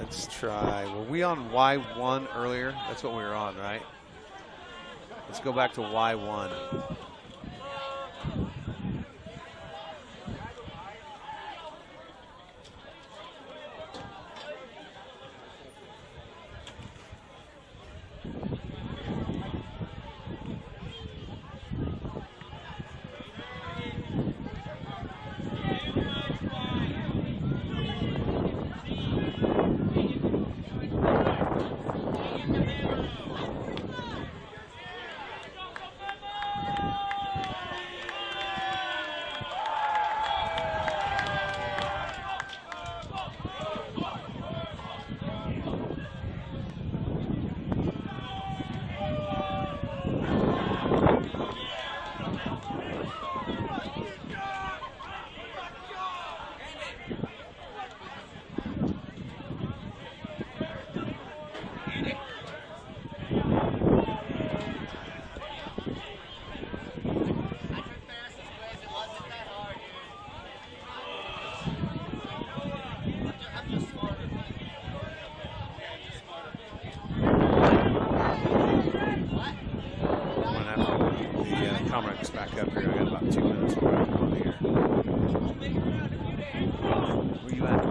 Let's try. Were we on Y1 earlier? That's what we were on, right? Let's go back to Y1. Back up here. I got about 2 minutes before I come on the air. Where you at?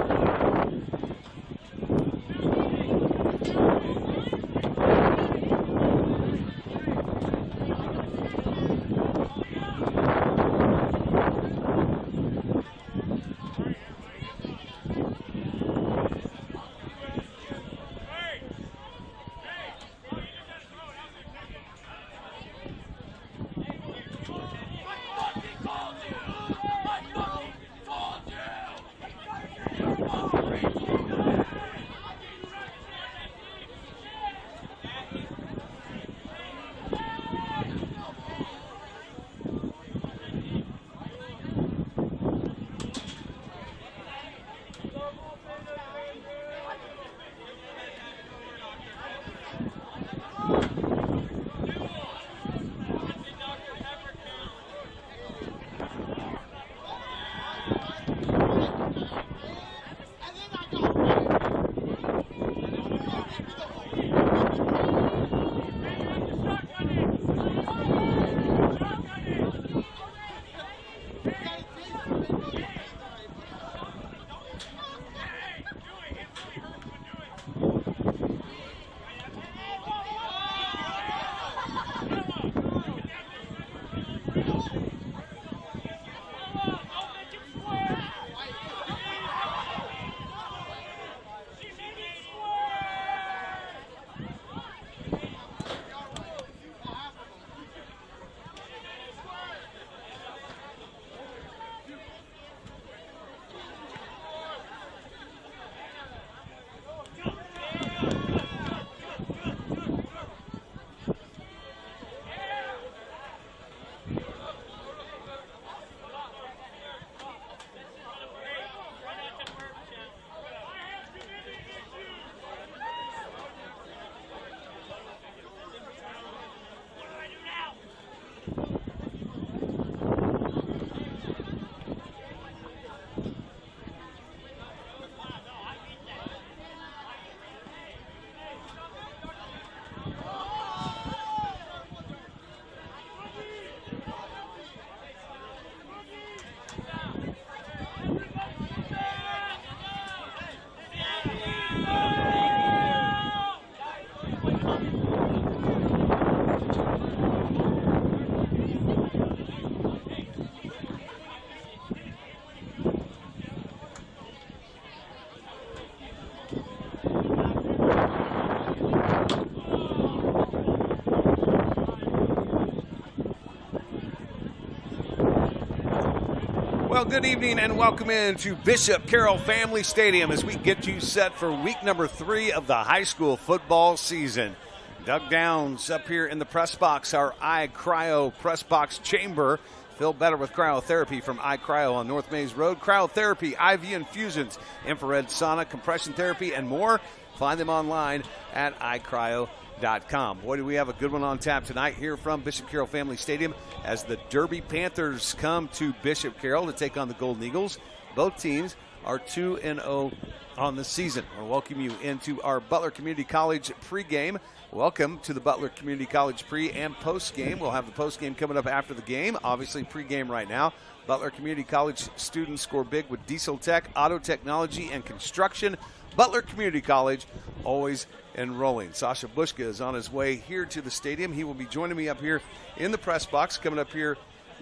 Well, good evening and welcome into Bishop Carroll Family Stadium as we get you set for week number 3 of the high school football season. Doug Downs up here in the press box, our iCryo press box chamber. Feel better with cryotherapy from iCryo on North Mays Road. Cryotherapy, IV infusions, infrared sauna, compression therapy, and more. Find them online at iCryo.com. Boy, do we have a good one on tap tonight here from Bishop Carroll Family Stadium as the Derby Panthers come to Bishop Carroll to take on the Golden Eagles. Both teams are 2-0 on the season. I want to welcome you into our Butler Community College pregame. Welcome to the Butler Community College pre and post game. We'll have the post game coming up after the game. Obviously, pregame right now. Butler Community College students score big with diesel tech, auto technology, and construction. Butler Community College always enrolling. Sasha Bushka is on his way here to the stadium. He will be joining me up here in the press box coming up here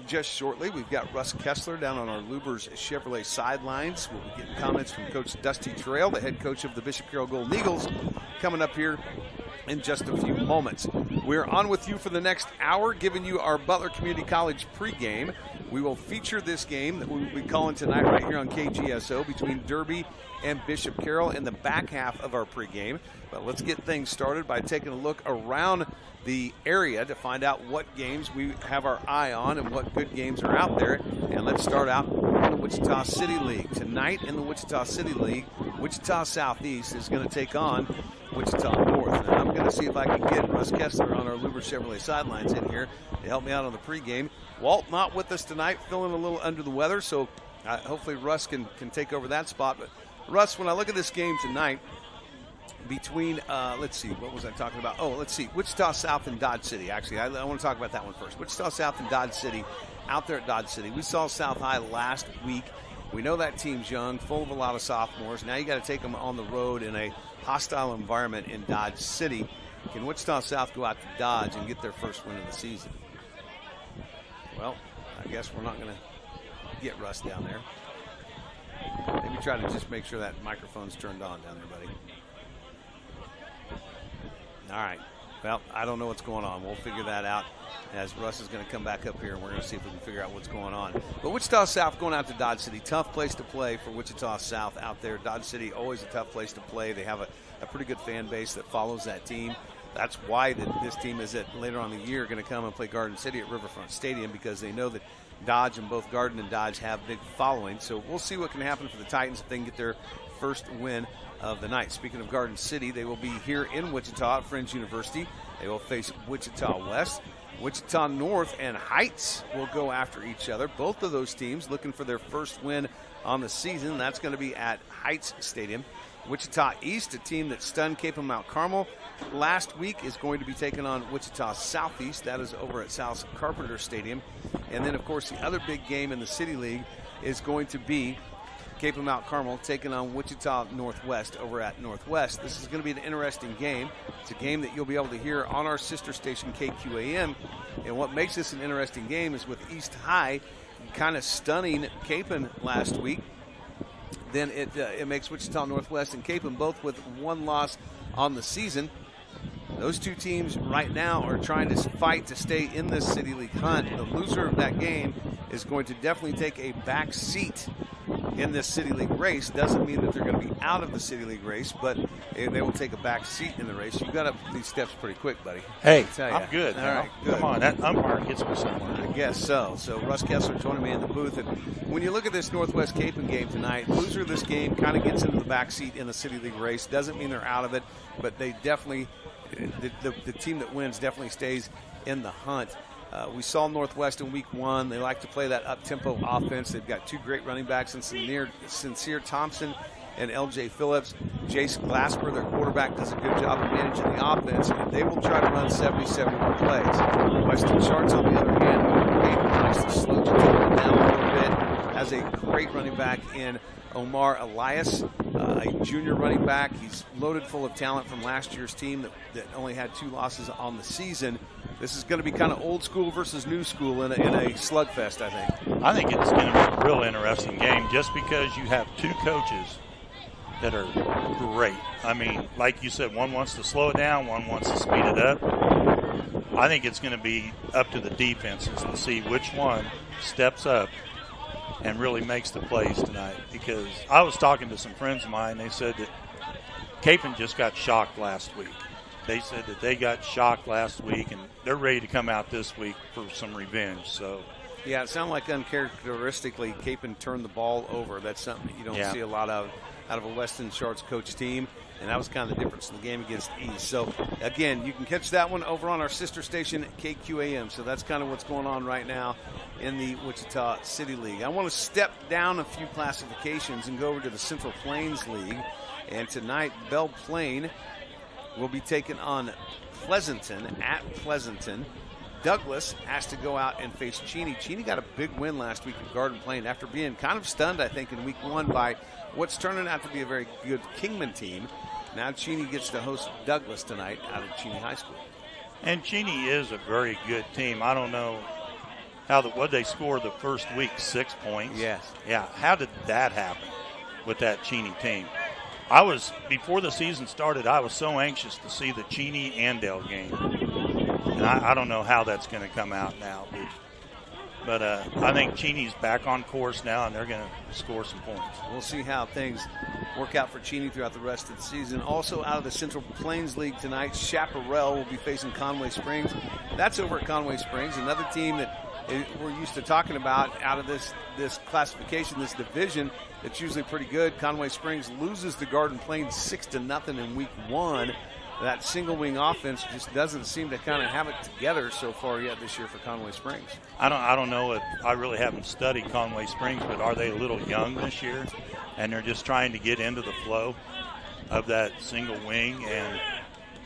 just shortly. We've got Russ Kessler down on our Lubers Chevrolet sidelines. We'll be getting comments from Coach Dusty Trail, the head coach of the Bishop Carroll Golden Eagles, coming up here in just a few moments. We're on with you for the next hour, giving you our Butler Community College pregame. We will feature this game that we'll be calling tonight right here on KGSO between Derby and Bishop Carroll in the back half of our pregame. But let's get things started by taking a look around the area to find out what games we have our eye on and what good games are out there. And let's start out in the Wichita City League. Tonight in the Wichita City League, Wichita Southeast is going to take on Wichita North. And I'm going to see if I can get Russ Kessler on our Luber Chevrolet sidelines in here to help me out on the pregame. Walt not with us tonight, feeling a little under the weather, so hopefully Russ can take over that spot. But Russ, when I look at this game tonight, between, let's see, what was I talking about? Oh, let's see, Wichita South and Dodge City. Actually, I want to talk about that one first. Wichita South and Dodge City, out there at Dodge City. We saw South High last week. We know that team's young, full of a lot of sophomores. Now you got to take them on the road in a hostile environment in Dodge City. Can Wichita South go out to Dodge and get their first win of the season? Well, I guess we're not going to get Russ down there. Maybe try to just make sure that microphone's turned on down there, buddy. All right. Well, I don't know what's going on. We'll figure that out as Russ is going to come back up here, and we're going to see if we can figure out what's going on. But Wichita South going out to Dodge City. Tough place to play for Wichita South out there. Dodge City, always a tough place to play. They have a pretty good fan base that follows that team. That's why this team is later on in the year going to come and play Garden City at Riverfront Stadium, because they know that Dodge and both Garden and Dodge have big followings. So we'll see what can happen for the Titans if they can get their first win of the night. Speaking of Garden City, they will be here in Wichita at Friends University. They will face Wichita West. Wichita North and Heights will go after each other. Both of those teams looking for their first win on the season. That's going to be at Heights Stadium. Wichita East, a team that stunned Cape and Mount Carmel last week, is going to be taking on Wichita Southeast. That is over at South Carpenter Stadium. And then, of course, the other big game in the City League is going to be Cape and Mount Carmel taking on Wichita Northwest over at Northwest. This is going to be an interesting game. It's a game that you'll be able to hear on our sister station, KQAM. And what makes this an interesting game is with East High kind of stunning Capen last week. Then it makes Wichita Northwest and Capen both with one loss on the season. Those two teams right now are trying to fight to stay in this City League hunt. The loser of that game is going to definitely take a back seat in this City League race. Doesn't mean that they're going to be out of the City League race, but they will take a back seat in the race. You got up these steps pretty quick, buddy. Hey, I'm good. All right, good. Come on, that umpire gets me somewhere. I guess so. So Russ Kessler joining me in the booth. And when you look at this Northwest Capen game tonight, loser of this game kind of gets into the back seat in the City League race. Doesn't mean they're out of it, but they definitely, the team that wins definitely stays in the hunt. We saw Northwest in week one. They like to play that up-tempo offense. They've got two great running backs in Sincere Thompson and L.J. Phillips. Jace Glasper, their quarterback, does a good job of managing the offense, and they will try to run 70-71 plays. Weston Sharts, on the other hand, likes to slow the tempo down a little bit. Has a great running back in Omar Elias, a junior running back. He's loaded full of talent from last year's team that only had 2 losses on the season. This is going to be kind of old school versus new school in a slugfest, I think. I think it's going to be a real interesting game just because you have 2 coaches that are great. I mean, like you said, one wants to slow it down, one wants to speed it up. I think it's going to be up to the defenses to see which one steps up and really makes the plays tonight. Because I was talking to some friends of mine, they said that Capen just got shocked last week. They said that they got shocked last week, and they're ready to come out this week for some revenge. So, yeah, it sounded like uncharacteristically Capen turned the ball over. That's something that you don't see a lot of. out of a Weston Sharks coach team, and that was kind of the difference in the game against East. So, again, you can catch that one over on our sister station, KQAM. So that's kind of what's going on right now in the Wichita City League. I want to step down a few classifications and go over to the Central Plains League. And tonight, Belle Plaine will be taking on Pleasanton at Pleasanton. Douglas has to go out and face Cheney. Cheney got a big win last week at Garden Plain after being kind of stunned, I think, in week 1 by what's turning out to be a very good Kingman team. Now Cheney gets to host Douglas tonight out of Cheney High School. And Cheney is a very good team. I don't know what they scored the first week, 6 points. Yes. Yeah, how did that happen with that Cheney team? Before the season started, I was so anxious to see the Cheney-Andale game. And I don't know how that's going to come out now. But I think Cheney's back on course now, and they're going to score some points. We'll see how things work out for Cheney throughout the rest of the season. Also out of the Central Plains League tonight, Chaparral will be facing Conway Springs. That's over at Conway Springs, another team that we're used to talking about out of this classification, this division, that's usually pretty good. Conway Springs loses to Garden Plain 6-0 in week 1. That single wing offense just doesn't seem to kind of have it together so far yet this year for Conway Springs. I don't know if I really haven't studied Conway Springs, but are they a little young this year? And they're just trying to get into the flow of that single wing. And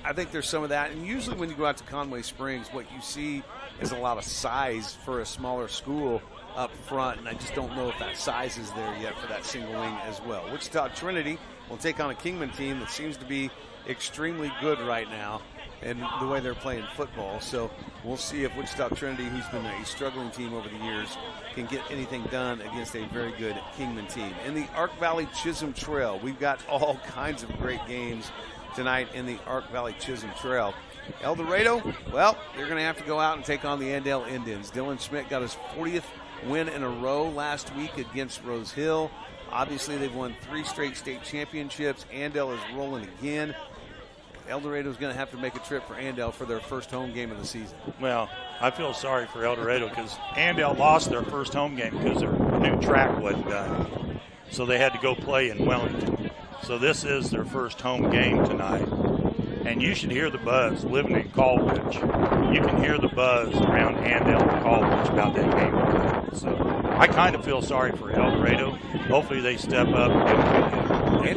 I think there's some of that. And usually when you go out to Conway Springs, what you see is a lot of size for a smaller school up front, and I just don't know if that size is there yet for that single wing as well. Wichita Trinity will take on a Kingman team that seems to be extremely good right now and the way they're playing football. So we'll see if Wichita Trinity, who's been a struggling team over the years, can get anything done against a very good Kingman team. In the Ark Valley Chisholm Trail, we've got all kinds of great games tonight in the Ark Valley Chisholm Trail. El Dorado, well, they're going to have to go out and take on the Andale Indians. Dylan Schmidt got his 40th win in a row last week against Rose Hill. Obviously, they've won 3 straight state championships. Andale is rolling again. El Dorado is going to have to make a trip for Andale for their first home game of the season. Well, I feel sorry for El Dorado because Andale lost their first home game because their new track wasn't done. So they had to go play in Wellington. So this is their first home game tonight. And you should hear the buzz living in Colwich. You can hear the buzz around Andale and Colwich about that game tonight. So I kind of feel sorry for El Dorado. Hopefully they step up and get a good game.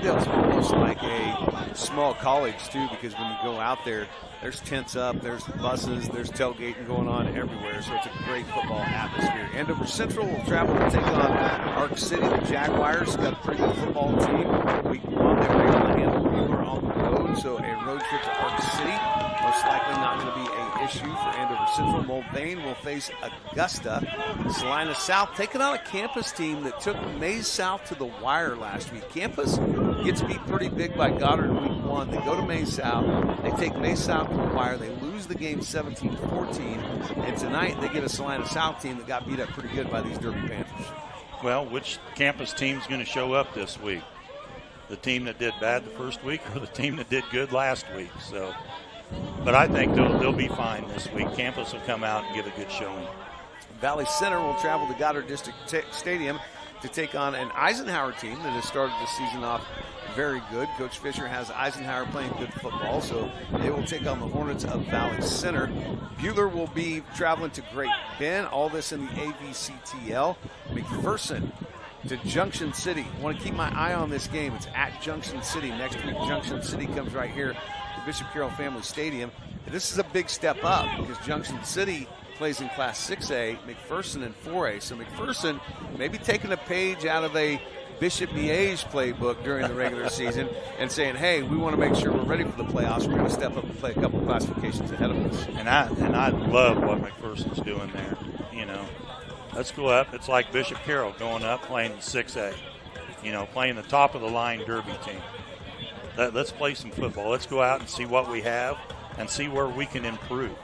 Andale's almost like a small college, too, because when you go out there, there's tents up, there's buses, there's tailgating going on everywhere, so it's a great football atmosphere. Andover Central will travel to take on Ark City. The Jaguars got a pretty good football team. Week 1, they were able to handle Wheeler on the road, so a road trip to Ark City most likely not going to be an issue for Andover Central. Mulvane will face Augusta. Salina South taking on a campus team that took Mays South to the wire last week. Campus gets beat pretty big by Goddard in week 1. They go to Mays South. They take Mays South to the wire. They lose the game 17-14. And tonight they get a Salina South team that got beat up pretty good by these Derby Panthers. Well, which campus team's going to show up this week? The team that did bad the first week or the team that did good last week? So, but I think they'll be fine this week. Campus will come out and give a good showing. Valley Center will travel to Goddard District Stadium to take on an Eisenhower team that has started the season off very good. Coach Fisher has Eisenhower playing good football, so they will take on the Hornets of Valley Center. Buhler will be traveling to Great Bend, all this in the AVCTL. McPherson to Junction City. I want to keep my eye on this game. It's at Junction City. Next week, Junction City comes right here to Bishop Carroll Family Stadium. And this is a big step up because Junction City plays in Class 6A, McPherson in 4A. So McPherson maybe taking a page out of a Bishop Miege playbook during the regular season and saying, hey, we want to make sure we're ready for the playoffs. We're going to step up and play a couple classifications ahead of us. And I love what McPherson's doing there. You know, let's go up. It's like Bishop Carroll going up playing 6A. You know, playing the top of the line Derby team. Let's play some football. Let's go out and see what we have and see where we can improve.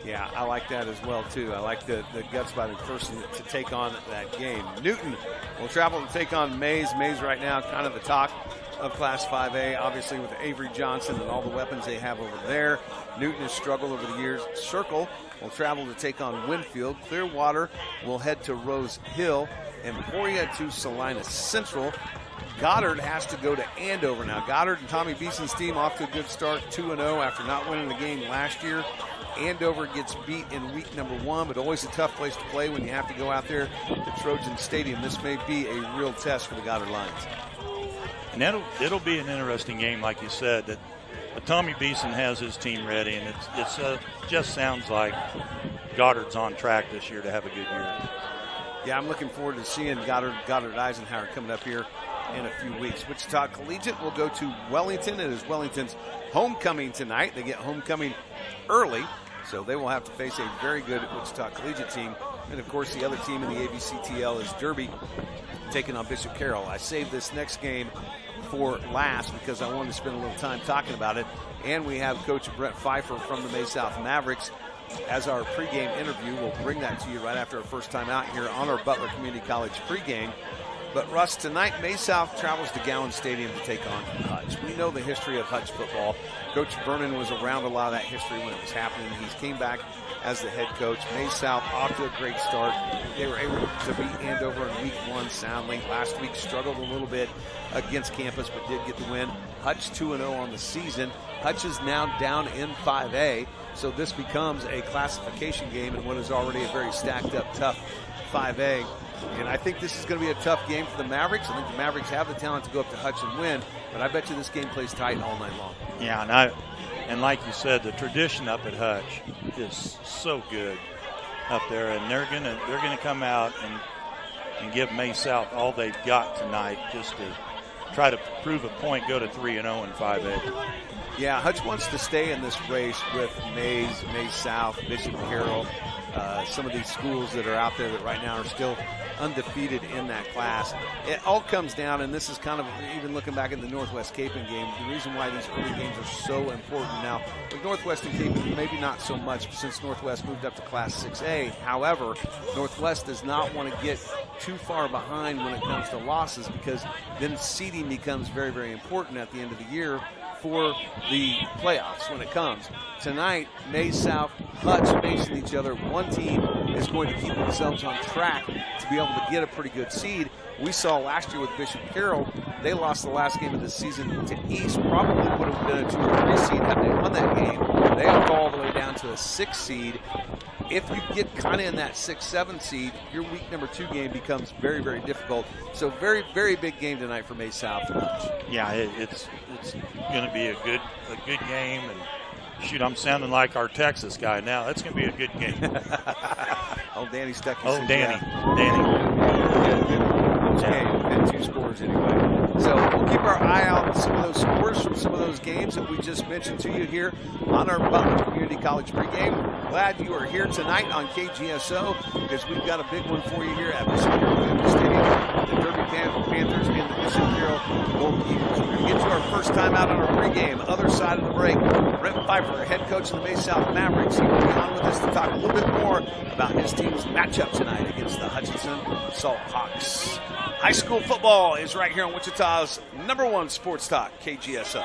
Yeah, I like that as well, too. I like the guts by McPherson to take on that game. Newton will travel to take on Mays. Mays right now kind of the talk of Class 5A, obviously with Avery Johnson and all the weapons they have over there. Newton has struggled over the years. Circle will travel to take on Winfield. Clearwater will head to Rose Hill. Emporia to Salina Central. Goddard has to go to Andover now. Goddard and Tommy Beeson's team off to a good start, 2-0 after not winning the game last year. Andover gets beat in week number 1, but always a tough place to play when you have to go out there to Trojan Stadium. This may be a real test for the Goddard Lions. And it'll be an interesting game, like you said, that Tommy Beeson has his team ready, and it's just sounds like Goddard's on track this year to have a good year. Yeah, I'm looking forward to seeing Goddard Eisenhower coming up here in a few weeks. Wichita Collegiate will go to Wellington. It is Wellington's homecoming tonight. They get homecoming early, so they will have to face a very good Wichita Collegiate team. And, of course, the other team in the ABCTL is Derby taking on Bishop Carroll. I saved this next game for last because I wanted to spend a little time talking about it. And we have Coach Brett Pfeiffer from the May-South Mavericks as our pregame interview. We'll bring that to you right after our first time out here on our Butler Community College pregame. But, Russ, tonight May-South travels to Gowan Stadium to take on Hutch. We know the history of Hutch football. Coach Vernon was around a lot of that history when it was happening. He came back as the head coach. May-South off to a great start. They were able to beat Andover in week 1 soundly. Last week struggled a little bit against campus, but did get the win. Hutch 2-0 on the season. Hutch is now down in 5A, so this becomes a classification game in what is already a very stacked up, tough 5A. And I think this is going to be a tough game for the Mavericks. I think the Mavericks have the talent to go up to Hutch and win, but I bet you this game plays tight all night long. Yeah, and like you said, the tradition up at Hutch is so good up there, and they're gonna come out and give May-South all they've got tonight just to try to prove a point, go to 3-0 in 5A. Yeah, Hutch wants to stay in this race with May-South, Bishop Carroll, some of these schools that are out there that right now are still undefeated in that class. It all comes down, and this is kind of, even looking back at the Northwest Capen game, the reason why these early games are so important. Now, with Northwest and Capen, maybe not so much since Northwest moved up to Class 6A. However, Northwest does not want to get too far behind when it comes to losses, because then seeding becomes very, very important at the end of the year for the playoffs when it comes. Tonight, May-South, Hutch facing each other. One team is going to keep themselves on track to be able to get a pretty good seed. We saw last year with Bishop Carroll, they lost the last game of the season to East. Probably would have been a 2 or 3 seed had they won that game. They would fall all the way down to a 6 seed. If you get kind of in that 6-7 seed, your week number 2 game becomes very, very difficult. So very, very big game tonight for May-South. Yeah, it's going to be a good game. And shoot, I'm sounding like our Texas guy now. That's going to be a good game. Oh, Danny stuck his Danny. Game and 2 scores anyway. So we'll keep our eye out on some of those scores from some of those games that we just mentioned to you here on our Butler Community College pregame. Glad you are here tonight on KGSO, because we've got a big one for you here at Bishop Carroll Family Stadium. The Derby Panthers and the Bishop Carroll Golden Eagles. We're going to get to our first time out on our pregame. Other side of the break, Brett Pfeiffer, head coach of the May-South Mavericks. He will be on with us to talk a little bit more about his team's matchup tonight against the Hutchinson Salt Hawks. High school football is right here on Wichita's #1 sports talk, KGSO.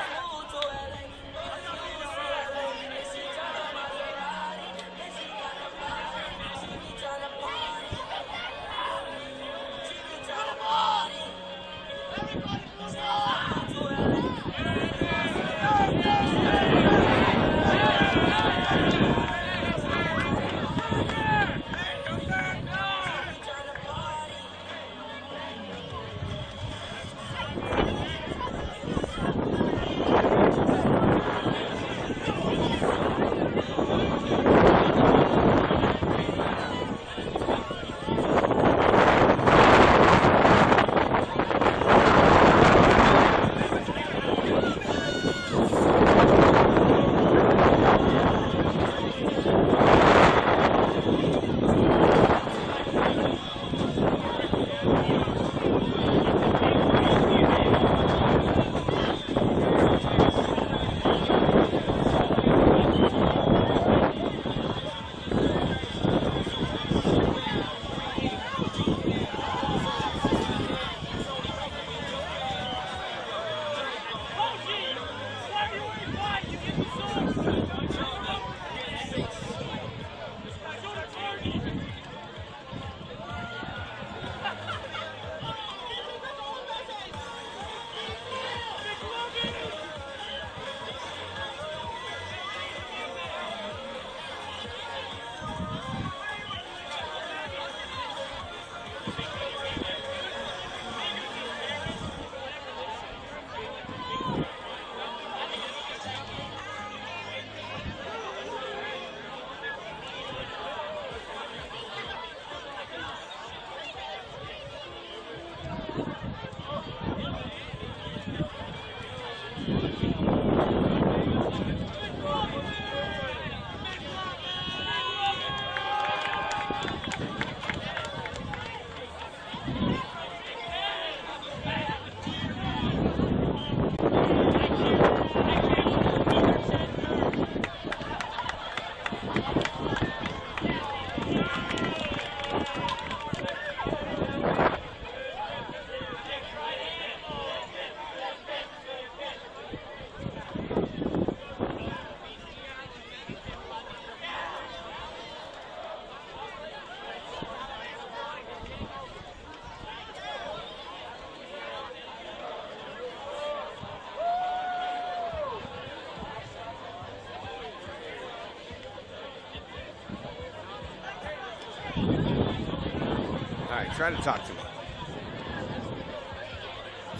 Try to talk to me.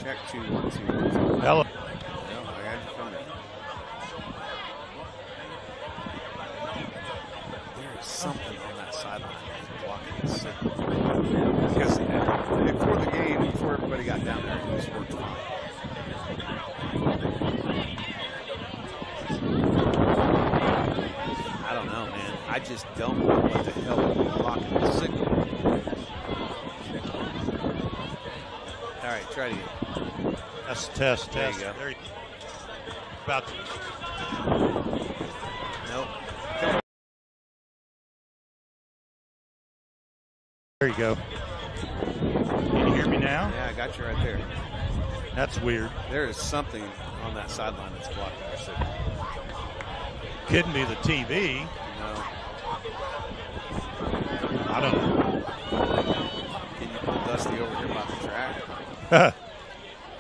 Check 2, 1, 2, 1, 2. Hello. No, I had you coming. There is something on that sideline blocking the signal. Because before the game, before everybody got down there, it was worked fine. I don't know, man. I just don't know what the hell is blocking the signal. All right, try it again. That's a test. There you go. There you go. About to. Nope. There you go. Can you hear me now? Yeah, I got you right there. That's weird. There is something on that sideline that's blocking our signal. Couldn't be the TV. No. I don't know. Can you pull Dusty over here by the track?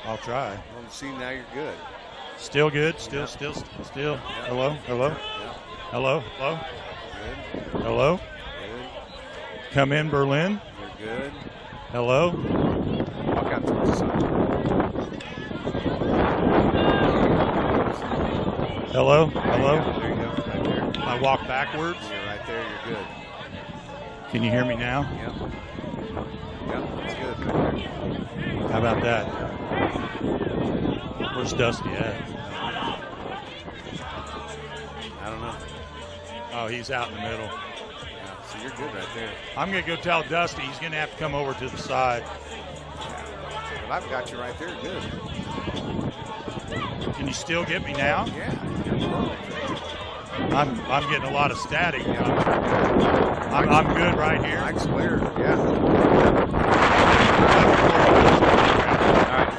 I'll try. Well, see, now you're good. Still good. Still. Yep. Hello. Yep. Hello. Good. Hello. Good. Come in, Berlin. You're good. Hello. Walk out towards the side. Hello. There you go. Right there. I walk backwards. You're right there. You're good. Can you hear me now? Yep. That's good. Right there. How about that? Where's Dusty at? I don't know. Oh, he's out in the middle. Yeah, so you're good right there. I'm going to go tell Dusty he's going to have to come over to the side. Yeah. But I've got you right there. Good. Can you still get me now? Yeah. I'm getting a lot of static. I'm good right here. Mike's clear. Yeah. All right.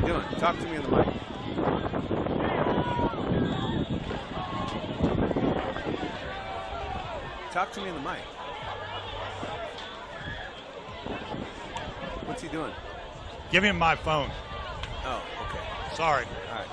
doing? Talk to me in the mic. Talk to me in the mic. What's he doing? Give him my phone. Oh, okay. Sorry. All right.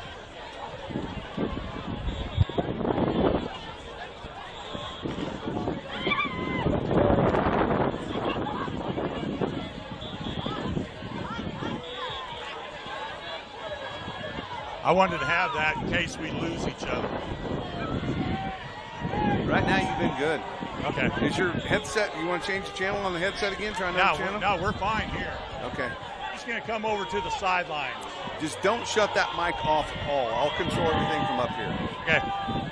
I wanted to have that in case we lose each other. Right now, you've been good. Okay. Is your headset, you want to change the channel on the headset again? Try another channel? No, we're fine here. Okay. Just going to come over to the sideline. Just don't shut that mic off at all. I'll control everything from up here. Okay.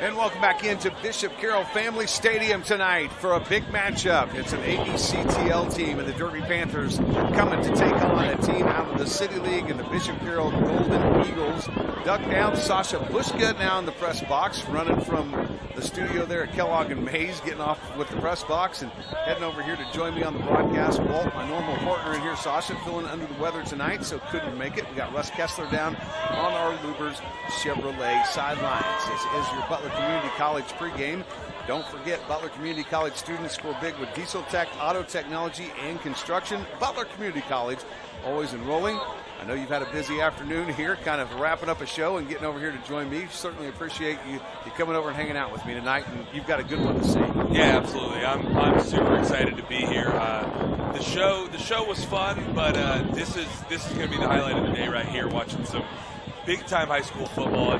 And welcome back into Bishop Carroll Family Stadium tonight for a big matchup. It's an ABCTL team and the Derby Panthers coming to take on a team out of the City League and the Bishop Carroll Golden Eagles. Doug Downs, Sasha Bushka now in the press box, running from the studio there at Kellogg and Mays, getting off with the press box and heading over here to join me on the broadcast. Walt, my normal partner in here, Sasha, feeling under the weather tonight, so couldn't make it. We got Russ Kessler down on our Lubers Chevrolet sidelines. This is your Butler Community College pregame. Don't forget, Butler Community College students score big with diesel tech, auto technology, and construction. Butler Community College, always enrolling. I know you've had a busy afternoon here, kind of wrapping up a show and getting over here to join me. Certainly appreciate you coming over and hanging out with me tonight, and you've got a good one to see. Yeah, absolutely. I'm super excited to be here. The show was fun, but this is going to be the highlight of the day right here, watching some big-time high school football.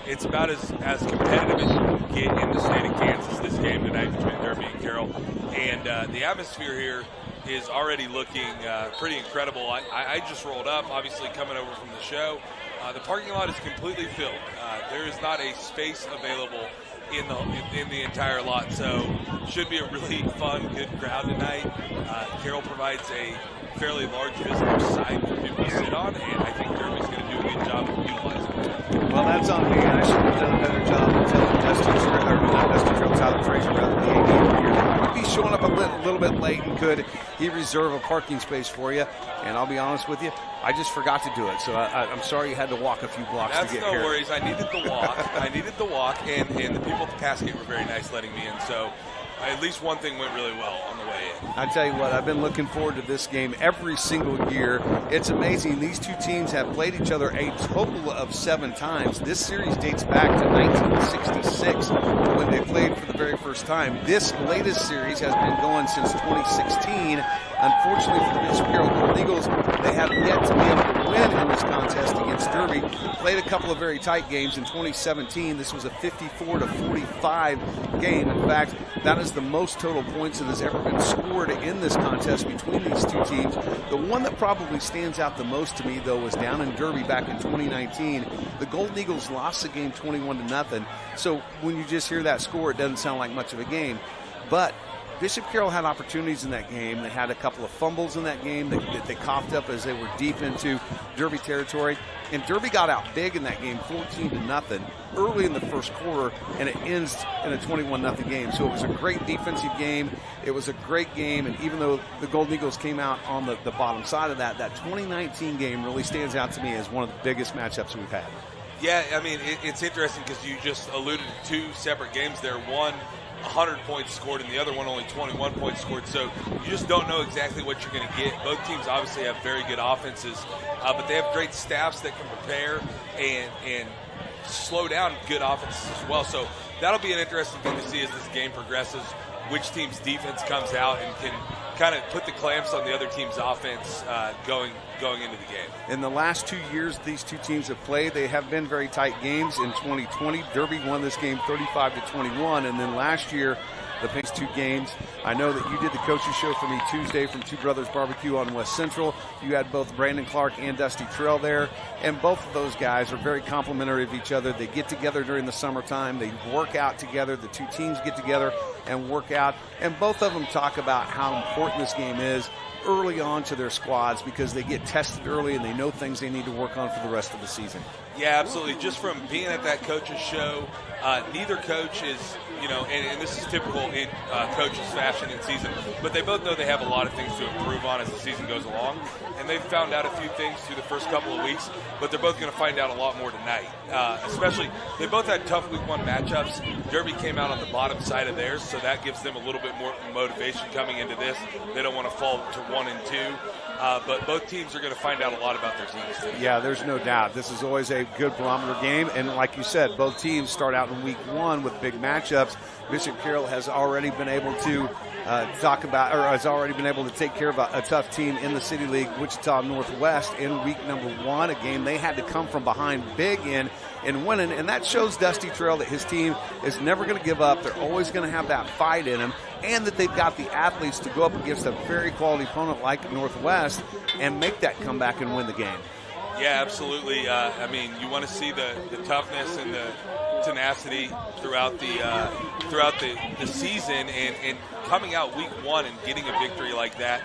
It's about as competitive as you can get in the state of Kansas, this game tonight between Derby and Carroll. And the atmosphere here is already looking pretty incredible. I just rolled up, obviously coming over from the show. The parking lot is completely filled. There is not a space available in the entire lot, so should be a really fun, good crowd tonight. Carroll provides a fairly large visitor side for people to sit on, and I think Derby's going to do a good job of utilizing it. Well, that's on me. I should have done a better job of telling Tyler Frazier rather than the AD here. I would be showing up a little bit late, and could he reserve a parking space for you? And I'll be honest with you, I just forgot to do it. So I'm sorry you had to walk a few blocks to get here. That's no worries. I needed the walk. and the people at the casket were very nice letting me in. So at least one thing went really well on the way in. I tell you what, I've been looking forward to this game every single year. It's amazing. These two teams have played each other a total of 7 times. This series dates back to 1966 when they played for the very first time. This latest series has been going since 2016. Unfortunately for the Bishop Carroll Golden Eagles, they have yet to be able to win in this contest against Derby. Played a couple of very tight games in 2017. This was a 54-45 game. In fact, that is the most total points that has ever been scored in this contest between these two teams. The one that probably stands out the most to me, though, was down in Derby back in 2019. The Golden Eagles lost the game 21-0. So when you just hear that score, it doesn't sound like much of a game. But Bishop Carroll had opportunities in that game. They had a couple of fumbles in that game that they coughed up as they were deep into Derby territory. And Derby got out big in that game, 14-0, early in the first quarter, and it ends in a 21-0 game. So it was a great defensive game. It was a great game, and even though the Golden Eagles came out on the bottom side of that 2019 game really stands out to me as one of the biggest matchups we've had. Yeah, I mean, it's interesting because you just alluded to 2 separate games there. One, 100 points scored, and the other one only 21 points scored. So you just don't know exactly what you're going to get. Both teams obviously have very good offenses, but they have great staffs that can prepare and slow down good offenses as well. So that'll be an interesting thing to see as this game progresses, which team's defense comes out and can kind of put the clamps on the other team's offense going into the game. In the last 2 years these two teams have played, they have been very tight games. In 2020, Derby won this game 35-21, and then last year, the past 2 games. I know that you did the coaches show for me Tuesday from Two Brothers Barbecue on West Central. You had both Brandon Clark and Dusty Trail there, and both of those guys are very complimentary of each other. They get together during the summertime. They work out together. The two teams get together and work out, and both of them talk about how important this game is early on to their squads because they get tested early and they know things they need to work on for the rest of the season. Yeah, absolutely. Just from being at that coaches show, neither coach is, and this is typical in coaches' fashion in season, but they both know they have a lot of things to improve on as the season goes along, and they've found out a few things through the first couple of weeks, but they're both going to find out a lot more tonight. Especially, they both had tough week 1 matchups. Derby came out on the bottom side of theirs, so that gives them a little bit more motivation coming into this. They don't want to fall to 1 and 2. But both teams are going to find out a lot about their teams too. Yeah, there's no doubt. This is always a good barometer game. And like you said, both teams start out in week 1 with big matchups. Bishop Carroll has already been able to has already been able to take care of a tough team in the City League, Wichita Northwest, in week number 1, a game they had to come from behind big in winning. And that shows Dusty Trail that his team is never going to give up. They're always going to have that fight in them, and that they've got the athletes to go up against a very quality opponent like Northwest and make that comeback and win the game. Yeah, absolutely. I mean, you want to see the toughness and to tenacity throughout the season, and coming out week one and getting a victory like that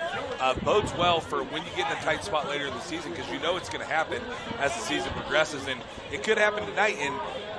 bodes well for when you get in a tight spot later in the season, because you know it's going to happen as the season progresses, and it could happen tonight. And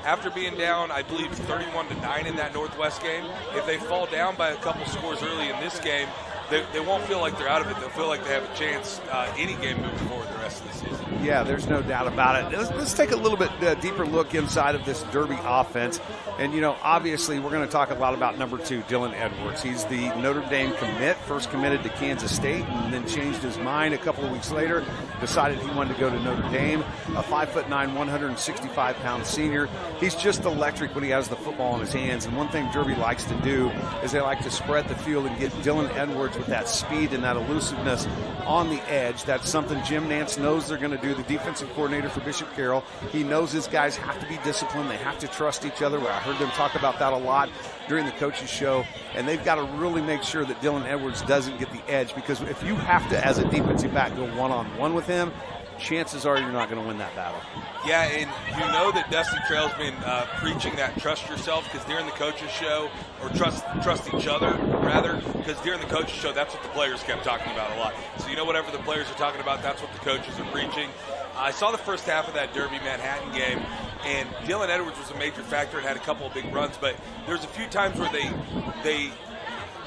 after being down, I believe 31-9 in that Northwest game, if they fall down by a couple scores early in this game, they won't feel like they're out of it. They'll feel like they have a chance any game moving forward the rest of the season. Yeah, there's no doubt about it. Let's take a little bit deeper look inside of this Derby offense. And, obviously we're going to talk a lot about number 2, Dylan Edwards. He's the Notre Dame commit, first committed to Kansas State, and then changed his mind a couple of weeks later, decided he wanted to go to Notre Dame. A 5'9", 165-pound senior. He's just electric when he has the football in his hands. And one thing Derby likes to do is they like to spread the field and get Dylan Edwards with that speed and that elusiveness on the edge. That's something Jim Nance knows they're going to do, the defensive coordinator for Bishop Carroll. He knows his guys have to be disciplined. They have to trust each other. I heard them talk about that a lot during the coaches show, and they've got to really make sure that Dylan Edwards doesn't get the edge, because if you have to, as a defensive back, go one-on-one with him, chances are you're not going to win that battle. Yeah, and you know that Dusty Trail's been preaching that trust yourself, because during the coaches show, or trust each other, rather, because during the coaches show, that's what the players kept talking about a lot. So whatever the players are talking about, that's what the coaches are preaching. I saw the first half of that Derby Manhattan game, and Dylan Edwards was a major factor and had a couple of big runs, but there's a few times where they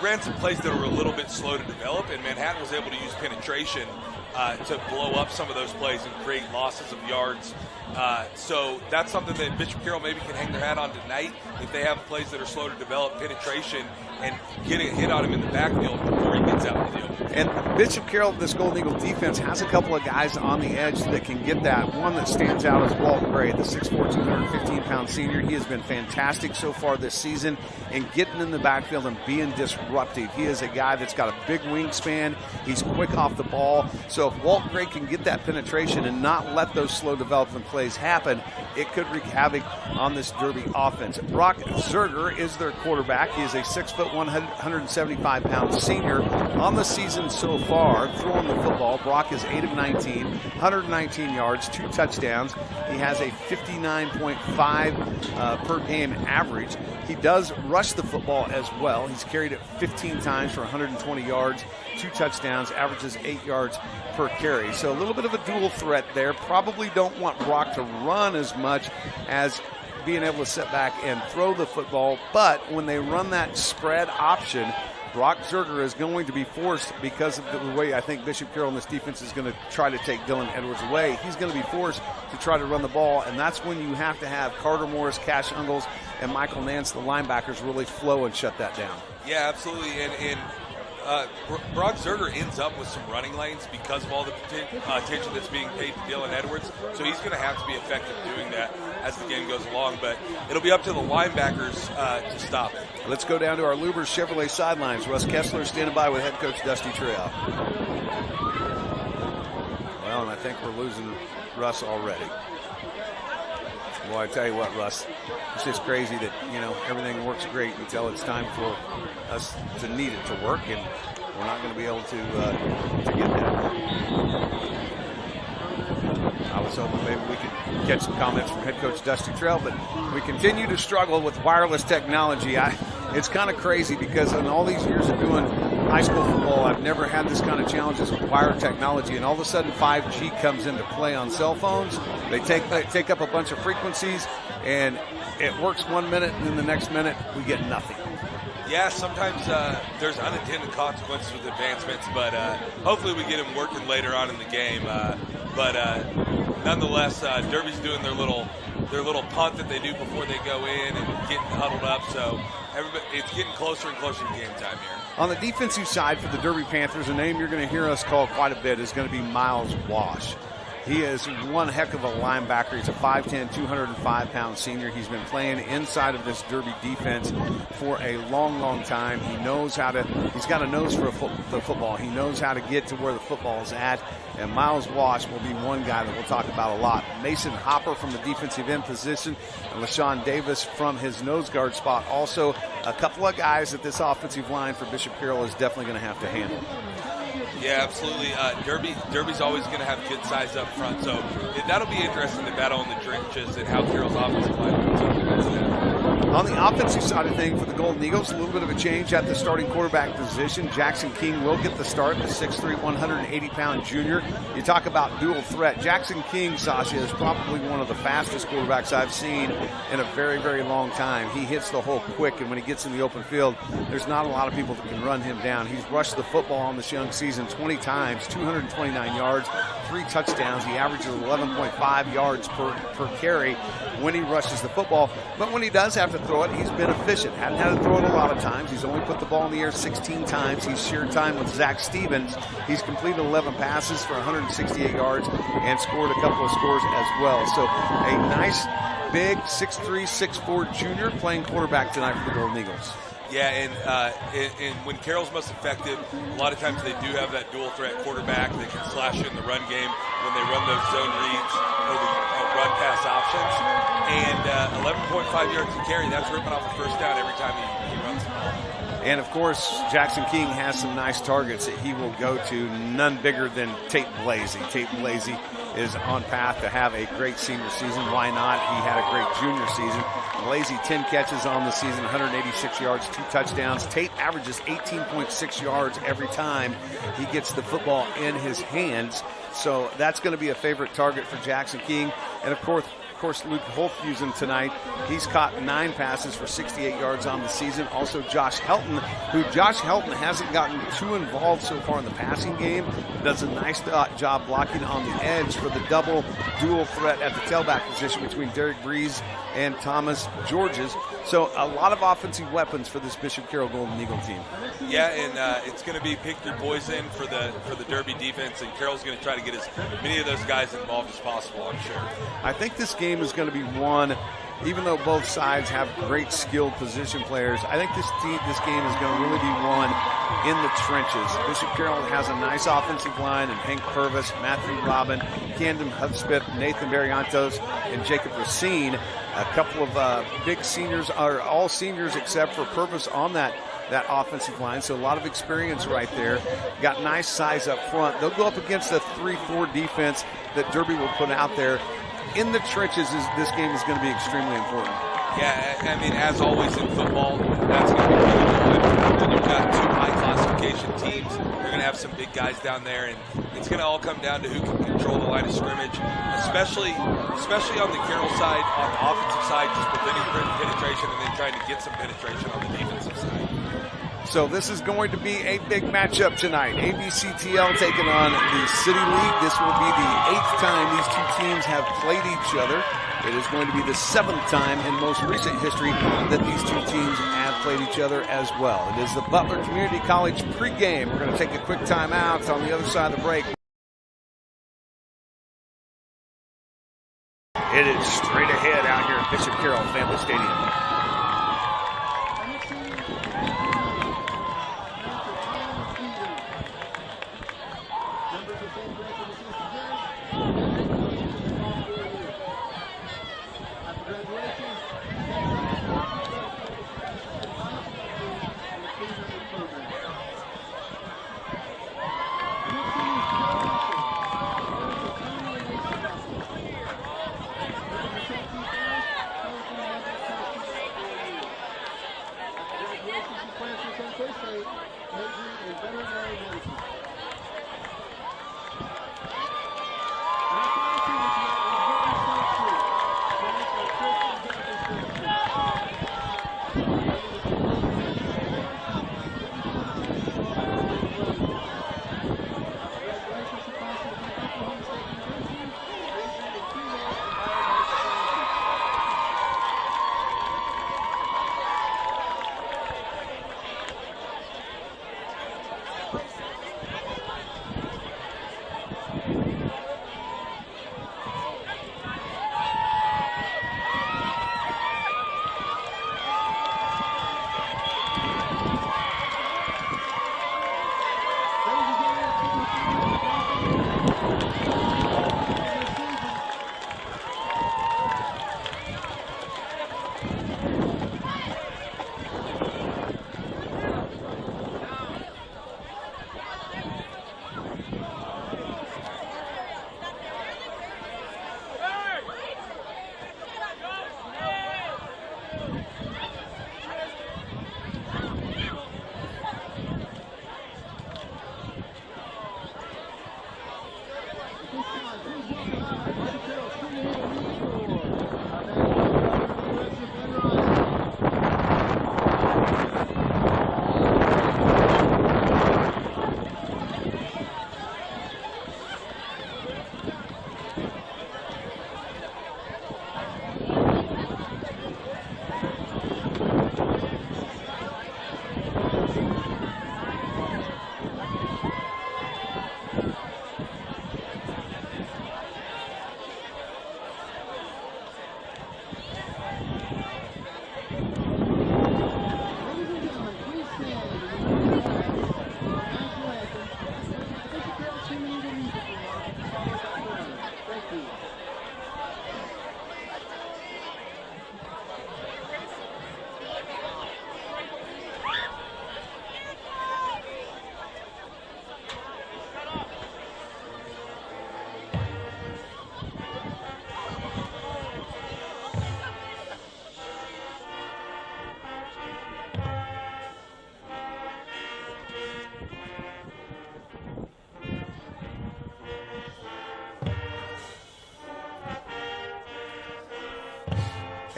ran some plays that were a little bit slow to develop, and Manhattan was able to use penetration to blow up some of those plays and create losses of yards. So that's something that Bishop Carroll maybe can hang their hat on tonight, if they have plays that are slow to develop, penetration, and getting a hit on him in the backfield before he gets out of the field. And Bishop Carroll, this Golden Eagle defense, has a couple of guys on the edge that can get that. One that stands out is Walt Gray, the 6'4", 215-pound senior. He has been fantastic so far this season in getting in the backfield and being disruptive. He is a guy that's got a big wingspan. He's quick off the ball. So if Walt Gray can get that penetration and not let those slow development plays happen, it could wreak havoc on this Derby offense. Brock Zerger is their quarterback. He is a 6', 175-pound senior. On the season so far, throwing the football, Brock is 8 of 19, 119 yards, 2 touchdowns. He has a 59.5 per game average. He does rush the football as well. He's carried it 15 times for 120 yards, 2 touchdowns, averages 8 yards per carry. So a little bit of a dual threat there. Probably don't want Brock to run as much as being able to sit back and throw the football. But when they run that spread option, Brock Zerger is going to be forced, because of the way I think Bishop Carroll and this defense is going to try to take Dylan Edwards away. He's going to be forced to try to run the ball, and that's when you have to have Carter Morris, Cash Ungles, and Michael Nance, the linebackers, really flow and shut that down. Yeah, absolutely. And Brock Zerger ends up with some running lanes because of all the attention that's being paid to Dylan Edwards. So he's going to have to be effective doing that as the game goes along. But it'll be up to the linebackers to stop it. Let's go down to our Lubers Chevrolet sidelines. Russ Kessler standing by with head coach Dusty Trail. Well, and I think we're losing Russ already. Well, I tell you what, Russ, it's just crazy that, everything works great until it's time for us to need it to work, and we're not going to be able to get that. I was hoping maybe we could catch some comments from head coach Dusty Trail, but we continue to struggle with wireless technology. It's kind of crazy, because in all these years of doing high school football, I've never had this kind of challenges with wire technology, and all of a sudden 5G comes into play on cell phones. They take up a bunch of frequencies, and it works 1 minute, and then the next minute we get nothing. Yeah, sometimes there's unintended consequences with advancements, but hopefully we get them working later on in the game. But nonetheless, Derby's doing their little punt that they do before they go in and getting huddled up. So it's getting closer and closer to game time here. On the defensive side for the Derby Panthers, a name you're going to hear us call quite a bit is going to be Miles Wash. He is one heck of a linebacker. He's a 5'10", 205-pound senior. He's been playing inside of this Derby defense for a long, long time. He's got a nose for the football. He knows how to get to where the football is at. And Miles Wash will be one guy that we'll talk about a lot. Mason Hopper from the defensive end position, and LaShawn Davis from his nose guard spot. Also, a couple of guys that this offensive line for Bishop Carroll is definitely going to have to handle. Yeah, absolutely. Derby's always going to have good size up front, so that'll be interesting, the battle in the trenches and how Carroll's offensive line puts up against that. On the offensive side of things for the Golden Eagles, a little bit of a change at the starting quarterback position. Jackson King will get the start, the 6'3", 180-pound junior. You talk about dual threat. Jackson King, Sasha, is probably one of the fastest quarterbacks I've seen in a very, very long time. He hits the hole quick, and when he gets in the open field, there's not a lot of people that can run him down. He's rushed the football on this young season 20 times, 229 yards, 3 touchdowns. He averages 11.5 yards per carry when he rushes the football. But when he does have to throw it, he's been efficient. Hadn't had to throw it a lot of times. He's only put the ball in the air 16 times. He's shared time with Zach Stevens. He's completed 11 passes for 168 yards and scored a couple of scores as well. So a nice, big 6'3", 6'4" junior playing quarterback tonight for the Golden Eagles. Yeah, and when Carroll's most effective, a lot of times they do have that dual threat quarterback that can slash in the run game when they run those zone reads or the run pass options. And 11.5 yards to carry, that's ripping off a first down every time he runs the ball. And, of course, Jackson King has some nice targets that he will go to, none bigger than Tate Blasey. Tate Blasey is on path to have a great senior season. Why not? He had a great junior season. Blasey, 10 catches on the season, 186 yards, 2 touchdowns. Tate averages 18.6 yards every time he gets the football in his hands. So that's going to be a favorite target for Jackson King. And, of course, Luke Holthusen tonight. He's caught 9 passes for 68 yards on the season. Also Josh Helton, who hasn't gotten too involved so far in the passing game. Does a nice job blocking on the edge for the double dual threat at the tailback position between Derek Breeze and Thomas Georges. So a lot of offensive weapons for this Bishop Carroll Golden Eagle team. Yeah, and it's going to be pick through poison for the Derby defense, and Carroll's going to try to get as many of those guys involved as possible, I'm sure. I think this game is going to be won, even though both sides have great skilled position players. I think this game is going to really be won in the trenches. Bishop Carroll has a nice offensive line, and Hank Purvis, Matthew Robin, Camden Hudspeth, Nathan Barrientos, and Jacob Racine. A couple of big seniors, are all seniors except for Purvis on that offensive line, so a lot of experience right there. Got nice size up front. They'll go up against the 3-4 defense that Derby will put out there. In the trenches, this game is going to be extremely important. Yeah, I mean, as always in football, that's going to be really good. When you've got 2 high classification teams, you're going to have some big guys down there, and it's going to all come down to who can control the line of scrimmage, especially on the Carroll side, on the offensive side, just preventing penetration and then trying to get some penetration on the defensive side. So this is going to be a big matchup tonight. ABCTL taking on the City League. This will be the 8th time these 2 teams have played each other. It is going to be the 7th time in most recent history that these 2 teams have played each other as well. It is the Butler Community College pregame. We're going to take a quick time out on the other side of the break. It is straight ahead out here at Bishop Carroll Family Stadium.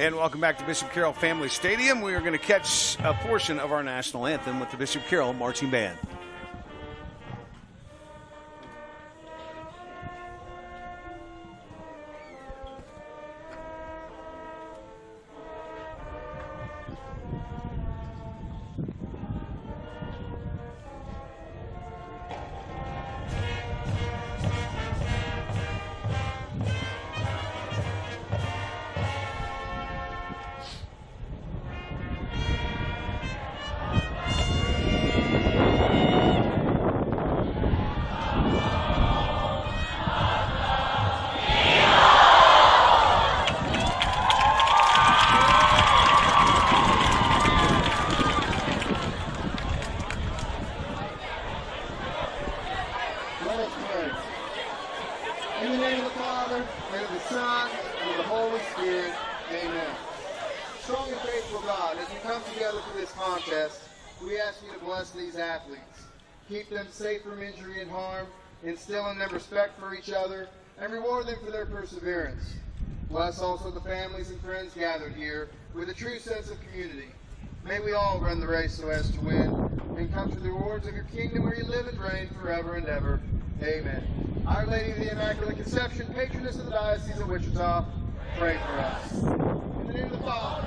And welcome back to Bishop Carroll Family Stadium. We are going to catch a portion of our national anthem with the Bishop Carroll Marching Band. In the name of the Father, and of the Son, and of the Holy Spirit, amen. Strong and faithful God, as we come together for this contest, we ask you to bless these athletes. Keep them safe from injury and harm, instill in them respect for each other, and reward them for their perseverance. Bless also the families and friends gathered here with a true sense of community. May we all run the race so as to win, and come to the rewards of your kingdom where you live and reign forever and ever. Amen. Our Lady of the Immaculate Conception, patroness of the Diocese of Wichita, pray for us. In the name of the Father,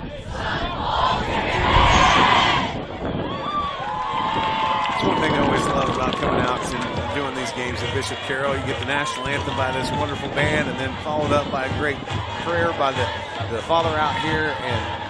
That's one thing I always love about coming out and doing these games at Bishop Carroll. You get the national anthem by this wonderful band, and then followed up by a great prayer by the Father out here, and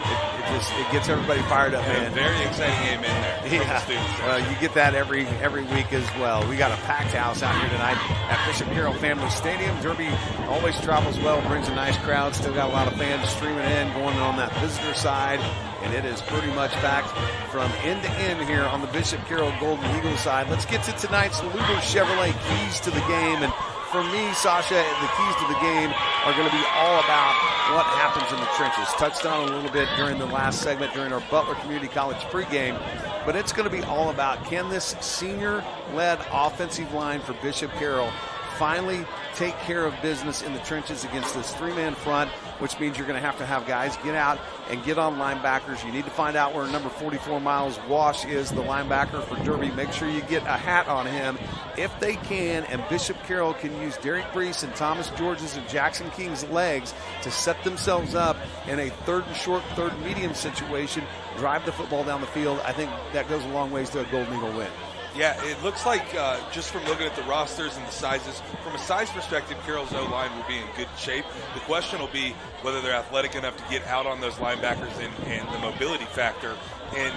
it gets everybody fired up, man. Very exciting amen there. Yeah, you get that every week as well. We got a packed house out here tonight at Bishop Carroll Family Stadium. Derby always travels well, brings a nice crowd. Still got a lot of fans streaming in, going on that visitor side, and it is pretty much packed from end to end here on the Bishop Carroll Golden Eagle side. Let's get to tonight's Luber Chevrolet keys to the game. And for me, Sasha, the keys to the game are going to be all about what happens in the trenches. Touched on a little bit during the last segment during our Butler Community College pregame, but it's going to be all about, can this senior-led offensive line for Bishop Carroll finally take care of business in the trenches against this three-man front, which means you're going to have guys get out and get on linebackers. You need to find out where number 44, Miles Wash, is, the linebacker for Derby. Make sure you get a hat on him if they can, and Bishop Carroll can use Derek Brees and Thomas George's and Jackson King's legs to set themselves up in a third and short, third and medium situation, drive the football down the field. I think that goes a long ways to a Golden Eagle win. Yeah, it looks like just from looking at the rosters and the sizes, from a size perspective, Carroll's O-line will be in good shape. The question will be whether they're athletic enough to get out on those linebackers and the mobility factor and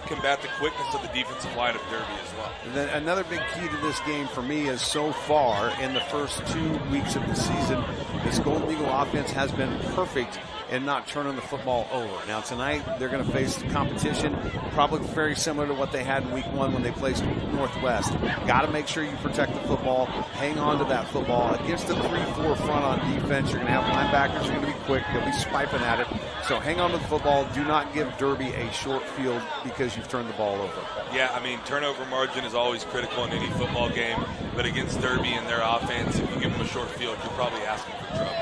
combat the quickness of the defensive line of Derby as well. And then another big key to this game for me is so far in the first 2 weeks of the season, this Golden Eagle offense has been perfect and not turning the football over. Now tonight they're going to face competition probably very similar to what they had in week 1 when they played Northwest. Got to make sure you protect the football, hang on to that football. Against the 3-4 front on defense, you're going to have linebackers who are going to be quick, they'll be swiping at it. So hang on to the football. Do not give Derby a short field because you've turned the ball over. Yeah, I mean, turnover margin is always critical in any football game, but against Derby and their offense, if you give them a short field, you're probably asking for trouble.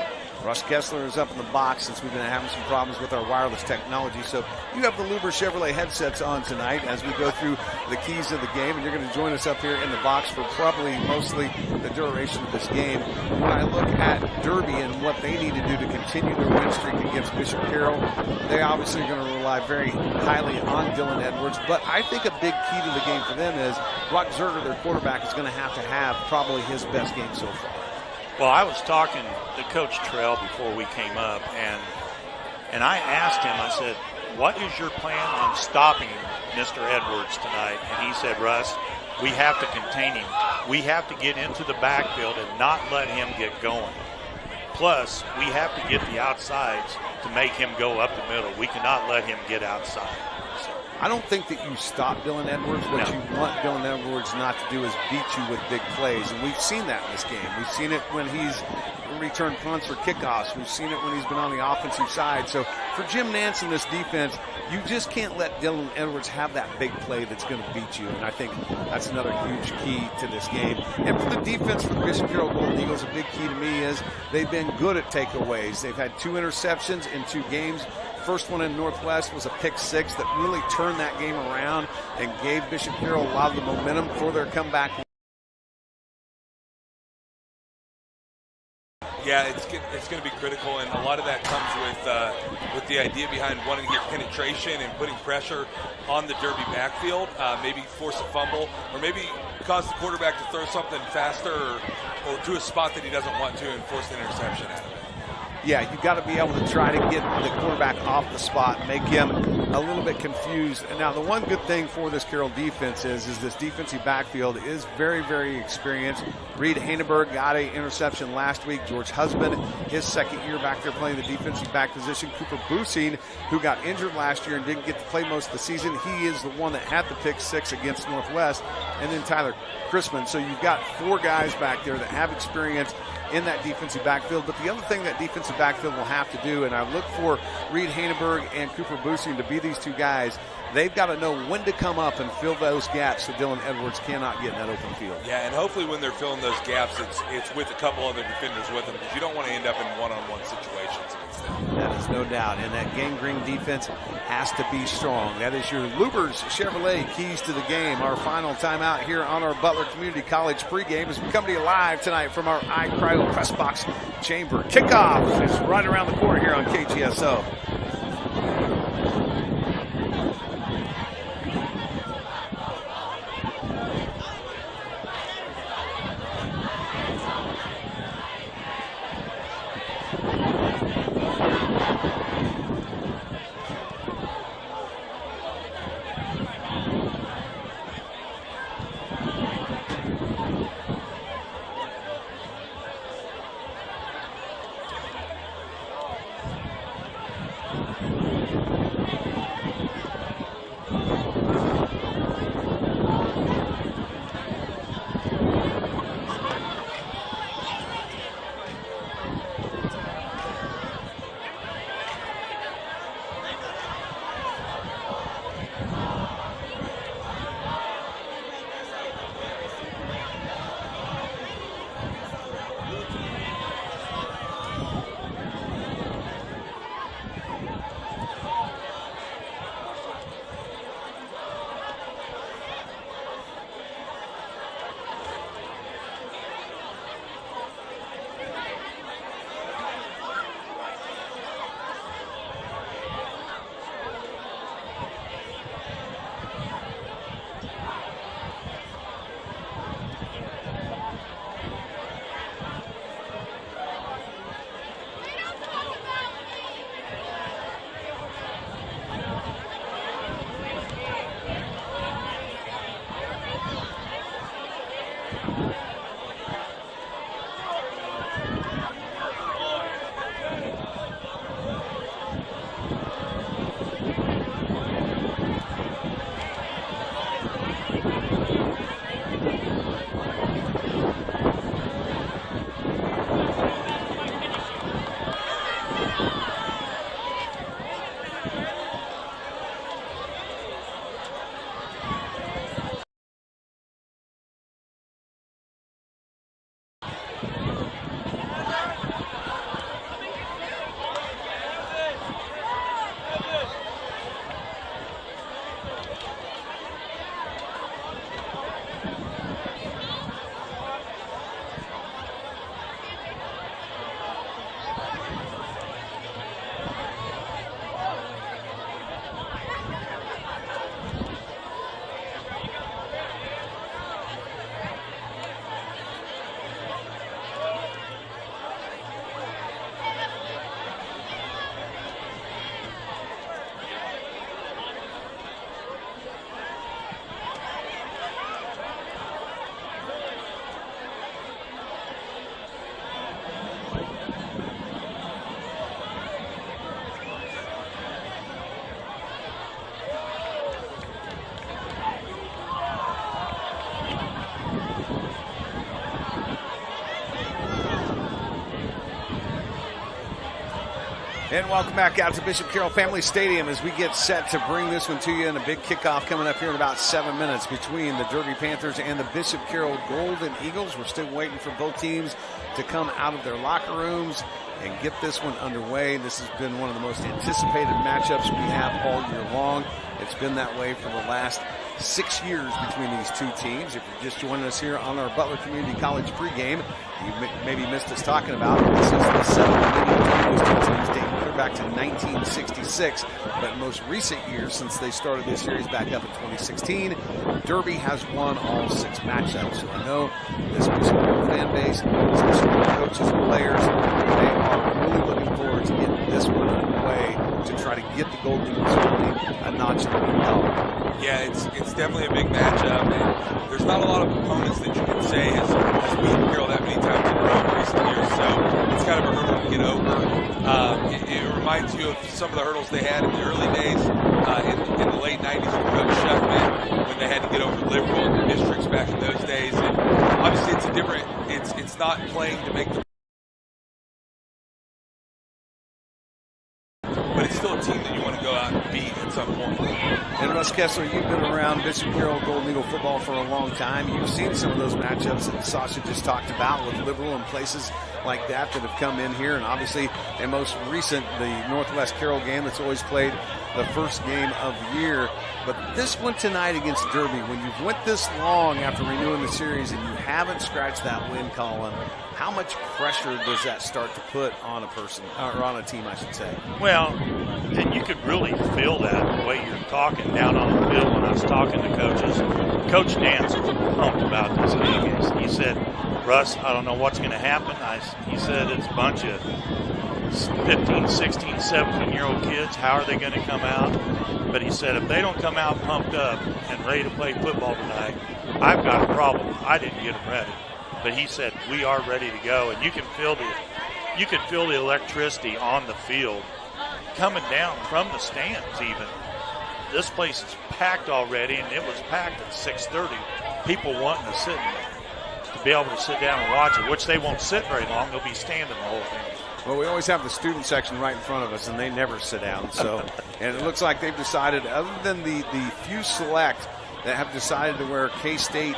Russ Kessler is up in the box since we've been having some problems with our wireless technology. So you have the Luber Chevrolet headsets on tonight as we go through the keys of the game, and you're going to join us up here in the box for probably mostly the duration of this game. When I look at Derby and what they need to do to continue their win streak against Bishop Carroll, they obviously are going to rely very highly on Dylan Edwards. But I think a big key to the game for them is Brock Zerger, their quarterback, is going to have probably his best game so far. Well, I was talking to Coach Trell before we came up, and I asked him, I said, what is your plan on stopping Mr. Edwards tonight? And he said, Russ, we have to contain him. We have to get into the backfield and not let him get going. Plus, we have to get the outsides to make him go up the middle. We cannot let him get outside. I don't think that you stop Dylan Edwards. What you want Dylan Edwards not to do is beat you with big plays. And we've seen that in this game. We've seen it when he's return punts or kickoffs. We've seen it when he's been on the offensive side. So for Jim Nance in this defense, you just can't let Dylan Edwards have that big play that's going to beat you. And I think that's another huge key to this game. And for the defense for the Bishop Carroll Golden Eagles, a big key to me is they've been good at takeaways. They've had 2 interceptions in 2 games. First one in Northwest was a pick 6 that really turned that game around and gave Bishop Carroll a lot of the momentum for their comeback. Yeah, it's going to be critical, and a lot of that comes with the idea behind wanting to get penetration and putting pressure on the Derby backfield, maybe force a fumble, or maybe cause the quarterback to throw something faster or to a spot that he doesn't want to and force an interception out of it. Yeah, you've got to be able to try to get the quarterback off the spot, make him a little bit confused. And now, the one good thing for this Carroll defense is this defensive backfield is very, very experienced. Reed Haneberg got an interception last week. George Husband, his second year back there playing the defensive back position. Cooper Busing, who got injured last year and didn't get to play most of the season, he is the one that had the pick 6 against Northwest. And then Tyler Chrisman. So you've got 4 guys back there that have experience in that defensive backfield. But the other thing that defensive backfield will have to do, and I look for Reed Haneberg and Cooper Busing to be these 2 guys, they've got to know when to come up and fill those gaps so Dylan Edwards cannot get in that open field. Yeah, and hopefully when they're filling those gaps, it's with a couple other defenders with them, because you don't want to end up in one-on-one situations against them. That is no doubt. And that gangrene defense has to be strong. That is your Lubers Chevrolet keys to the game. Our final timeout here on our Butler Community College pregame as we come to you live tonight from our iCryo press box chamber. Kickoff is right around the corner here on KGSO. And welcome back out to Bishop Carroll Family Stadium as we get set to bring this one to you, and a big kickoff coming up here in about 7 minutes between the Derby Panthers and the Bishop Carroll Golden Eagles. We're still waiting for both teams to come out of their locker rooms and get this one underway. This has been one of the most anticipated matchups we have all year long. It's been that way for the last 6 years between these two teams. If you're just joining us here on our Butler Community College pregame, you maybe missed us talking about it. This is the seventh meeting between those two teams dating clear back to 1966, but in most recent years since they started this series back up in 2016, Derby has won all 6 matchups. So I know this Bishop Carroll fan base, especially coaches and players, they are really looking forward to getting this one underway to try to get the Golden Eagles really a notch in the column. Yeah, it's definitely a big matchup, and there's not a lot of opponents that you can say has beaten Carroll that many times in a row in recent years, so it's kind of a hurdle to get over. It reminds you of some of the hurdles they had in the early days, in the late 90s with Coach Shuckman, when they had to get over Liberal and the districts back in those days. And obviously it's a different, it's not playing to make the, but it's still a team that you want to go out and beat at some point. And Russ Kessler, you've been around Bishop Carroll Golden Eagle football for a long time. You've seen some of those matchups that Sasha just talked about with Liberal and places like that that have come in here. And obviously, in most recent, the Northwest Carroll game that's always played the first game of the year. But this one tonight against Derby, when you've went this long after renewing the series and you haven't scratched that win column, how much pressure does that start to put on a person, or on a team, I should say? Well, and you could really feel that the way you're talking down on the field when I was talking to coaches. Coach Nance was pumped about this game. He said, Russ, I don't know what's going to happen. He said it's a bunch of 15, 16, 17-year-old kids. How are they going to come out? But he said if they don't come out pumped up and ready to play football tonight, I've got a problem. I didn't get them ready. But he said we are ready to go, and you can feel the electricity on the field coming down from the stands. Even this place is packed already, and it was packed at 6:30. People wanting to be able to sit down and watch it, which they won't sit very long. They'll be standing the whole thing. Well, we always have the student section right in front of us, and they never sit down. So, and it looks like they've decided, other than the few select that have decided to wear K-State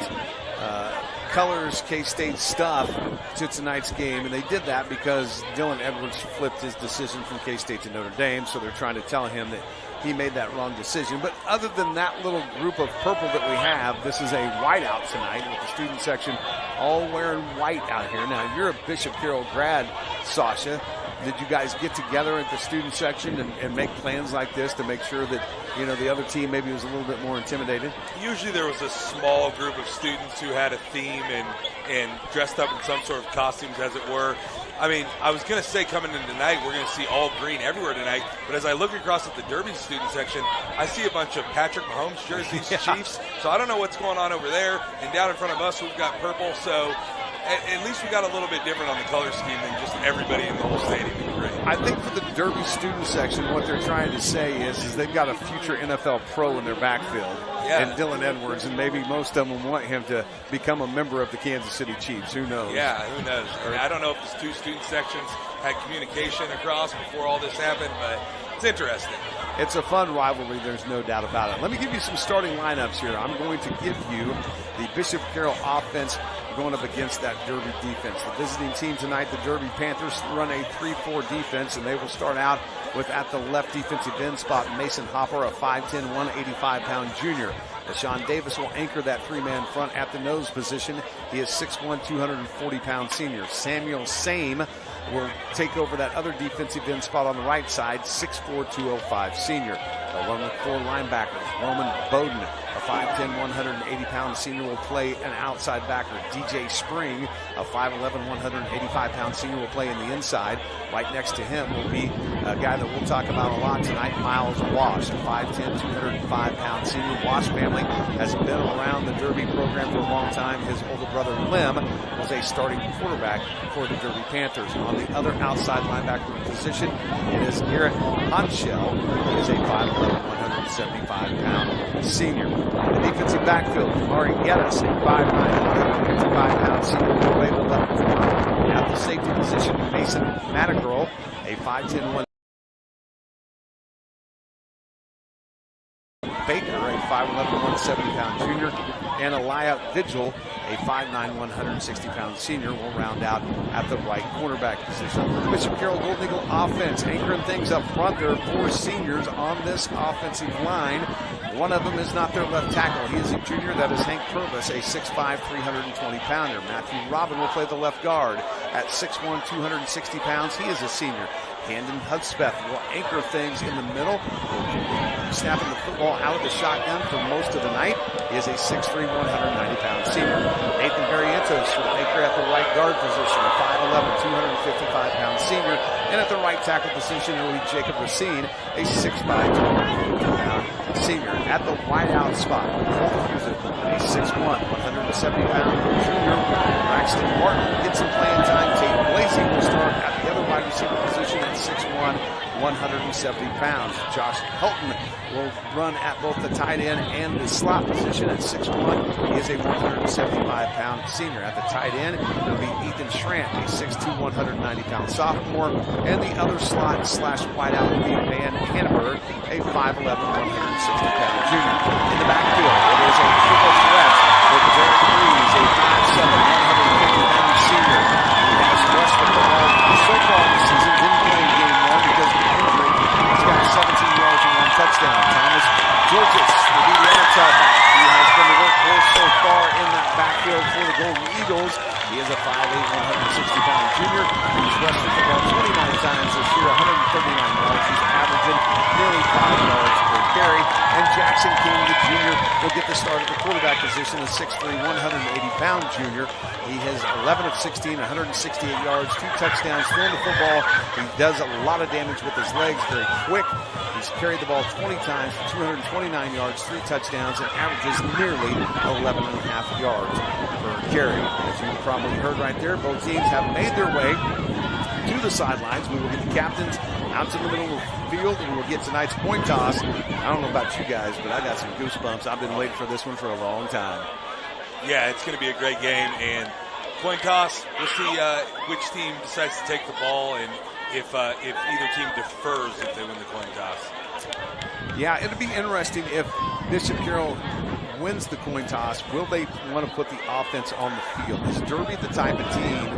colors, K-State stuff to tonight's game, and they did that because Dylan Edwards flipped his decision from K-State to Notre Dame, so they're trying to tell him that he made that wrong decision. But other than that little group of purple that we have, this is a whiteout tonight with the student section all wearing white out here. Now, you're a Bishop Carroll grad, Sasha. Did you guys get together at the student section and make plans like this to make sure that, you know, the other team maybe was a little bit more intimidated? Usually there was a small group of students who had a theme and dressed up in some sort of costumes, as it were. I mean, I was going to say coming in tonight, we're going to see all green everywhere tonight. But as I look across at the Derby student section, I see a bunch of Patrick Mahomes jerseys, Chiefs. So I don't know what's going on over there. And down in front of us, we've got purple. So at least we got a little bit different on the color scheme than just everybody in the whole stadium. I think for the Derby student section, what they're trying to say is they've got a future NFL pro in their backfield, and Dylan Edwards, and maybe most of them want him to become a member of the Kansas City Chiefs. Who knows? Yeah, who knows? I mean, I don't know if these two student sections had communication across before all this happened, but it's interesting. It's a fun rivalry, there's no doubt about it. Let me give you some starting lineups here. I'm going to give you the Bishop Carroll offense going up against that Derby defense. The visiting team tonight, the Derby Panthers, run a 3-4 defense, and they will start out with, at the left defensive end spot, Mason Hopper, a 5'10", 185-pound junior. Deshaun Davis will anchor that three-man front at the nose position. He is 6'1", 240-pound senior. Samuel Same will take over that other defensive end spot on the right side, 6'4", 205 senior. They'll run with 4 linebackers. Roman Bowden, a 5'10", 180-pound senior, will play an outside backer. DJ Spring, a 5'11", 185-pound senior, will play in the inside. Right next to him will be a guy that we'll talk about a lot tonight, Miles Wash, a 5'10", 205-pound senior. Wash family has been around the Derby program for a long time. His older brother, Lim, was a starting quarterback for the Derby Panthers. On the other outside linebacker position, it is Garrett Honshell, who is a 5'11", 175-pound senior. In the defensive backfield, Mari Geddes, a 5'9", 155-pound senior, will play the left corner. At the safety position, Mason Madrigal, a 5'10", Baker, a 5'11", 170-pound junior, and Elia Vigil, a 5'9", 160-pound senior, will round out at the right cornerback position. The Bishop Carroll Golden Eagle offense anchoring things up front. There are 4 seniors on this offensive line. One of them is not their left tackle. He is a junior. That is Hank Purvis, a 6'5", 320-pounder. Matthew Robin will play the left guard at 6'1", 260 pounds. He is a senior. Camden Hudspeth will anchor things in the middle, snapping the football out of the shotgun for most of the night. He is a 6'3", 190-pound senior. Nathan Barrientos will anchor at the right guard position, a 5'11", 255-pound senior. And at the right tackle position, it will be Jacob Racine, a 6'5", 252-pound senior. At the wideout spot, Colton Hughes, a 6'1", 170-pound junior. Braxton Martin will get some playing time. Tate Blasey will start at the other wide receiver position at 6'1", 170 pounds. Josh Helton will run at both the tight end and the slot position at 6'1". He is a 175-pound senior. At the tight end, it will be Ethan Schrant, a 6'2", 190-pound sophomore. And the other slot / wideout will be Van Hannenberg, a 5'11", 160-pound junior. In the backfield, it is a triple threat with Derek Reeves, a 5'7", 150-pound senior. He has rushed the football so far this season. Didn't play in game 1 because of injury. He's got 17 yards and 1 touchdown. Thomas Georges will be the other tailback. He has been the workhorse so far in that backfield for the Golden Eagles. He is a 5'8", 160-pound junior. He's rushed the football 29 times this year, 139 yards. He's averaging nearly 5 yards per carry. And Jackson King, the junior, will get the start at the quarterback position, a 6'3", 180-pound junior. He has 11 of 16, 168 yards, 2 touchdowns, throwing the football. He does a lot of damage with his legs, very quick. He's carried the ball 20 times for 229 yards, 3 touchdowns, and averages nearly 11.5 yards per carry. As you probably heard right there, both teams have made their way to the sidelines. We will get the captains out to the middle of the field, and we'll get tonight's coin toss. I don't know about you guys, but I got some goosebumps. I've been waiting for this one for a long time. Yeah, it's going to be a great game, and coin toss, we'll see which team decides to take the ball and if either team defers if they win the coin toss. Yeah, it'll be interesting if Bishop Carroll wins the coin toss. Will they want to put the offense on the field? Is Derby the type of team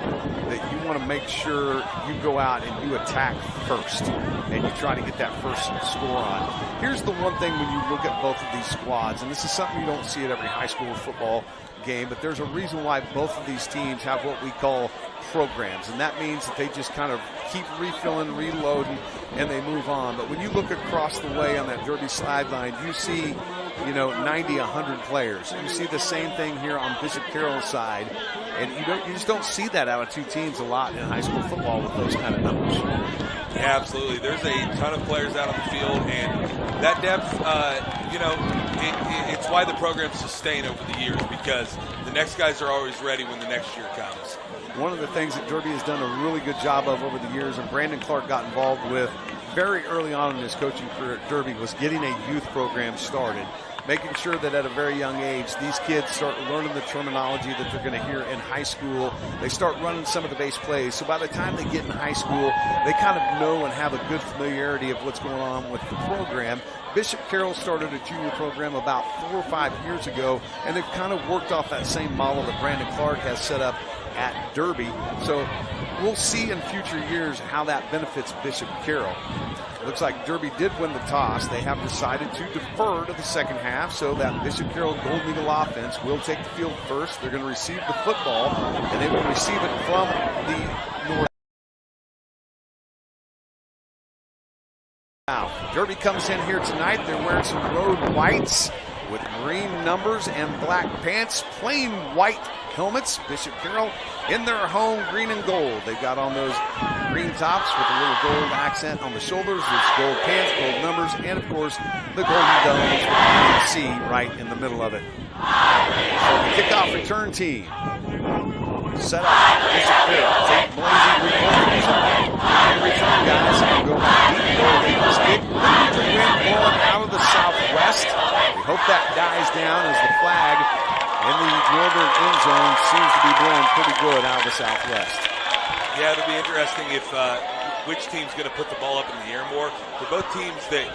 that you want to make sure you go out and you attack first and you try to get that first score on? Here's the one thing when you look at both of these squads, and this is something you don't see at every high school football game, but there's a reason why both of these teams have what we call programs, and that means that they just kind of keep refilling, reloading, and they move on. But when you look across the way on that Derby sideline, you see 90, 100 players. You see the same thing here on Bishop Carroll's side, and you just don't see that out of two teams a lot in high school football with those kind of numbers. Yeah, absolutely. There's a ton of players out on the field, and that depth, it's why the programs sustain over the years, because the next guys are always ready when the next year comes. One of the things that Derby has done a really good job of over the years, and Brandon Clark got involved with very early on in his coaching career at Derby, was getting a youth program started, making sure that at a very young age, these kids start learning the terminology that they're going to hear in high school. They start running some of the base plays. So by the time they get in high school, they kind of know and have a good familiarity of what's going on with the program. Bishop Carroll started a junior program about 4 or 5 years ago, and they've kind of worked off that same model that Brandon Clark has set up at Derby. So we'll see in future years how that benefits Bishop Carroll. Looks like Derby did win the toss. They have decided to defer to the second half, so that Bishop Carroll Golden Eagle offense will take the field first. They're going to receive the football, and they will receive it from the north. Now, Derby comes in here tonight. They're wearing some road whites with green numbers and black pants, plain white helmets. Bishop Carroll in their home green and gold. They've got on those green tops with a little gold accent on the shoulders. There's gold pants, gold numbers, and of course the golden domes with the C right in the middle of it. So the kickoff return team set up Bishop Carroll. Tate Blasey returns. And return guys go deep, go deep this kick. The wind blowing out of the southwest. We hope that dies down as the flag in the northern end zone seems to be blowing pretty good out of the southwest. Yeah, it'll be interesting if which team's going to put the ball up in the air more. They're both teams that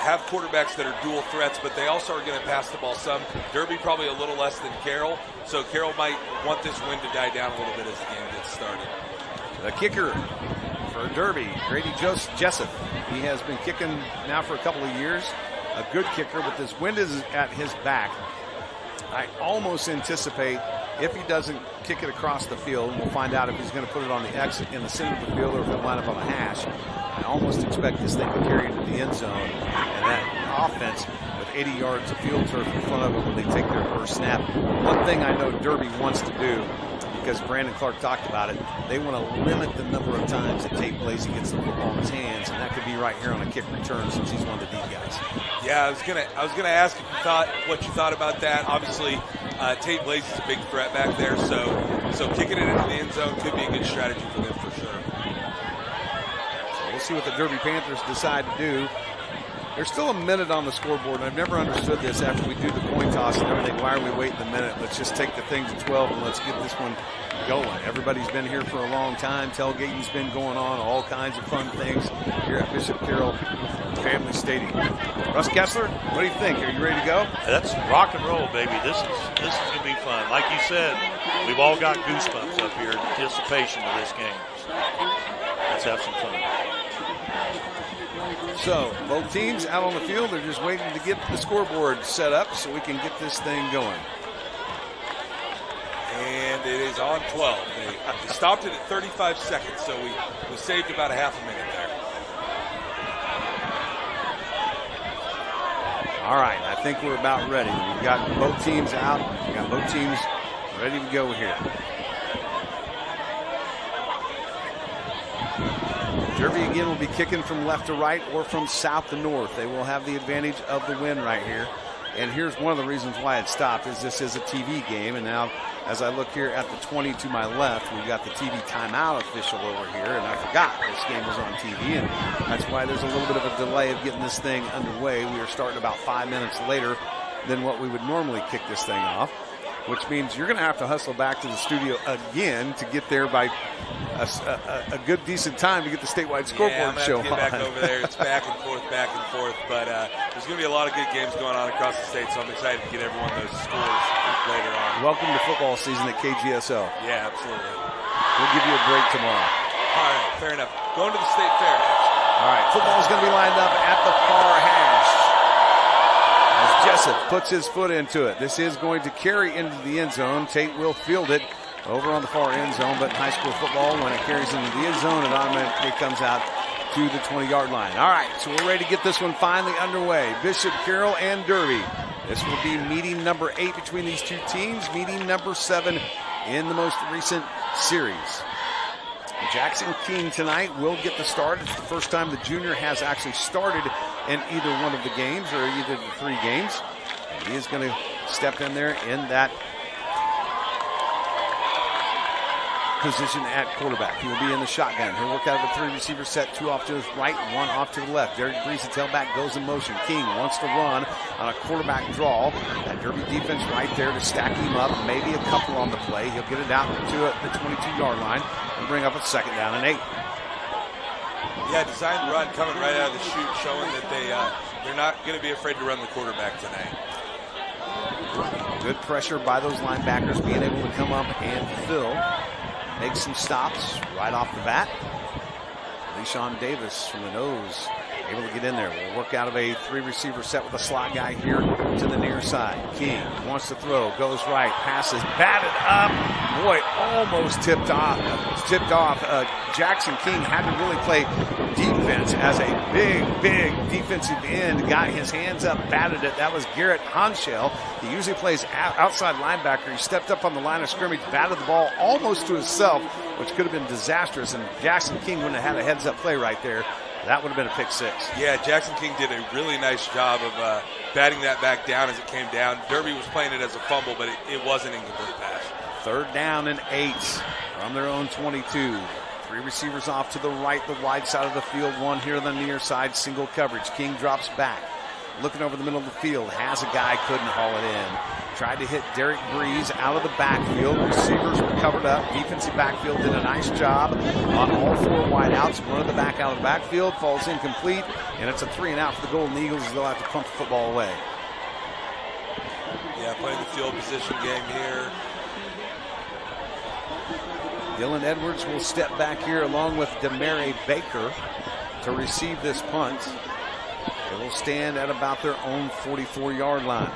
have quarterbacks that are dual threats, but they also are going to pass the ball some. Derby probably a little less than Carroll, so Carroll might want this win to die down a little bit as the game gets started. The kicker for Derby, Grady Jessup. He has been kicking now for a couple of years. A good kicker, but this wind is at his back. I almost anticipate if he doesn't kick it across the field, and we'll find out if he's going to put it on the exit in the center of the field or if it'll line up on a hash. I almost expect this thing to carry into the end zone, and that offense with 80 yards of field turf in front of them when they take their first snap. One thing I know Derby wants to do, because Brandon Clark talked about it, they want to limit the number of times that Tate Blasey gets the football in his hands, and that could be right here on a kick return since he's one of the deep guys. Yeah, I was gonna ask if what you thought about that. Obviously, Tate Blasey's a big threat back there, so kicking it into the end zone could be a good strategy for them for sure. So we'll see what the Derby Panthers decide to do. There's still a minute on the scoreboard, and I've never understood this after we do the coin toss and everything. Why are we waiting the minute? Let's just take the thing to 12 and let's get this one going. Everybody's been here for a long time. Tailgating's been going on, all kinds of fun things here at Bishop Carroll Family Stadium. Russ Kessler, what do you think? Are you ready to go? That's rock and roll, baby. This is going to be fun. Like you said, we've all got goosebumps up here in anticipation of this game. Let's have some fun. So, both teams out on the field, they're just waiting to get the scoreboard set up so we can get this thing going. And it is on 12. They stopped it at 35 seconds, so we saved about a half a minute there. All right, I think we're about ready. We've got both teams out. We've got both teams ready to go here. Derby again will be kicking from left to right or from south to north. They will have the advantage of the wind right here. And here's one of the reasons why it stopped is this is a TV game. And now as I look here at the 20 to my left, we've got the TV timeout official over here. And I forgot this game was on TV. And that's why there's a little bit of a delay of getting this thing underway. We are starting about 5 minutes later than what we would normally kick this thing off, which means you're going to have to hustle back to the studio again to get there by a good, decent time to get the statewide scoreboard show on. Get back over there. It's back and forth. But there's going to be a lot of good games going on across the state, so I'm excited to get everyone those scores later on. Welcome to football season at KGSO. Yeah, absolutely. We'll give you a break tomorrow. All right, fair enough. Going to the state fair. All right, football is going to be lined up at the far hash. As Jessup puts his foot into it. This is going to carry into the end zone. Tate will field it over on the far end zone, but in high school football, when it carries into the end zone, it automatically comes out to the 20-yard line. All right, so we're ready to get this one finally underway. Bishop Carroll and Derby. This will be meeting number 8 between these two teams, meeting number 7 in the most recent series. Jackson King tonight will get the start. It's the first time the junior has actually started in either one of the games or either of the 3 games. And he is going to step in there in that position at quarterback. He will be in the shotgun. He'll work out of a 3-receiver set, 2 off to his right, 1 off to the left. Derek Breeze, the tailback, goes in motion. King wants to run on a quarterback draw. That Derby defense right there to stack him up. Maybe a couple on the play. He'll get it out to the 22-yard line and bring up a 2nd down and 8. Yeah, designed run coming right out of the chute, showing that they're not going to be afraid to run the quarterback tonight. Good pressure by those linebackers, being able to come up and fill. Make some stops right off the bat. LeSean Davis from the nose, able to get in there. We'll work out of a 3-receiver set with a slot guy here to the near side. King wants to throw, goes right, passes, batted up. Boy, almost tipped off. Jackson King had to really play defense as a big defensive end. Got his hands up, batted it. That was Garrett Honshell. He usually plays outside linebacker. He stepped up on the line of scrimmage, batted the ball almost to himself, which could have been disastrous. And Jackson King wouldn't have had a heads-up play right there. That would have been a pick 6. Yeah, Jackson King did a really nice job of batting that back down as it came down. Derby was playing it as a fumble, but it was an incomplete pass. 3rd down and 8 from their own 22. 3 receivers off to the right, the wide side of the field. 1 here on the near side, single coverage. King drops back. Looking over the middle of the field, has a guy, couldn't haul it in. tried to hit Derek Breeze out of the backfield. Receivers were covered up. Defensive backfield did a nice job on all 4 wideouts. One of the back out of the backfield falls incomplete, and it's a 3-and-out for the Golden Eagles as they'll have to pump the football away. Yeah, playing the field position game here. Dylan Edwards will step back here along with Demare Baker to receive this punt. They will stand at about their own 44-yard line.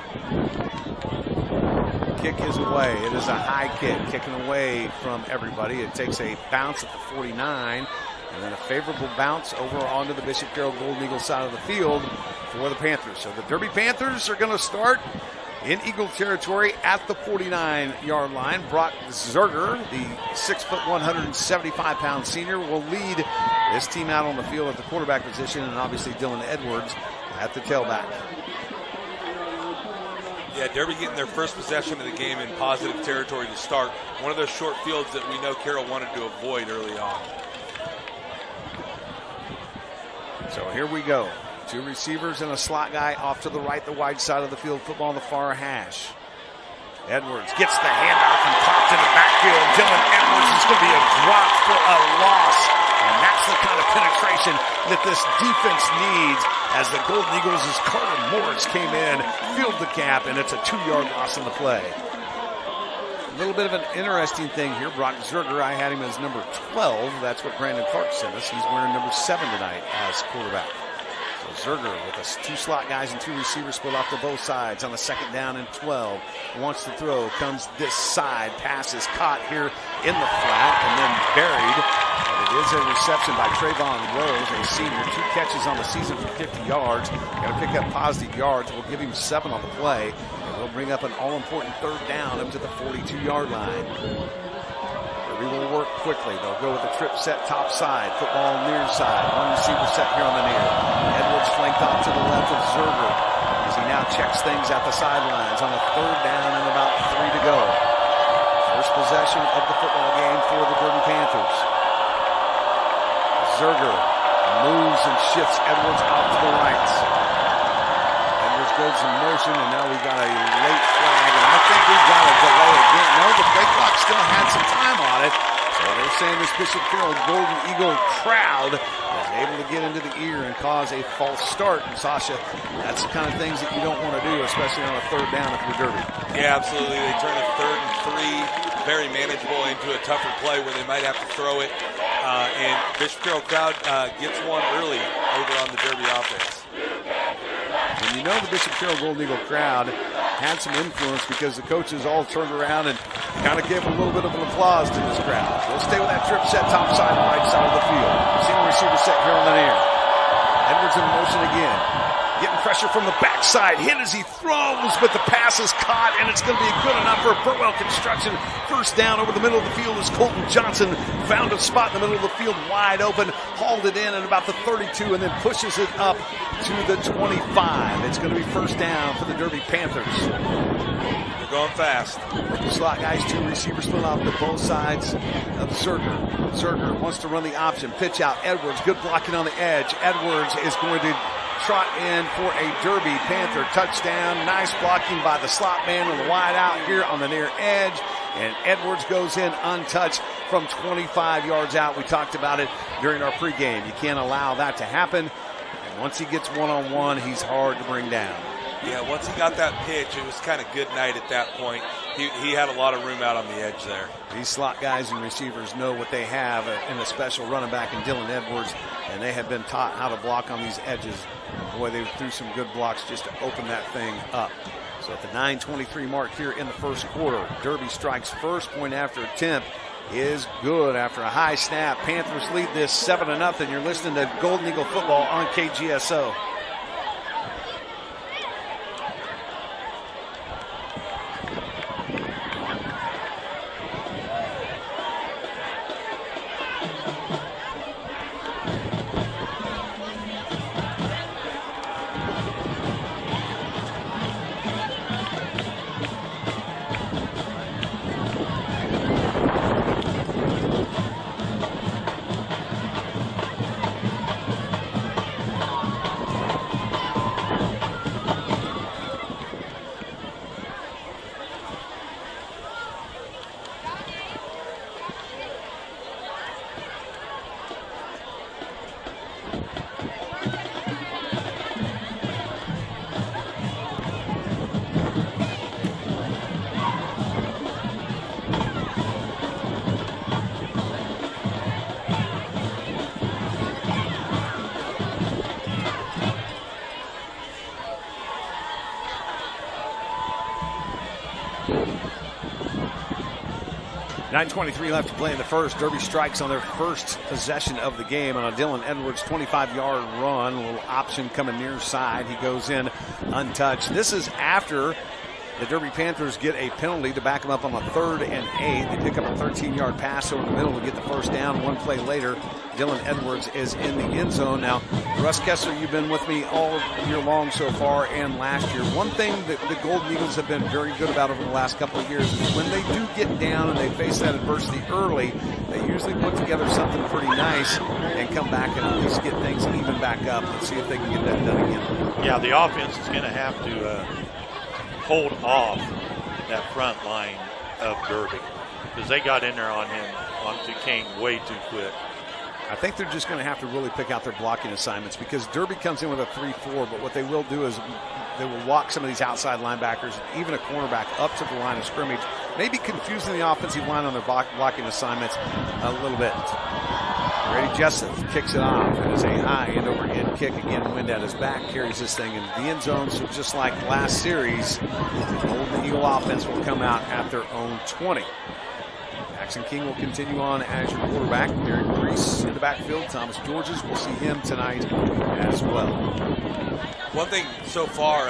Kick is away. It is a high kick, kicking away from everybody. It takes a bounce at the 49, and then a favorable bounce over onto the Bishop Carroll Golden Eagles side of the field for the Panthers. So the Derby Panthers are going to start in Eagle territory at the 49-yard line. Brock Zerger, the 6', 175-pound senior, will lead this team out on the field at the quarterback position, and obviously Dylan Edwards at the tailback. Yeah, Derby getting their first possession of the game in positive territory to start. One of those short fields that we know Carroll wanted to avoid early on. So here we go. 2 receivers and a slot guy off to the right, the wide side of the field, football on the far hash. Edwards gets the handoff and pops in the backfield. Dylan Edwards is going to be a drop for a loss. And that's the kind of penetration that this defense needs as the Golden Eagles, as Carter Morris came in, filled the gap, and it's a 2-yard loss on the play. A little bit of an interesting thing here. Brock Zerger, I had him as number 12. That's what Brandon Clark sent us. He's wearing number 7 tonight as quarterback. So Zerger with 2 slot guys and 2 receivers split off to both sides on a 2nd down and 12. Wants to throw, comes this side. Pass is caught here in the flat and then buried. And it is a reception by Trayvon Rose, a senior. 2 catches on the season for 50 yards. Got to pick up positive yards. We'll give him 7 on the play. And we'll bring up an all-important 3rd down up to the 42-yard line. We will work quickly. They'll go with the trip set top side. Football near side. 1 receiver set here on the near. Edwards flanked off to the left of Zerger as he now checks things at the sidelines on a 3rd down and about 3 to go. First possession of the football game for the Derby Panthers. Zerger moves and shifts Edwards off to the right. Edwards goes in motion, and now we've got a late flag, and I think we've got a delay again. No, the play clock still had some time on it. So they're saying this Bishop Carroll Golden Eagle crowd is able to get into the ear and cause a false start. And Sasha, that's the kind of things that you don't want to do, especially on a 3rd down if you're Derby. Yeah, absolutely. They turn a 3rd and 3, very manageable, into a tougher play where they might have to throw it. And Bishop Carroll crowd gets one early over on the Derby offense. And you know the Bishop Carroll Golden Eagle crowd had some influence because the coaches all turned around and kind of gave a little bit of an applause to this crowd. They'll stay with that trip set top side, right side of the field. Single receiver set here on the near. Edwards in motion again. Getting pressure from the backside. Hit as he throws, but the pass is caught, and it's going to be good enough for Burwell Construction. 1st down over the middle of the field as Colton Johnson found a spot in the middle of the field wide open, hauled it in at about the 32, and then pushes it up to the 25. It's going to be 1st down for the Derby Panthers. They're going fast. Slot guys, 2 receivers split off to both sides of Zerger. Zerger wants to run the option. Pitch out. Edwards, good blocking on the edge. Edwards is going to trot in for a Derby Panther touchdown. Nice blocking by the slot man on the wide out here on the near edge. And Edwards goes in untouched from 25 yards out. We talked about it during our pregame. You can't allow that to happen. And once he gets one-on-one, he's hard to bring down. Yeah, once he got that pitch, it was kind of good night at that point. He had a lot of room out on the edge there. These slot guys and receivers know what they have in a special running back in Dylan Edwards, and they have been taught how to block on these edges. Boy, they threw some good blocks just to open that thing up. So at the 9:23 mark here in the 1st quarter, Derby strikes first. Point after attempt is good after a high snap. Panthers lead this 7-0. You're listening to Golden Eagle football on KGSO. 9:23 left to play in the first. Derby strikes on their first possession of the game on a Dylan Edwards 25-yard run. A little option coming near side. He goes in untouched. This is after the Derby Panthers get a penalty to back them up on a 3rd and 8. They pick up a 13-yard pass over the middle to get the first down. One play later, Dylan Edwards is in the end zone. Now, Russ Kessler, you've been with me all year long so far and last year. One thing that the Golden Eagles have been very good about over the last couple of years is when they do get down and they face that adversity early, they usually put together something pretty nice and come back and at least get things even back up and see if they can get that done again. Yeah, the offense is going to have to hold off that front line of Derby because they got in there on him, onto King way too quick. I think they're just going to have to really pick out their blocking assignments because Derby comes in with a 3-4, but what they will do is they will walk some of these outside linebackers, even a cornerback, up to the line of scrimmage, maybe confusing the offensive line on their blocking assignments a little bit. Grady Jessup kicks it off. It is a high end-over-end kick. Again, wind at his back, carries this thing into the end zone. So just like last series, the Golden Eagle offense will come out at their own 20. Jackson King will continue on as your quarterback. Derek Reese in the backfield. Thomas Georges, we'll see him tonight as well. One thing so far,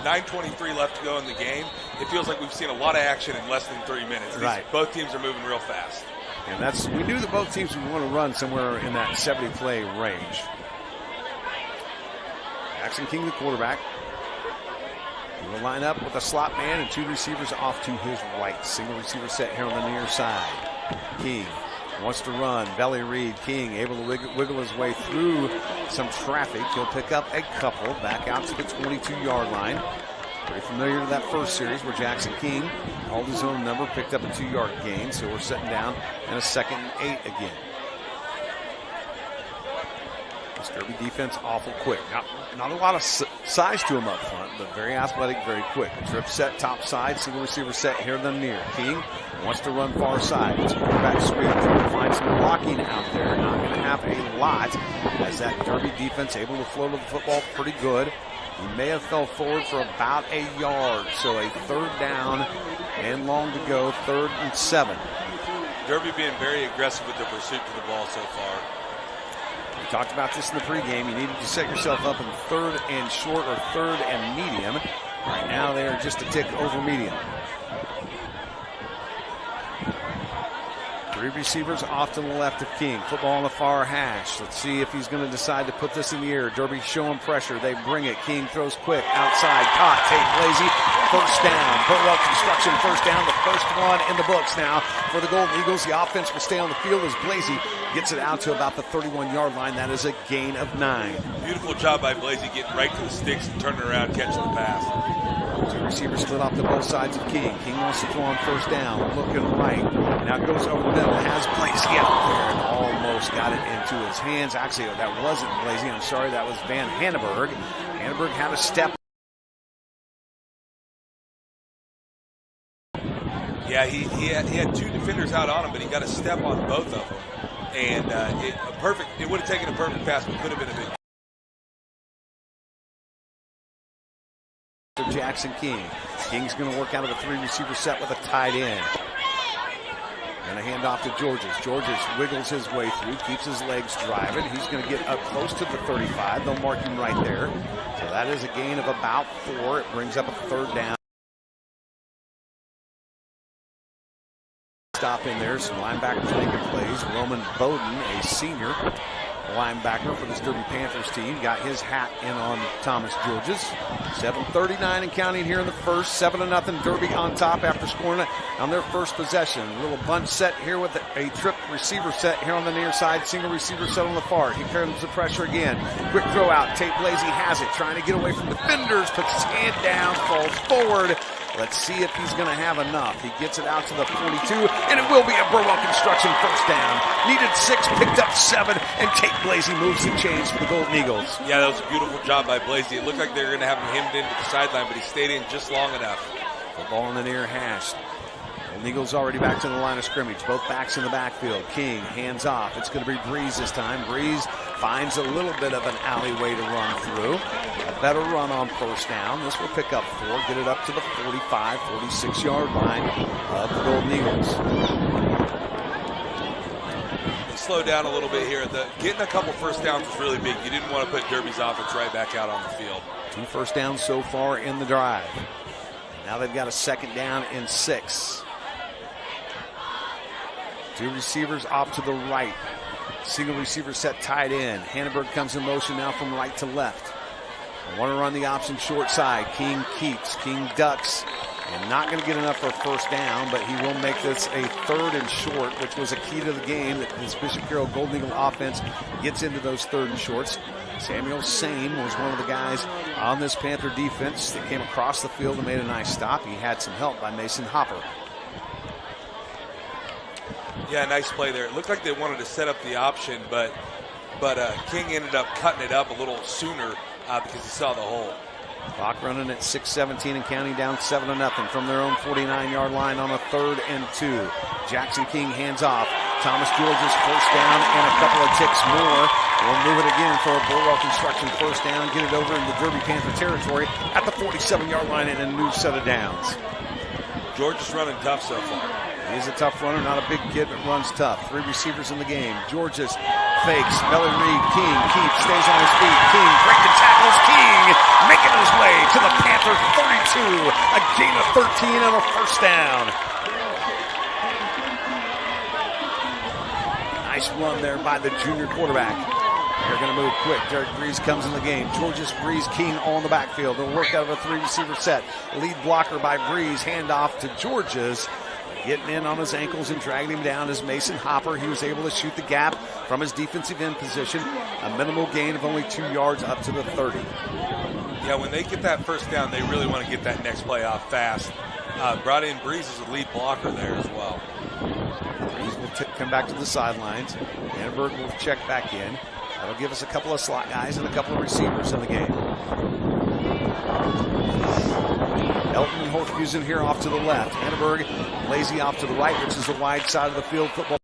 9:23 left to go in the game. It feels like we've seen a lot of action in less than 3 minutes. Both teams are moving real fast. And we knew that both teams would want to run somewhere in that 70 play range. Jackson King, the quarterback. He will line up with a slot man and 2 receivers off to his right. Single receiver set here on the near side. King wants to run. Belly read. King able to wiggle his way through some traffic. He'll pick up a couple back out to the 22-yard line. Very familiar to that first series where Jackson King held his own number, picked up a 2-yard gain. So we're sitting down in a 2nd and 8 again. This Derby defense awful quick. Not a lot of size to him up front, but very athletic, very quick. Trip set top side, single receiver set here than near. King wants to run far side. It's quarterback sweep, trying to find some blocking out there. Not going to have a lot as that Derby defense able to flow to the football pretty good. He may have fell forward for about a yard, so a 3rd down and long to go, 3rd and 7. Derby being very aggressive with their pursuit to the ball so far. We talked about this in the pregame. You needed to set yourself up in 3rd and short or 3rd and medium. Right now they are just a tick over medium. 3 receivers off to the left of King. Football on the far hash. Let's see if he's going to decide to put this in the air. Derby showing pressure. They bring it. King throws quick. Outside. Caught. Tate Blasey. First down. Burwell Construction first down. The first one in the books now for the Golden Eagles. The offense will stay on the field as Blasey gets it out to about the 31-yard line. That is a gain of 9. Beautiful job by Blasey getting right to the sticks and turning around, catching the pass. 2 receivers split off to both sides of King. King wants to throw on first down. Looking right. Now goes over the middle. Has Blasey out there and almost got it into his hands. Actually, that wasn't Blasey. I'm sorry. That was Van Hanneberg. Hanneberg had a step. Yeah, he had 2 defenders out on him, but he got a step on both of them. And it would have taken a perfect pass, but could have been a big. Jackson King. King's going to work out of a 3 receiver set with a tight end. And a handoff to Georges. Georges wiggles his way through, keeps his legs driving. He's going to get up close to the 35. They'll mark him right there. So that is a gain of about 4. It brings up a 3rd down. Stop in there. Some linebackers making plays. Roman Bowden, a senior linebacker for this Derby Panthers team, got his hat in on Thomas Georges. 7:39 and counting here in the first. 7-0 Derby on top after scoring it on their first possession. A little bunch set here with a trip receiver set here on the near side. Single receiver set on the far. Here comes the pressure again. Quick throw out. Tate Blasey has it. Trying to get away from defenders. Puts his hand down. Falls forward. Let's see if he's going to have enough. He gets it out to the 42, and it will be a Burwell Construction first down. Needed 6, picked up 7, and Tate Blasey moves the chains for the Golden Eagles. Yeah, that was a beautiful job by Blasey. It looked like they were going to have him hemmed into the sideline, but he stayed in just long enough. Football on the near hash. Golden Eagles already back to the line of scrimmage. Both backs in the backfield. King hands off. It's going to be Breeze this time. Breeze finds a little bit of an alleyway to run through. A better run on first down. This will pick up 4, get it up to the 45, 46-yard line of the Golden Eagles. Slow down a little bit here. Getting a couple first downs was really big. You didn't want to put Derby's offense right back out on the field. 2 first downs so far in the drive. Now they've got a 2nd down and 6. 2 receivers off to the right. Single receiver set tight end. Hannenberg comes in motion now from right to left. They want to run the option short side. King keeps. King ducks. And not going to get enough for a first down, but he will make this a 3rd and short, which was a key to the game that this Bishop Carroll Golden Eagle offense gets into those 3rd and shorts. Samuel Sane was one of the guys on this Panther defense that came across the field and made a nice stop. He had some help by Mason Hopper. Yeah, nice play there. It looked like they wanted to set up the option, but King ended up cutting it up a little sooner because he saw the hole. Clock running at 6:17 and counting down 7-0 from their own 49-yard line on a 3rd and 2. Jackson King hands off. Thomas George's first down and a couple of ticks more. We'll move it again for a Burwell Construction first down. Get it over in the Derby Panther territory at the 47-yard line and a new set of downs. George is running tough so far. He's a tough runner, not a big kid, but runs tough. 3 receivers in the game. George's fakes. Melly Reed. King keeps, stays on his feet. King breaking tackles. King making his way to the Panther 32. A gain of 13 and a first down. Nice run there by the junior quarterback. They're going to move quick. Derek Breeze comes in the game. Georges, Breeze, King all in the backfield. They'll work out of a 3-receiver set. Lead blocker by Breeze. Handoff to Georges. Getting in on his ankles and dragging him down is Mason Hopper. He was able to shoot the gap from his defensive end position. A minimal gain of only 2 yards up to the 30. Yeah, when they get that first down, they really want to get that next play off fast. Brought in Breeze as a lead blocker there as well. Breeze will come back to the sidelines. Hannenberg will check back in. That'll give us a couple of slot guys and a couple of receivers in the game. Elton and Horfusing here off to the left. Hannenberg lazy off to the right, which is the wide side of the field. Football.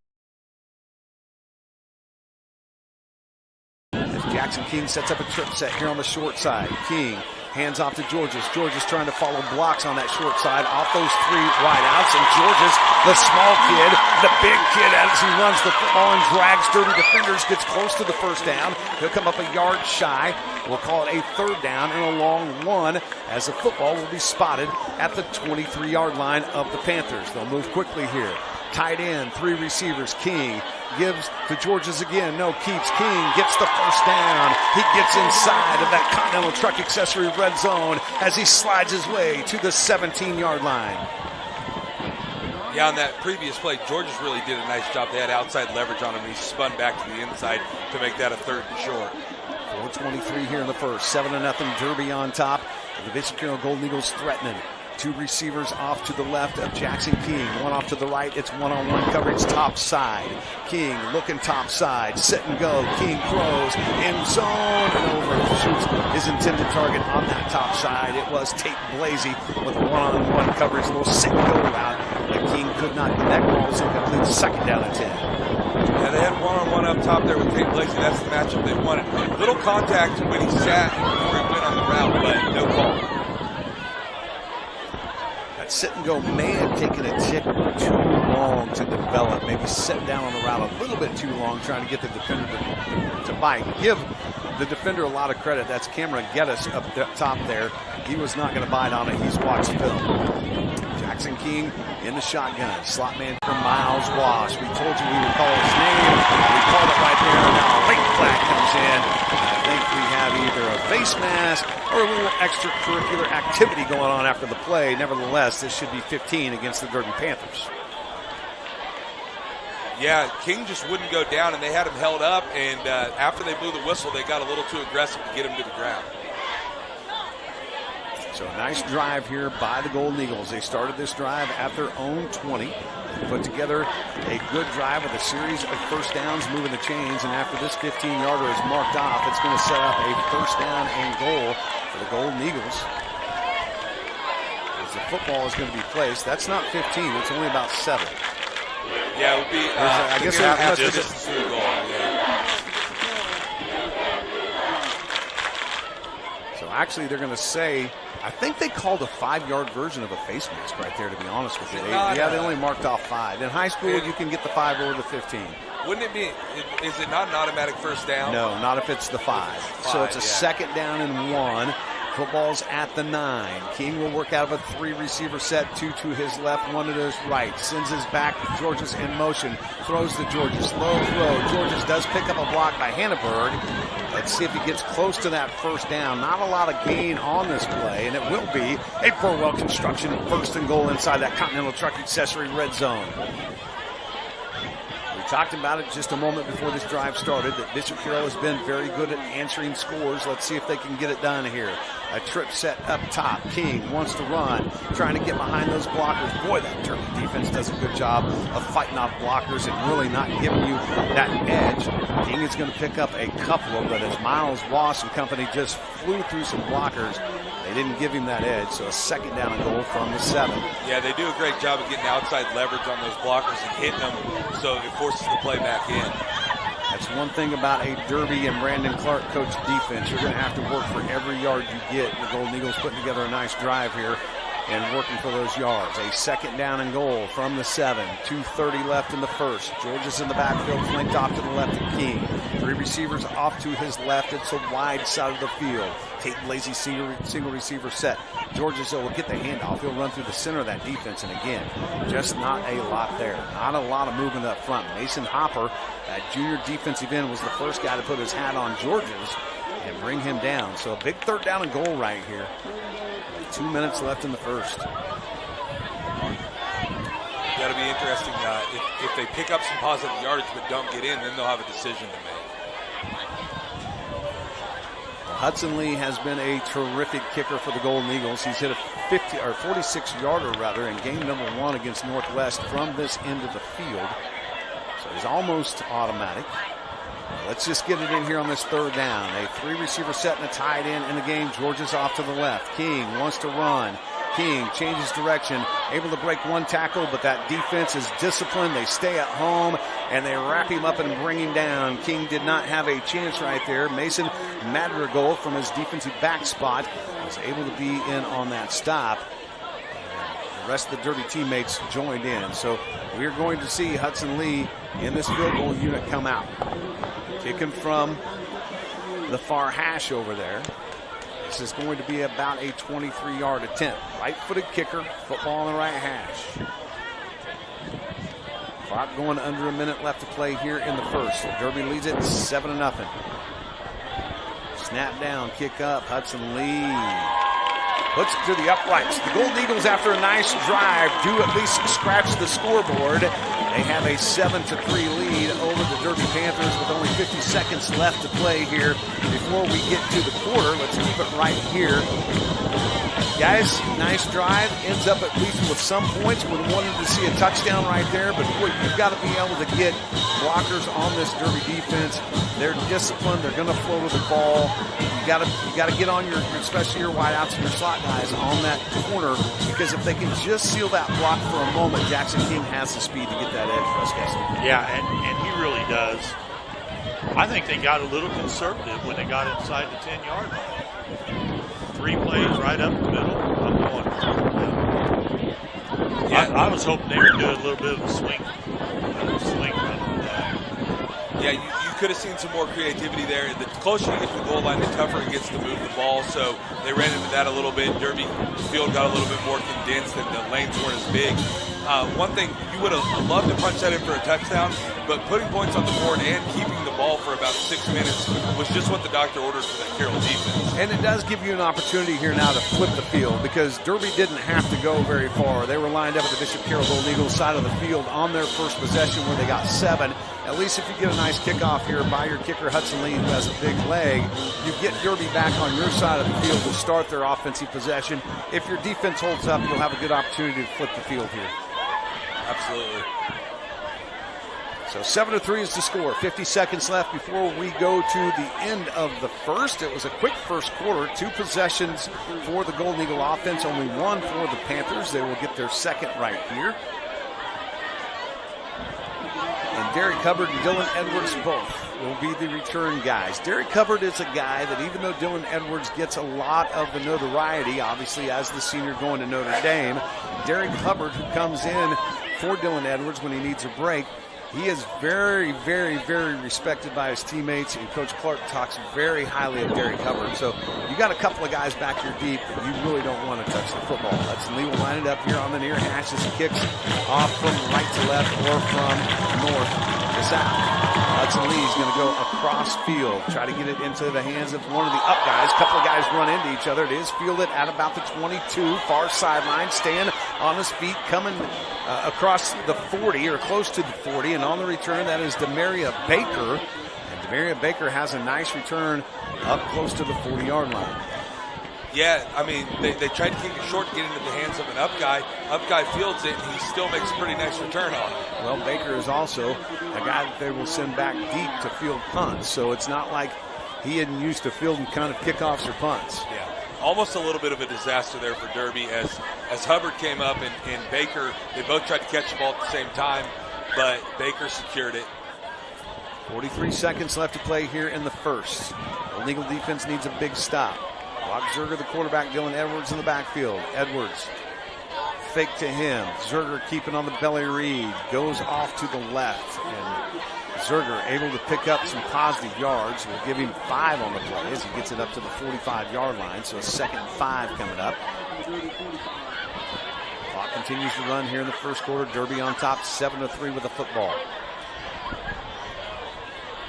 As Jackson King sets up a trip set here on the short side. King hands off to Georges. Georges trying to follow blocks on that short side off those 3 wideouts. And Georges, the small kid, the big kid as he runs the football and drags dirty defenders, gets close to the first down. He'll come up a yard shy. We'll call it a 3rd down and a long 1 as the football will be spotted at the 23-yard line of the Panthers. They'll move quickly here. Tight end, 3 receivers. King gives to Georges again. No, keeps. King gets the first down. He gets inside of that Continental Truck Accessory red zone as he slides his way to the 17-yard line. Yeah, on that previous play, Georges really did a nice job. They had outside leverage on him. He spun back to the inside to make that a 3rd and short. 4:23 here in the first. 7-0 Derby on top. The Bishop Carroll Golden Eagles threatening. 2 receivers off to the left of Jackson King. 1 off to the right. It's one-on-one coverage top side. King looking top side. Sit and go. King throws in zone and over. Shoots his intended target on that top side. It was Tate Blasey with one-on-one coverage. A little sit and go route. But King could not connect. Ball was incomplete. 2nd down and 10. Yeah, they had one-on-one up top there with Tate Blasey. That's the matchup they wanted. Little contact when he sat and before he went on the route, but no call. That sit and go may have taken a tick too long to develop. Maybe sit down on the route a little bit too long, trying to get the defender to bite. Give the defender a lot of credit. That's Cameron Geddes up top there. He was not going to bite on it. He's watched film. Jackson King in the shotgun. Slot man from Miles Wash. We told you we would call his name. We called it right there. Now a late flag comes in. I think we have either a face mask or a little extracurricular activity going on after the play. Nevertheless, this should be 15 against the Derby Panthers. Yeah, King just wouldn't go down, and they had him held up, and after they blew the whistle, they got a little too aggressive to get him to the ground. So a nice drive here by the Golden Eagles. They started this drive at their own 20. They put together a good drive with a series of first downs, moving the chains, and after this 15-yarder is marked off, it's going to set up a first down and goal for the Golden Eagles. the football is going to be placed. That's not 15. It's only about 7. Yeah, it would be. I guess half that's the distance to the goal. Yeah. So actually, they're going to say, I think they called a 5-yard version of a face mask right there, to be honest with you. They only marked off 5. In high school, you can get the 5 or the 15. Wouldn't it be, is it not an automatic first down? No, not if it's the 5. So it's a second down and 1. Football's at the 9. King will work out of a 3-receiver set, 2 to his left, 1 to his right. Sends his back. Georges in motion. Throws to Georges. Low throw. Georges does pick up a block by Hanneberg. Let's see if he gets close to that first down. Not a lot of gain on this play, and it will be a Burwell Construction first and goal inside that Continental Truck Accessory red zone. We talked about it just a moment before this drive started, that Bishop Carroll has been very good at answering scores. Let's see if they can get it done here. A trip set up top. King wants to run, trying to get behind those blockers. Boy, that Turkey defense does a good job of fighting off blockers and really not giving you that edge. King is going to pick up a couple, but as Miles Wass and company just flew through some blockers, they didn't give him that edge. So a second down and goal from the 7. Yeah, they do a great job of getting outside leverage on those blockers and hitting them, so it forces the play back in. That's one thing about a Derby and Brandon Clark coach defense. You're going to have to work for every yard you get. The Golden Eagles putting together a nice drive here and working for those yards. A second down and goal from the 7. 2:30 left in the first. Georges in the backfield, flanked off to the left of King. 3 receivers off to his left. It's a wide side of the field. Tate Lazy single receiver set. Georges will get the handoff. He'll run through the center of that defense, and again, just not a lot there. Not a lot of movement up front. Mason Hopper, that junior defensive end, was the first guy to put his hat on Georges and bring him down. So a big third down and goal right here. 2 minutes left in the first. That'll be interesting. If they pick up some positive yardage but don't get in, then they'll have a decision to make. Hudson Lee has been a terrific kicker for the Golden Eagles. He's hit a 46-yarder rather in game number 1 against Northwest from this end of the field. So he's almost automatic. Let's just get it in here on this third down. A 3-receiver set and a tight end in the game. Georges off to the left. King wants to run. King changes direction, able to break one tackle, but that defense is disciplined. They stay at home, and they wrap him up and bring him down. King did not have a chance right there. Mason Madrigal from his defensive back spot was able to be in on that stop. The rest of the Derby teammates joined in. So we're going to see Hudson Lee in this field goal unit come out. Kicking from the far hash over there. This is going to be about a 23-yard attempt. Right-footed kicker, football on the right hash. Clock going under a minute left to play here in the first. Derby leads it 7-0. Snap down, kick up, Hudson Lee. Puts it to the uprights. The Golden Eagles, after a nice drive, do at least scratch the scoreboard. They have a 7-3 lead over the Derby Panthers with only 50 seconds left to play here before we get to the quarter. Let's keep it right here. Guys, nice drive. Ends up at least with some points. Would have wanted to see a touchdown right there, but boy, you've got to be able to get blockers on this Derby defense. They're disciplined. They're going to flow with the ball. You got to get on your, especially your wideouts and your slot guys on that corner, because if they can just seal that block for a moment, Jackson King has the speed to get that edge, Russ Kessler. Yeah, and he really does. I think they got a little conservative when they got inside the 10-yard line. 3 plays right up the middle. I'm going. Yeah. I was hoping they would do a little bit of a swing run on that. Yeah, you could have seen some more creativity there. The closer you get to the goal line, the tougher it gets to move the ball. So they ran into that a little bit. Derby field got a little bit more condensed, and the lanes weren't as big. One thing, you would have loved to punch that in for a touchdown, but putting points on the board and keeping the ball for about 6 minutes was just what the doctor ordered for that Carroll defense. And it does give you an opportunity here now to flip the field, because Derby didn't have to go very far. They were lined up at the Bishop Carroll Golden Eagles side of the field on their first possession where they got 7. At least if you get a nice kickoff here by your kicker, Hudson Lee, who has a big leg, you get Derby back on your side of the field to start their offensive possession. If your defense holds up, you'll have a good opportunity to flip the field here. Absolutely. So 7-3 is the score. 50 seconds left before we go to the end of the first. It was a quick first quarter. 2 possessions for the Golden Eagle offense. Only 1 for the Panthers. They will get their second right here. And Derek Hubbard and Dylan Edwards both will be the return guys. Derek Hubbard is a guy that even though Dylan Edwards gets a lot of the notoriety, obviously as the senior going to Notre Dame, Derek Hubbard, who comes in for Dylan Edwards when he needs a break, he is very, very, very respected by his teammates, and Coach Clark talks very highly of Derek Hubbard. So you got a couple of guys back here deep that you really don't want to touch the football. Hudson Lee will line it up here on the near hash as he kicks off from right to left or from north to south. Hudson Lee is going to go across field, try to get it into the hands of one of the up guys. A couple of guys run into each other. It is fielded at about the 22, far sideline, staying on his feet, coming across the 40 or close to the 40, and on the return that is Demaria Baker. And Demaria Baker has a nice return up close to the 40-yard line. Yeah, I mean, they tried to kick it short to get into the hands of an up guy. Up guy fields it, and he still makes a pretty nice return on it. Well, Baker is also a guy that they will send back deep to field punts, so it's not like he isn't used to fielding kind of kickoffs or punts. Yeah, almost a little bit of a disaster there for Derby as Hubbard came up and Baker, they both tried to catch the ball at the same time, but Baker secured it. 43 seconds left to play here in the first. The Eagle defense needs a big stop. Brock Zerger, the quarterback, Dylan Edwards in the backfield. Edwards, fake to him. Zerger keeping on the belly read. Goes off to the left. And Zerger able to pick up some positive yards. We'll give him 5 on the play as he gets it up to the 45-yard line. So a 2nd and 5 coming up. Clock continues to run here in the first quarter. Derby on top, 7-3 with the football.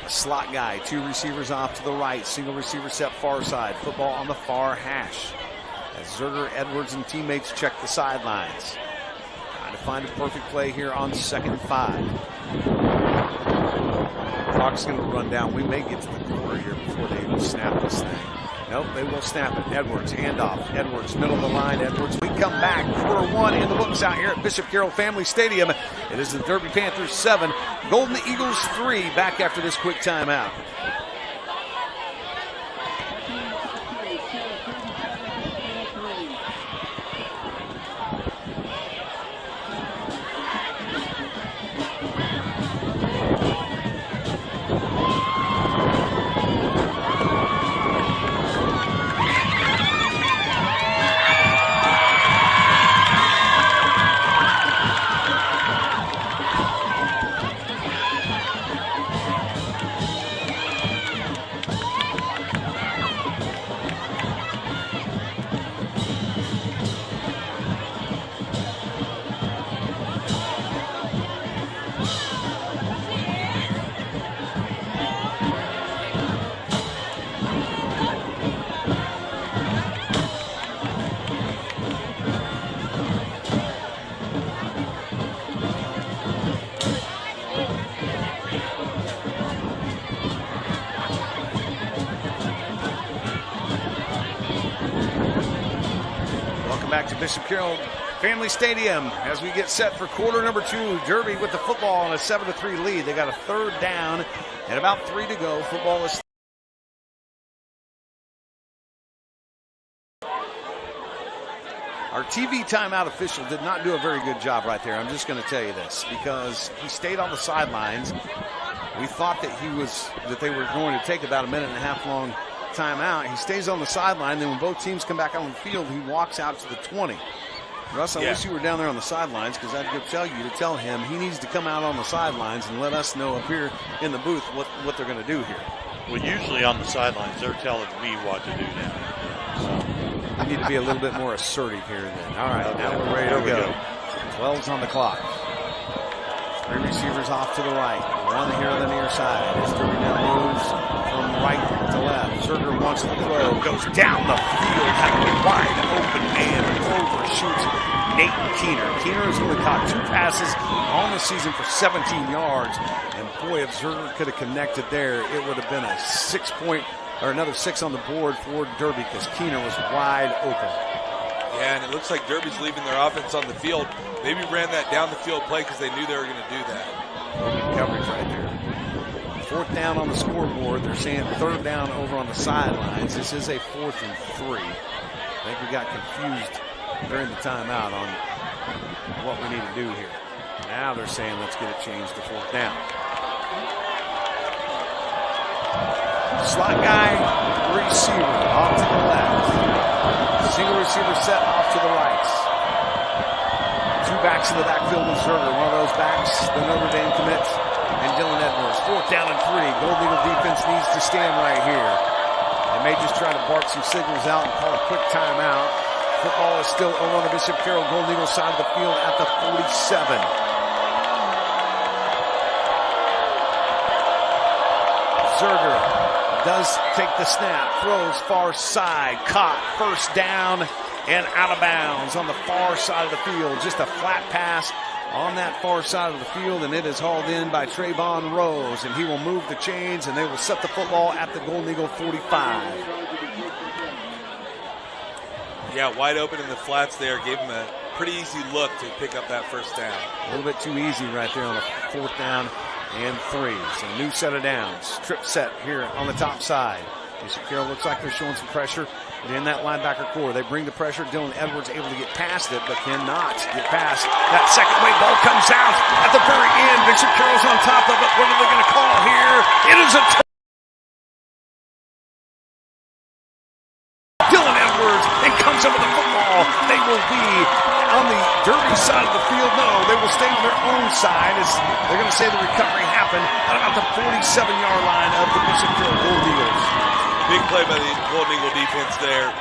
A slot guy, 2 receivers off to the right, single receiver set far side, football on the far hash. As Zerger, Edwards, and teammates check the sidelines. Trying to find a perfect play here on 2nd and 5. Clock's going to run down. We may get to the quarter here before they even snap this thing. Nope, they will snap it. Edwards, handoff. Edwards, middle of the line. Edwards, we come back. Quarter 1 in the books out here at Bishop Carroll Family Stadium. It is the Derby Panthers 7, Golden Eagles 3, back after this quick timeout. Back to Bishop Carroll Family Stadium as we get set for quarter number 2. Derby with the football on a 7-3 lead. They got a 3rd down and about 3 to go. Football is our TV timeout official did not do a very good job right there. I'm just going to tell you this because he stayed on the sidelines. We thought that they were going to take about a 1.5-minute long timeout. He stays on the sideline. Then when both teams come back on the field, he walks out to the 20. Russ, I wish you were down there on the sidelines because I'd go tell you to tell him he needs to come out on the sidelines and let us know up here in the booth what they're going to do here. Well, usually on the sidelines, they're telling me what to do now. So I need to be a little bit more assertive here then. All right, now we're ready to go. 12's on the clock. 3 receivers off to the right. 1 here on the near side. As Derby now moves from right to left. Zerger wants the throw. Goes down the field. Had a wide open man. Overshoots Nate Keener. Keener has only caught 2 passes on the season for 17 yards. And boy, if Zerger could have connected there, it would have been a 6-point or another 6 on the board for Derby because Keener was wide open. Yeah, and it looks like Derby's leaving their offense on the field. Maybe ran that down the field play because they knew they were going to do that. Good coverage right there. 4th down on the scoreboard. They're saying 3rd down over on the sidelines. This is a 4th and 3. I think we got confused during the timeout on what we need to do here. Now they're saying let's get it changed to 4th down. Slot guy, receiver off to the left. Single receiver set off to the right. 2 backs in the backfield with Zerger. One of those backs, the Notre Dame commit, and Dylan Edwards. 4th down and 3. Gold Eagle defense needs to stand right here. They may just try to bark some signals out and call a quick timeout. Football is still over on the Bishop Carroll Gold Eagle side of the field at the 47. Zerger does take the snap, throws far side, caught, 1st down and out of bounds on the far side of the field. Just a flat pass on that far side of the field, and it is hauled in by Trayvon Rose, and he will move the chains, and they will set the football at the Golden Eagle 45. Yeah, wide open in the flats there. Gave him a pretty easy look to pick up that 1st down. A little bit too easy right there on a 4th down and 3. So new set of downs. Trip set here on the top side. Bishop Carroll looks like they're showing some pressure in that linebacker core. They bring the pressure. Dylan Edwards able to get past it, but cannot get past that second wave. Ball comes out at the very end. Bishop Carroll's on top of it. What are they going to call here? It is a Dylan Edwards and comes up with the football. They will be on the Derby side of the field. No, they will stay on their own side as they're going to say the recovery happened at about the 47-yard line of the Bishop Carroll Gold Eagles. Big play by the Golden Eagle defense there.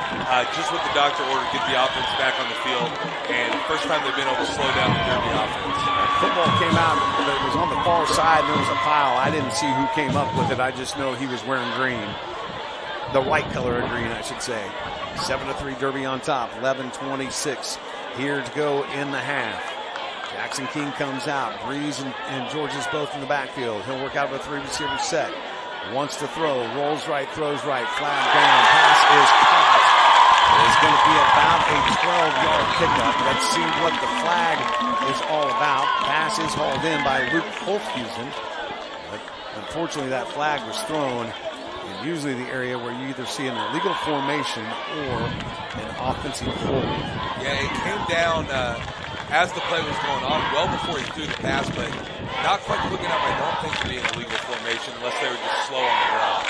Just what the doctor ordered, get the offense back on the field. And first time they've been able to slow down the Derby offense. Football came out, but it was on the far side, and there was a pile. I didn't see who came up with it. I just know he was wearing green. The white color of green, I should say. 7-3 Derby on top. 11:26 here to go in the half. Jackson King comes out. Breeze and Georges both in the backfield. He'll work out of a 3-receiver set. Wants to throw. Rolls right, throws right. Flag down. Pass is caught. It's going to be about a 12-yard pickup. Let's see what the flag is all about. Pass is hauled in by Luke Holfhusen. But unfortunately, that flag was thrown in usually the area where you either see an illegal formation or an offensive hold. Yeah, it came down as the play was going on, well before he threw the pass, but not quite quick enough, I don't think, to be an illegal formation unless they were just slow on the ground.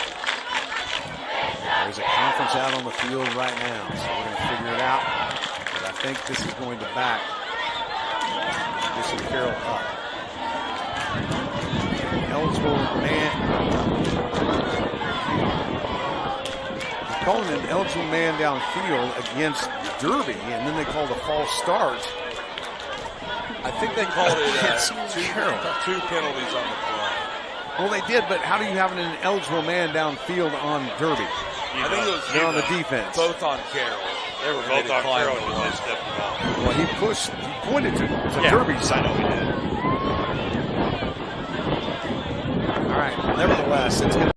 There's a conference out on the field right now, so we're going to figure it out. But I think this is going to back Bishop Carroll up. Eligible man. They're calling an eligible man downfield against Derby, and then they called a false start. I think they called it two penalties on the play. Well, they did, but how do you have an ineligible man downfield on Derby? I think it was they're on the defense. Both on Carroll. They were both on Carroll when they stepped off. Well, he pointed to Derby's side. I know he did. All right, nevertheless, it's going to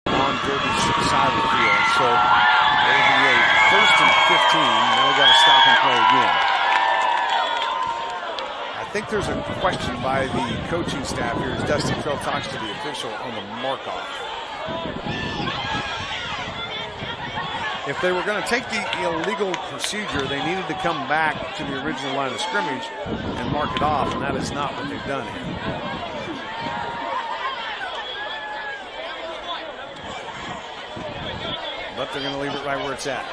be on Derby's side of the field. So it'll be a 1st and 15. Now we got to stop and play again. I think there's a question by the coaching staff here as Dustin Trell talks to the official on the mark-off. If they were going to take the illegal procedure, they needed to come back to the original line of scrimmage and mark it off, and that is not what they've done here. But they're going to leave it right where it's at.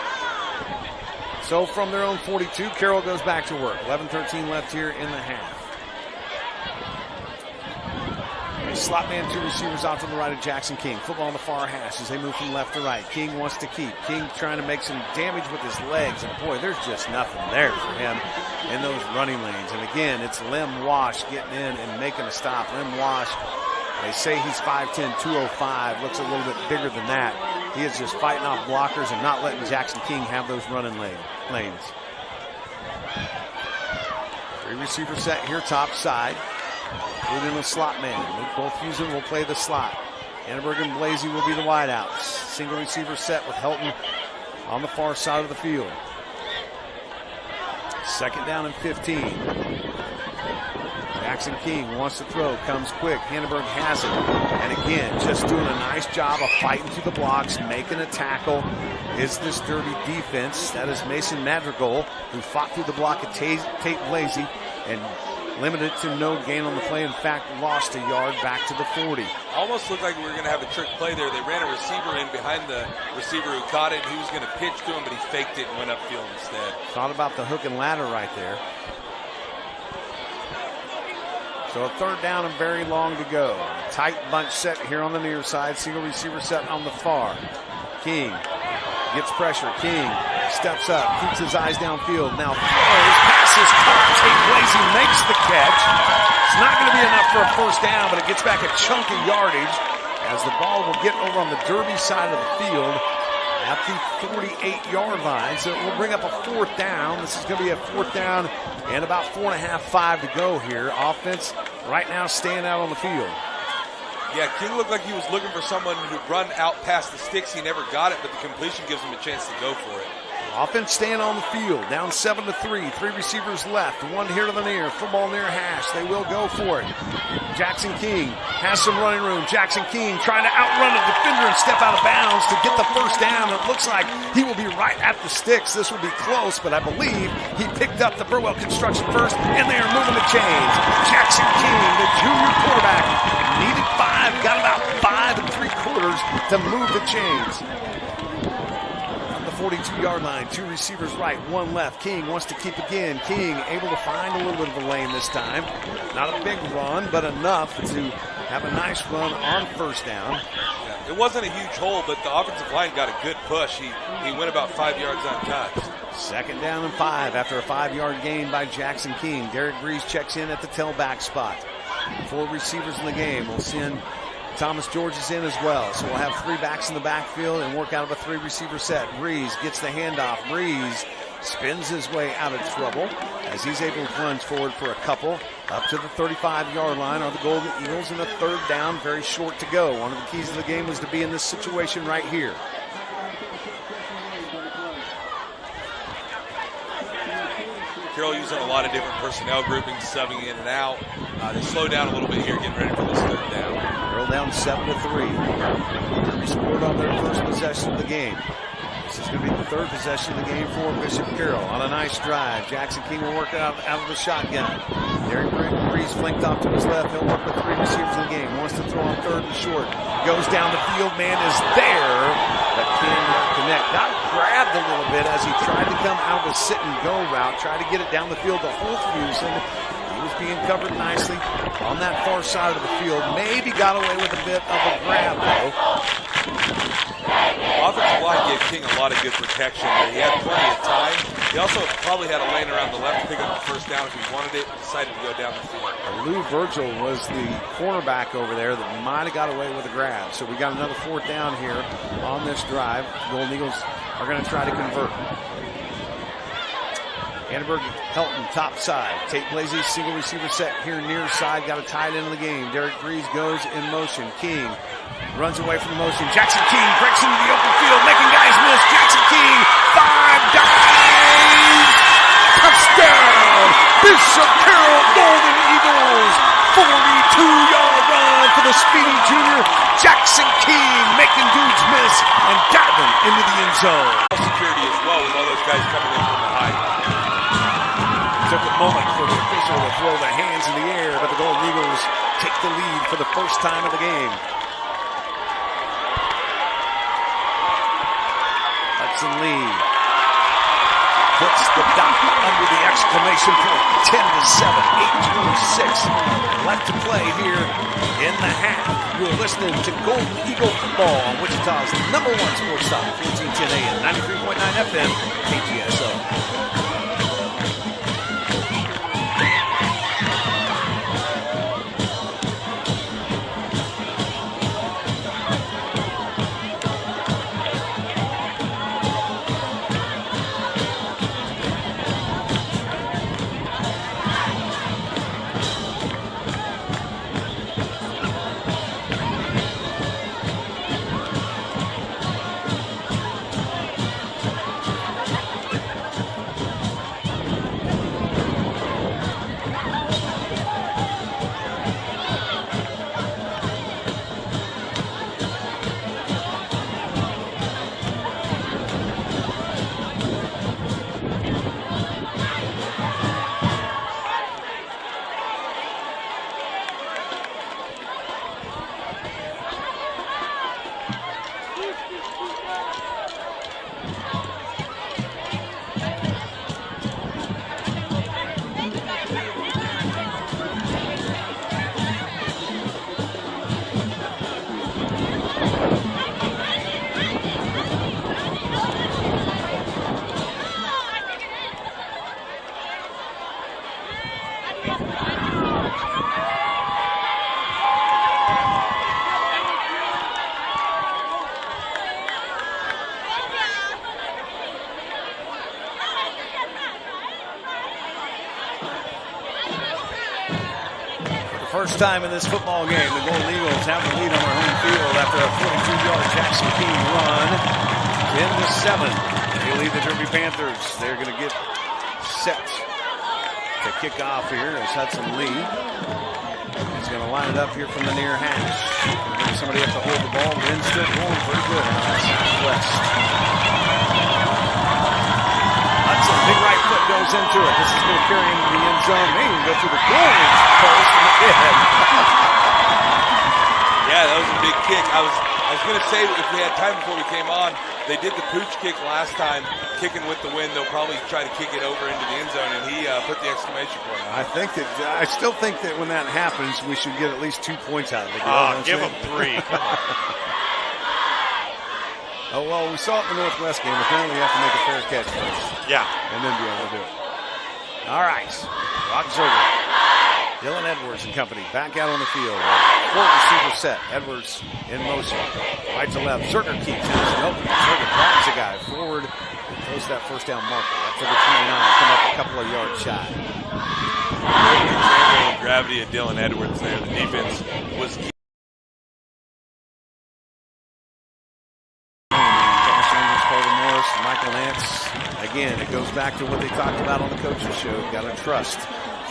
So from their own 42, Carroll goes back to work. 11:13 left here in the half. A slot man, 2 receivers out to the right of Jackson King. Football on the far hash as they move from left to right. King wants to keep. King trying to make some damage with his legs. And boy, there's just nothing there for him in those running lanes. And again, it's Lem Wash getting in and making a stop. Lem Wash, they say he's 5'10", 205. Looks a little bit bigger than that. He is just fighting off blockers and not letting Jackson King have those running lanes. 3 receiver set here, top side. Including a slot man. Luke Holfhusen will play the slot. Annenberg and Blasey will be the wideouts. Single receiver set with Helton on the far side of the field. Second down and 15. Jackson King wants to throw, comes quick. Hannenberg has it. And again, just doing a nice job of fighting through the blocks, making a tackle. Is this Derby defense? That is Mason Madrigal, who fought through the block at Tate Blasey and limited to no gain on the play. In fact, lost a yard back to the 40. Almost looked like we were going to have a trick play there. They ran a receiver in behind the receiver who caught it. He was going to pitch to him, but he faked it and went upfield instead. Thought about the hook and ladder right there. So a third down and very long to go. Tight bunch set here on the near side. Single receiver set on the far. King gets pressure. King steps up, keeps his eyes downfield. Now throws, passes, caught. Tate Blasey makes the catch. It's not going to be enough for a first down, but it gets back a chunk of yardage as the ball will get over on the Derby side of the field at the 48-yard line. So it will bring up a fourth down. This is going to be a fourth down and about 4.5, 5 to go here. Offense right now staying out on the field. Yeah, King looked like he was looking for someone to run out past the sticks. He never got it, but the completion gives him a chance to go for it. Offense staying on the field, down 7-3. 3 receivers left, one here to the near. Football near hash. They will go for it. Jackson King has some running room. Jackson King trying to outrun a defender and step out of bounds to get the first down. It looks like he will be right at the sticks. This will be close, but I believe he picked up the Burwell construction first, and they are moving the chains. Jackson King, the junior quarterback, needed 5, got about 5 3/4 to move the chains. 42-yard line, 2 receivers right, 1 left. King wants to keep again. King able to find a little bit of a lane this time. Not a big run, but enough to have a nice run on first down. Yeah, it wasn't a huge hole, but the offensive line got a good push. He went about 5 yards untouched. Second down and 5 after a 5-yard gain by Jackson King. Derek Breeze checks in at the tailback spot. 4 receivers in the game. We'll send Thomas George is in as well. So we'll have 3 backs in the backfield and work out of a 3 receiver set. Breeze gets the handoff. Breeze spins his way out of trouble as he's able to plunge forward for a couple. Up to the 35-yard line are the Golden Eagles, and a third down, very short to go. One of the keys of the game was to be in this situation right here. Carroll using a lot of different personnel groupings, subbing in and out. They slow down a little bit here, getting ready for this third down. Carroll down 7-3. Derby scored on their first possession of the game. This is going to be the third possession of the game for Bishop Carroll on a nice drive. Jackson King will work it out of the shotgun. Derek Breeze flanked off to his left. He'll work with 3 receivers in the game. Wants to throw on third and short. Goes down the field. Man is there, but cannot connect. Got grabbed a little bit as he tried to come out of a sit-and-go route. Tried to get it down the field to Holthusen. He was being covered nicely on that far side of the field. Maybe got away with a bit of a grab, though. Offensive line gave King a lot of good protection there. He had plenty of time. He also probably had a lane around the left to pick up the first down if he wanted it. Decided to go down the field. Lou Virgil was the cornerback over there that might have got away with a grab. So we got another fourth down here on this drive. Golden Eagles are going to try to convert. Annenberg, Helton, top side. Tate Blasey, single receiver set here near side. Got a tight end of the game. Derek Breeze goes in motion. King runs away from the motion. Jackson King breaks into the open field, making guys miss. Jackson King, 5 dives. Touchdown! Bishop Carroll Golden Eagles. 42-yard run for the speedy junior. Jackson King making dudes miss and diving into the end zone. Security as well with all those guys coming in from behind. Took a moment for the official to throw the hands in the air, but the Golden Eagles take the lead for the first time of the game. Hudson Lee puts the dot under the exclamation point. 10-7, 8:26 left to play here in the half. You're listening to Golden Eagle Football on Wichita's #1 sports talk, 1410 AM, 93.9 FM, KGSO. First time in this football game, the Golden Eagles have the lead on their home field after a 42-yard Jackson Key run. 10-7. They lead the Derby Panthers. They're going to get set to kick off here as Hudson Lee is going to line it up here from the near hash. Going to bring somebody up to hold the ball. Wind still blowing pretty good on that southwest. Hudson, big right foot goes into it. This is going to carry into the end zone. Maybe go through the goal post and in. Yeah, that was a big kick. I was going to say, if we had time before we came on, they did the pooch kick last time, kicking with the wind. They'll probably try to kick it over into the end zone, and he put the exclamation point on. I still think that when that happens, we should get at least 2 points out of it. Give them 3. Come on. Oh, well, we saw it in the Northwest game. Apparently, you have to make a fair catch first. Yeah. And then be able to do it. All right. Rock Zerger. Dylan Edwards and company back out on the field. Full receiver set. Edwards in motion. Right to left. Zerger keeps it. Nope. Zerger grabs the guy forward and throws that first down marker. That's over 29. Come up a couple of yards shy. The gravity of Dylan Edwards there. The defense was key. Michael Nance. Again, it goes back to what they talked about on the coaches show. You got to trust.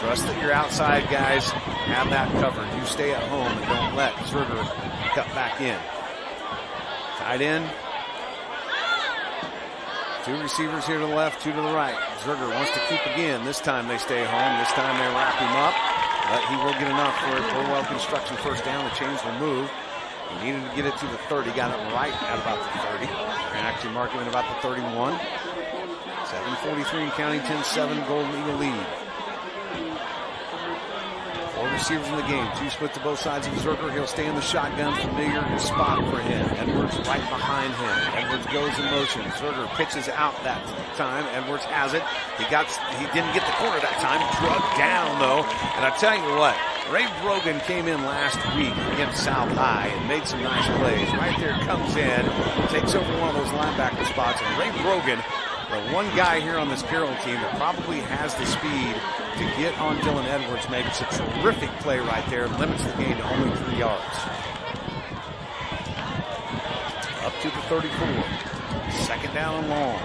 Trust that your outside guys have that covered. You stay at home and don't let Zerger cut back in. Tight end. 2 receivers here to the left, 2 to the right. Zerger wants to keep again. This time they stay home. This time they wrap him up. But he will get enough for a well construction first down. The chains will move. He needed to get it to the 30. Got it right at about the 30. And actually mark him at about the 31. 7:43 and counting. 10-7 Golden Eagle lead. 4 receivers in the game. 2 split to both sides of Zerger. He'll stay in the shotgun. Familiar spot for him. Edwards right behind him. Edwards goes in motion. Zerger pitches out that time. Edwards has it. He didn't get the corner that time. Drugged down though. And I tell you what, Ray Brogan came in last week against South High and made some nice plays. Right there comes in, takes over one of those linebacker spots. And Ray Brogan, the one guy here on this Carroll team that probably has the speed to get on Dylan Edwards, makes a terrific play right there, limits the gain to only 3 yards. Up to the 34. Second down and long.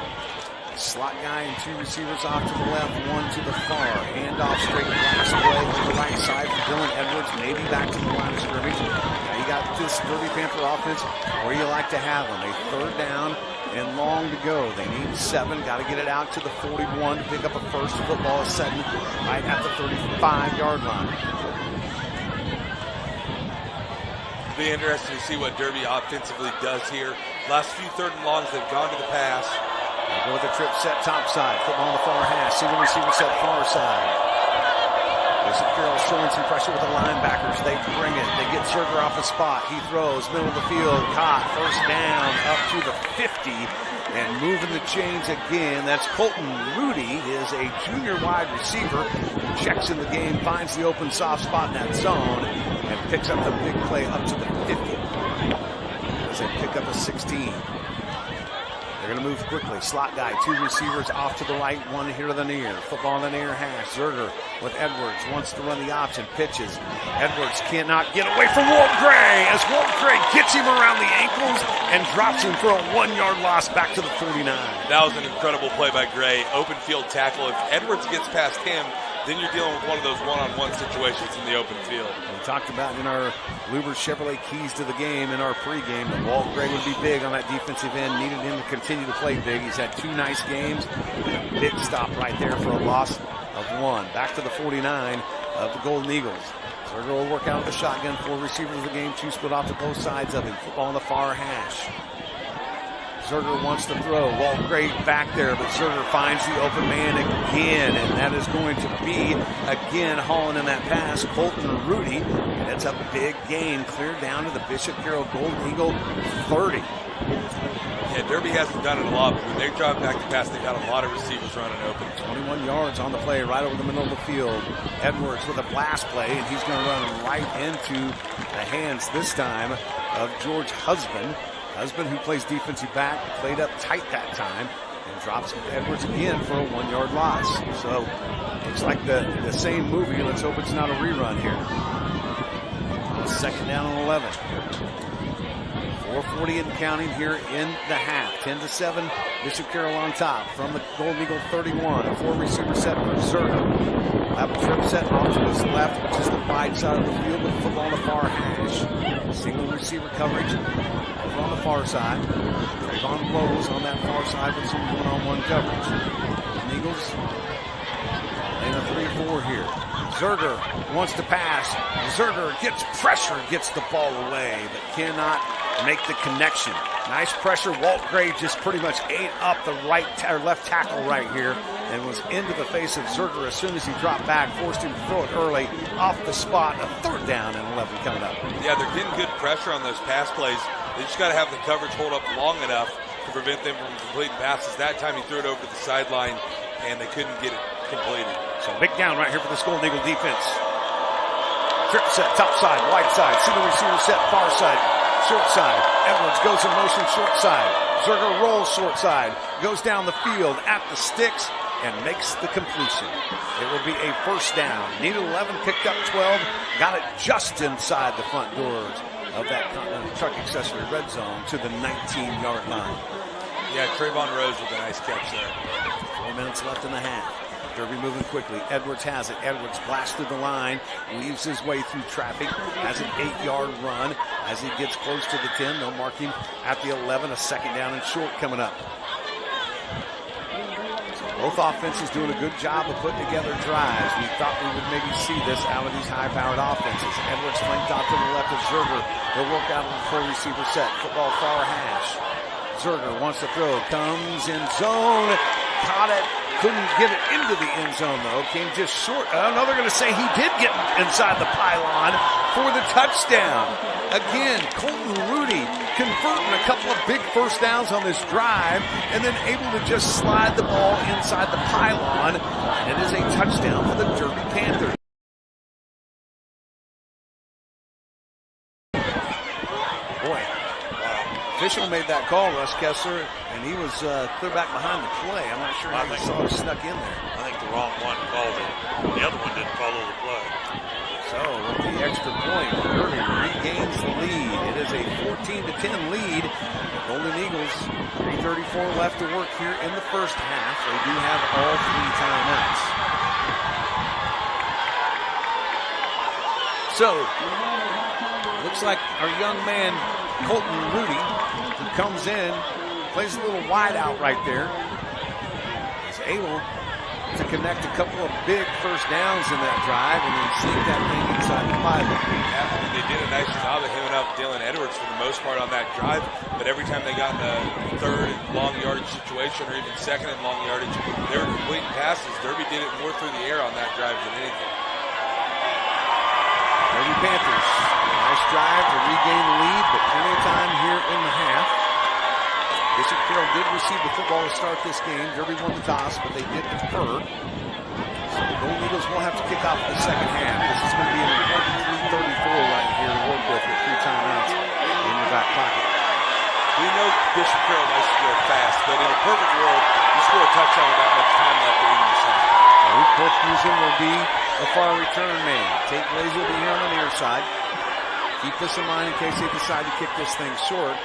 Slot guy and 2 receivers off to the left, 1 to the far. Handoff straight last play to the right side for Dylan Edwards, maybe back to the line of scrimmage. Now you got this Derby Panther offense where you like to have them. A 3rd down and long to go. They need 7. Got to get it out to the 41 to pick up a first. Football is setting right at the 35-yard line. It'll be interesting to see what Derby offensively does here. Last few 3rd and longs, they've gone to the pass. They go with the trip set top side. Football on the far hash. Single receiver set far side. Bishop Carroll showing some pressure with the linebackers. They bring it. They get Zerger off the spot. He throws. Middle of the field. Caught. First down up to the 50. And moving the chains again. That's Colton Rudy. Is a junior wide receiver. Checks in the game. Finds the open soft spot in that zone. And picks up the big play up to the 50. As they pick up a 16. They're going to move quickly. Slot guy, 2 receivers off to the right, 1 here to the near. Football on the near hash. Zerger with Edwards wants to run the option. Pitches. Edwards cannot get away from Walt Gray as Walt Gray gets him around the ankles and drops him for a 1-yard loss back to the 49. That was an incredible play by Gray. Open field tackle. If Edwards gets past him, then you're dealing with one of those one-on-one situations in the open field. We talked about in our Luber Chevrolet keys to the game in our pregame that Walt Gray would be big on that defensive end. Needed him to continue to play big. He's had 2 nice games. Big stop right there for a loss of 1. Back to the 49 of the Golden Eagles. Zerger will work out with the shotgun. 4 receivers of the game. 2 split off to both sides of him. Football on the far hash. Zerger wants to throw. Walt Gray back there, but Zerger finds the open man again, and that is going to be, again, hauling in that pass, Colton Rudy. And it's a big gain, cleared down to the Bishop Carroll Golden Eagle 30. Yeah, Derby hasn't done it a lot, but when they drive back to pass, they've got a lot of receivers running open. 21 yards on the play, right over the middle of the field. Edwards with a blast play, and he's going to run right into the hands this time of George Husband. Husband, who plays defensive back, played up tight that time and drops Edwards again for a 1-yard loss. So looks like the same movie. Let's hope it's not a rerun here. Second down and 11. 4:40 and counting here in the half. 10-7, Bishop Carroll on top from the Golden Eagle 31. A 4-receiver set for Zerger. Left trip set off to his left, which is the wide side of the field with the football on the far hash. Single receiver coverage over on the far side. Trayvon Bowles on that far side with some one-on-one coverage. The Eagles in a 3-4 here. Zerger wants to pass. Zerger gets pressure, gets the ball away, but cannot make the connection. Nice pressure. Walt Gray just pretty much ate up the left tackle right here and was into the face of Zerger as soon as he dropped back, forced him to throw it early off the spot. A third down and 11 coming up. Yeah, they're getting good pressure on those pass plays. They just got to have the coverage hold up long enough to prevent them from completing passes. That time he threw it over to the sideline and they couldn't get it completed. So big down right here for this Golden Eagle defense. Trip set, top side, wide side, single receiver set, far side, short side. Edwards goes in motion, short side. Zerger rolls short side, goes down the field at the sticks and makes the completion. It will be a first down. Needed 11, picked up 12, got it just inside the front doors of that Continental Truck Accessory red zone to the 19-yard line. Yeah, Trayvon Rose with a nice catch there. 4 minutes left in the half. Derby moving quickly. Edwards has it. Edwards blasts through the line, weaves his way through traffic, has an 8-yard run. As he gets close to the 10, they'll mark him at the 11. A second down and short coming up. So both offenses doing a good job of putting together drives. We thought we would maybe see this out of these high-powered offenses. Edwards flanked out to the left of Zerger. He'll work out on the 4-receiver set. Football far hash. Zerger wants to throw. Comes in zone. Caught it. Couldn't get it into the end zone, though. Came just short. No, they're going to say he did get inside the pylon for the touchdown. Again, Colton Rudy converting a couple of big first downs on this drive and then able to just slide the ball inside the pylon. And it is a touchdown for the Derby Panthers. Boy, official made that call, Russ Kessler, and he was clear back behind the play. I'm not sure how he saw it snuck in there. I think the wrong one called it. The other one didn't follow the play. So with the extra point, Derby regains the lead. It is a 14-10 lead. The Golden Eagles, 3:34 left to work here in the first half. They do have all 3 timeouts. So, looks like our young man, Colton Rudy, who comes in, plays a little wide out right there, is able to connect a couple of big first downs in that drive and then sneak that thing inside the pylon. Yeah, they did a nice job of hemming up Dylan Edwards for the most part on that drive, but every time they got in a third and long yardage situation or even second and long yardage, they were completing passes. Derby did it more through the air on that drive than anything. Derby Panthers, nice drive to regain the lead, but plenty of time here in the half. Bishop Carroll did receive the football to start this game. Derby won the toss, but they did defer. So the Golden Eagles will have to kick off the second half. This is going to be an important 3:34 right here to work with 3 timeouts in your back pocket. We know Bishop Carroll likes to go fast, but in a perfect world, you score a touchdown with that much time left in the second. Luke Corfusion will be the far return man. Tate Blaze will be here on the near side. Keep this in mind in case they decide to kick this thing short.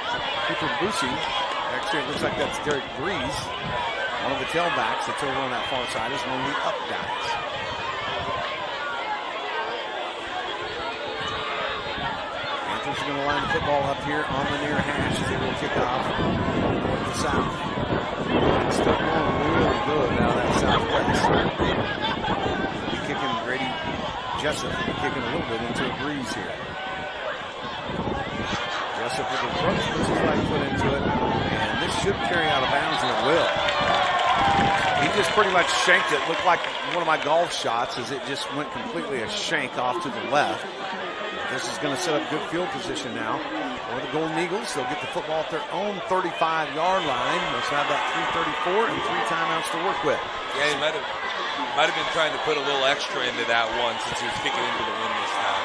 Cooper Bucci, actually it looks like that's Derek Breeze, one of the tailbacks that's over on that far side, is one of the up guys. Panthers are going to line the football up here on the near hash as they will kick off north to south. It's still going really good out of that southwest. Be kicking Grady Jessup, kicking a little bit into a breeze here. Jessup with the approach, puts his right foot into it, and this should carry out of bounds, and it will. He just pretty much shanked it. Looked like one of my golf shots as it just went completely a shank off to the left. This is going to set up good field position now for the Golden Eagles. They'll get the football at their own 35-yard line. They'll have that 3:34 and 3 timeouts to work with. Yeah, he might have been trying to put a little extra into that one since he was kicking into the wind this time.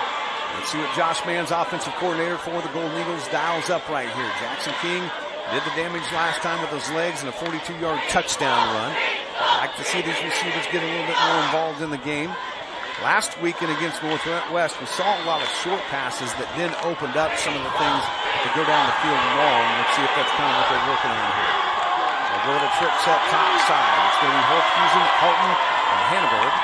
Let's see what Josh Mann's offensive coordinator for the Golden Eagles dials up right here. Jackson King did the damage last time with his legs and a 42-yard touchdown run. I like to see these receivers get a little bit more involved in the game. Last weekend against Northwest, we saw a lot of short passes that then opened up some of the things to go down the field long. Let's see if that's kind of what they're working on here. They'll go to the trick set top side. It's going to be Holthusen, Helton, and Hanneberg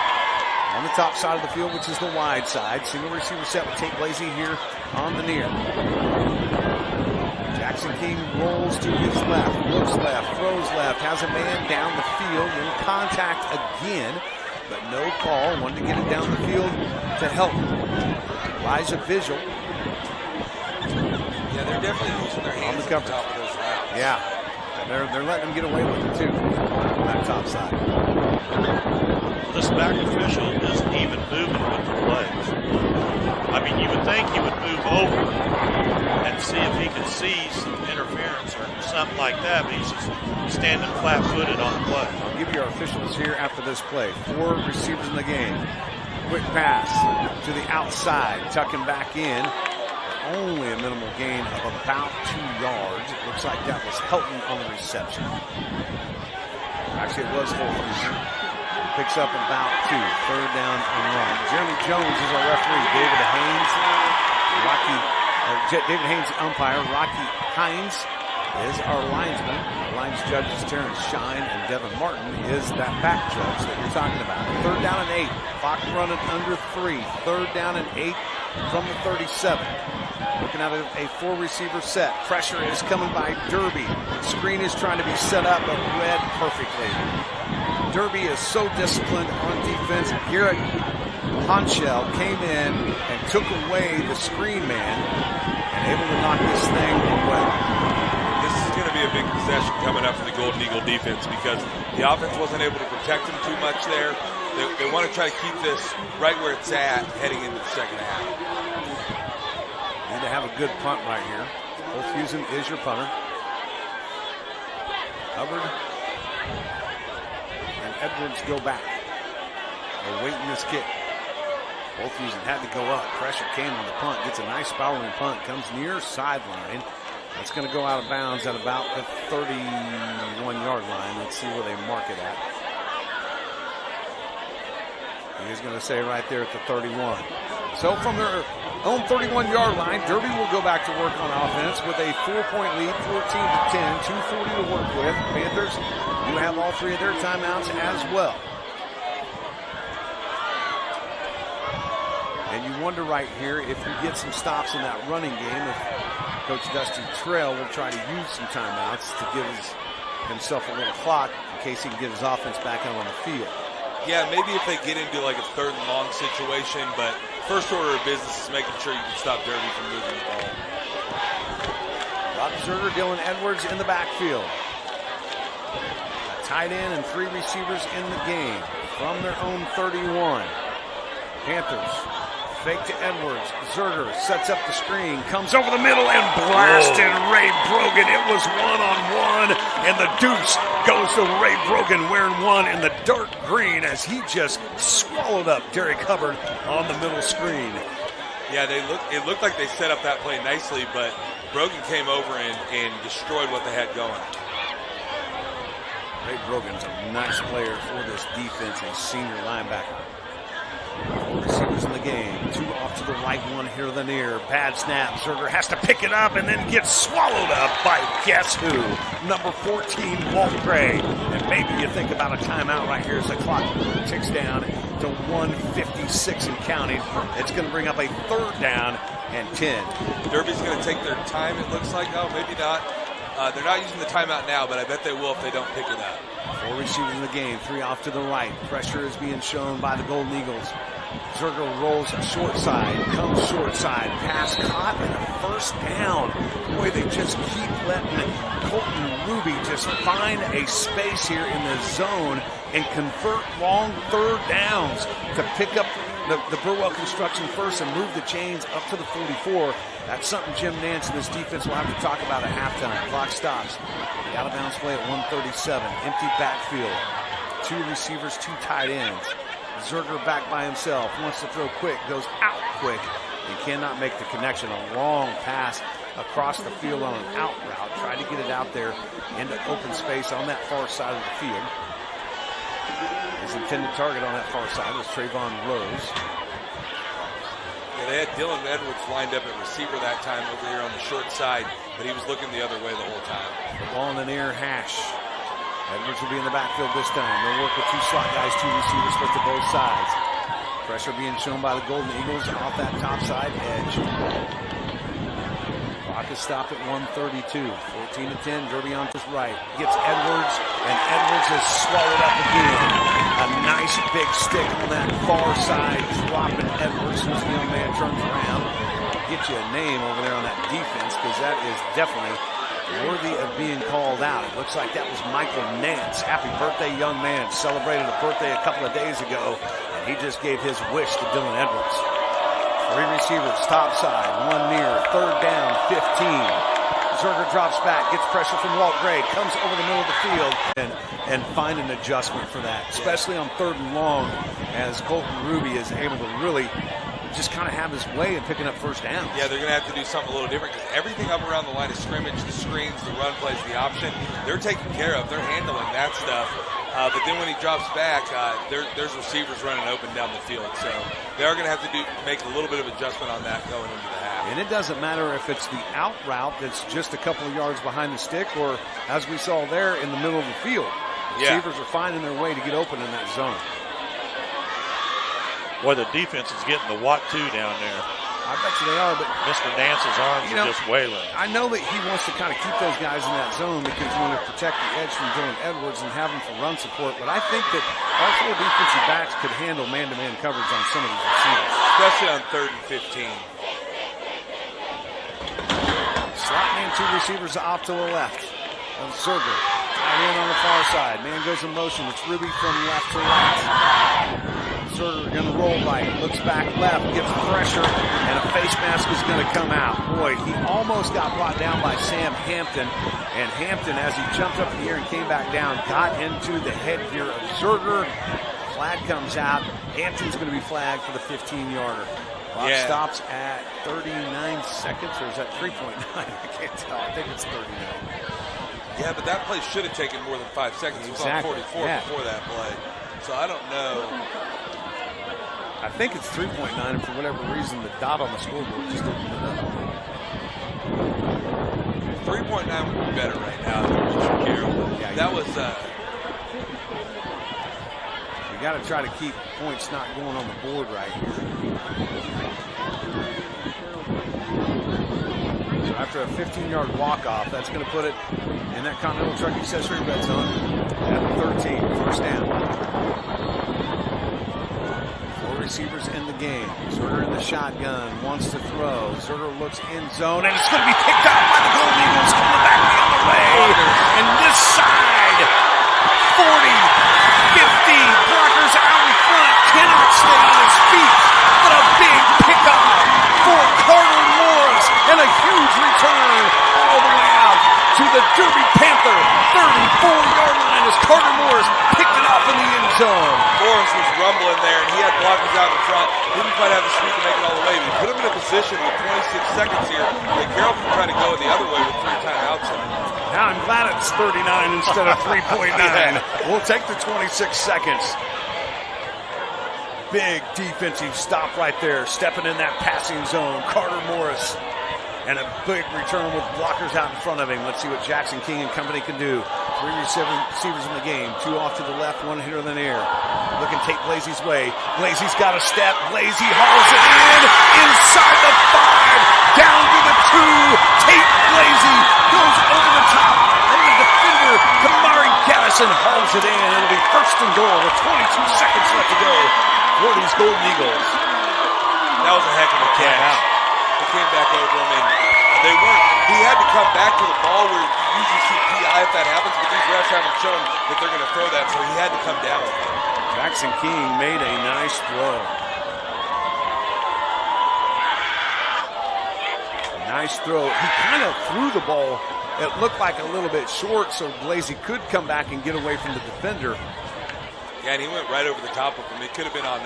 on the top side of the field, which is the wide side. Single receiver set with Tate Blasey here on the near. Jackson King rolls to his left, looks left, throws left, has a man down the field, in contact again, but no call. Wanted to get it down the field to help. Elijah Vigil. Yeah, they're definitely using their hands on the top of those routes. Yeah, they're letting them get away with it too on that top side. This back official isn't even moving with the legs. I mean, you would think he would move over and see if he could see some interference or something like that, but he's just standing flat-footed on the play. I'll give you our officials here after this play. 4 receivers in the game. Quick pass to the outside, tucking back in. Only a minimal gain of about 2 yards. It looks like that was Helton on the reception. Actually, it was Holthusen. Picks up about 2. 3rd down and run. Jeremy Jones is our referee. David Haynes, umpire. Rocky Hines is our linesman. Our lines judges Terrence Shine, and Devin Martin is that back judge that you're talking about. 3rd down and 8. Clock running under 3. 3rd down and 8 from the 37. Looking at a 4-receiver set. Pressure is coming by Derby. Screen is trying to be set up, but read perfectly. Derby is so disciplined on defense. Garrett Honchell came in and took away the screen man and able to knock this thing away. This is going to be a big possession coming up for the Golden Eagle defense because the offense wasn't able to protect them too much there. They want to try to keep this right where it's at heading into the second half. Need to have a good punt right here. Holthusen is your punter. Hubbard and Edwards go back. They're waiting this kick. Holthusen had to go up. Pressure came on the punt. Gets a nice following punt. Comes near sideline. That's going to go out of bounds at about the 31-yard line. Let's see where they mark it at. He's going to say right there at the 31. So from their own 31-yard line, Derby will go back to work on offense with a 4-point lead, 14-10, 2:40 to work with. Panthers do have all 3 of their timeouts as well. And you wonder right here if you get some stops in that running game, if Coach Dusty Trail will try to use some timeouts to give himself a little clock in case he can get his offense back out on the field. Yeah, maybe if they get into like a 3rd and long situation, but first order of business is making sure you can stop Derby from moving the ball. Rob Zerger, Dylan Edwards in the backfield. A tight end and 3 receivers in the game from their own 31. Panthers fake to Edwards. Zerger sets up the screen, comes over the middle and blasted Ray Brogan. It was 1-on-1, and the deuce goes to Ray Brogan wearing 1 in the dark green as he just swallowed up Derek Hubbard on the middle screen. Yeah, it looked like they set up that play nicely, but Brogan came over and destroyed what they had going. Ray Brogan's a nice player for this defense, a senior linebacker. 4 receivers in the game. 2 off to the right, 1 here to the near. Bad snap. Zerger has to pick it up and then gets swallowed up by guess who? Number 14, Walt Gray. And maybe you think about a timeout right here as the clock ticks down to 1:56 and counting. It's going to bring up a 3rd down and 10. Derby's going to take their time, it looks like. Oh, maybe not. They're not using the timeout now, but I bet they will if they don't pick it up. 4 receivers in the game, 3 off to the right. Pressure is being shown by the Golden Eagles. Zerger rolls short side, comes short side, pass caught, and a 1st down. Boy, they just keep letting Colton Ruby just find a space here in the zone and convert long 3rd downs to pick up the Burwell construction first and move the chains up to the 44. That's something Jim Nance and his defense will have to talk about at halftime. Clock stops. The out of bounds play at 1:37. Empty backfield. 2 receivers, 2 tight ends. Zerger back by himself. Wants to throw quick. Goes out quick. He cannot make the connection. A long pass across the field on an out route. Tried to get it out there into open space on that far side of the field. His intended target on that far side was Trayvon Rose. Yeah, they had Dylan Edwards lined up at receiver that time over here on the short side, but he was looking the other way the whole time. The ball in the near hash. Edwards will be in the backfield this time. They'll work with 2 slot guys, 2 receivers split to both sides. Pressure being shown by the Golden Eagles off that top side edge. Clock is stopped at 1:32. 14-10. Derby on his right. Gets Edwards, and Edwards is swallowed up again. A nice big stick on that far side, dropping Edwards as the young man turns around. Get you a name over there on that defense, because that is definitely worthy of being called out. It looks like that was Michael Nance. Happy birthday, young man. Celebrated a birthday a couple of days ago, and he just gave his wish to Dylan Edwards. 3 receivers, top side, 1 near, 3rd down, 15. Zerger drops back, gets pressure from Walt Gray, comes over the middle of the field, and find an adjustment for that, especially on 3rd and long, as Colton Ruby is able to really just kind of have his way in picking up first downs. Yeah, they're going to have to do something a little different, because everything up around the line of scrimmage, the screens, the run plays, the option, they're taken care of. They're handling that stuff. But then when he drops back, there's receivers running open down the field. So they are going to have to make a little bit of adjustment on that going into the half. And it doesn't matter if it's the out route that's just a couple of yards behind the stick, or as we saw there, in the middle of the field. Receivers are finding their way to get open in that zone. Boy, the defense is getting the what to down there. I bet you they are, but Mr. Nance's arms are just wailing. I know that he wants to kind of keep those guys in that zone because you want to protect the edge from Dylan Edwards and have them for run support, but I think that all 4 defensive backs could handle man-to-man coverage on some of these receivers. Especially on 3rd and 15. Slot man, 2 receivers off to the left of Zerger. Tight end on the far side. Man goes in motion. It's Ruby from left to right. Zerger going to roll right, looks back left, gets pressure, and a face mask is going to come out. Boy, he almost got brought down by Sam Hampton, and Hampton, as he jumped up in the air and came back down, got into the headgear of Zerger. Flag comes out. Hampton's going to be flagged for the 15-yarder. Clock stops at 39 seconds, or is that 3.9? I can't tell. I think it's 39. Yeah, but that play should have taken more than 5 seconds. It was on 44 before that play. So I don't know. I think it's 3.9, and for whatever reason, the dot on the scoreboard just opened it up. 3.9 would be better right now than Carroll. Yeah, that was. You got to try to keep points not going on the board right here. So after a 15-yard walk-off, that's going to put it in that Continental Truck Accessory red zone at 13, first down. 4 receivers in the game. Zerger in the shotgun, wants to throw. Zerger looks end zone, and it's going to be picked up by the Golden Eagles coming back the other way. And this side, 40, 50, blockers out in front, cannot stay on his feet. But a big pickup for Carter Morris, and a huge return all the way out to the Derby Panther 34-yard line as Carter Morris picked it up in the end zone. Morris was rumbling there, and he had blockers out in front. Didn't quite have the speed to make it all the way. We put him in a position with 26 seconds here that Carroll can try to go the other way with 3 timeouts. Now I'm glad it's 39 instead of 3.9. We'll take the 26 seconds. Big defensive stop right there, stepping in that passing zone. Carter Morris, and a big return with blockers out in front of him. Let's see what Jackson King and company can do. 3 receivers in the game, 2 off to the left, 1 hitter in the air. Looking Tate Blazey's way. Blazey's got a step. Blazey hauls it in, inside the 5, down to the 2. Tate Blazey goes over the top, and the defender, Kamari Gaddison, hauls it in. It'll be first and goal with 22 seconds left to go for these Golden Eagles. That was a heck of a catch. He came back over him, and they weren't. He had to come back to the ball where you usually see PI if that happens, but these refs haven't shown that they're going to throw that, so he had to come down. Jackson King made a nice throw. Nice throw. He kind of threw the ball. It looked like a little bit short, so Blazey could come back and get away from the defender. Yeah, and he went right over the top of him. It could have been on,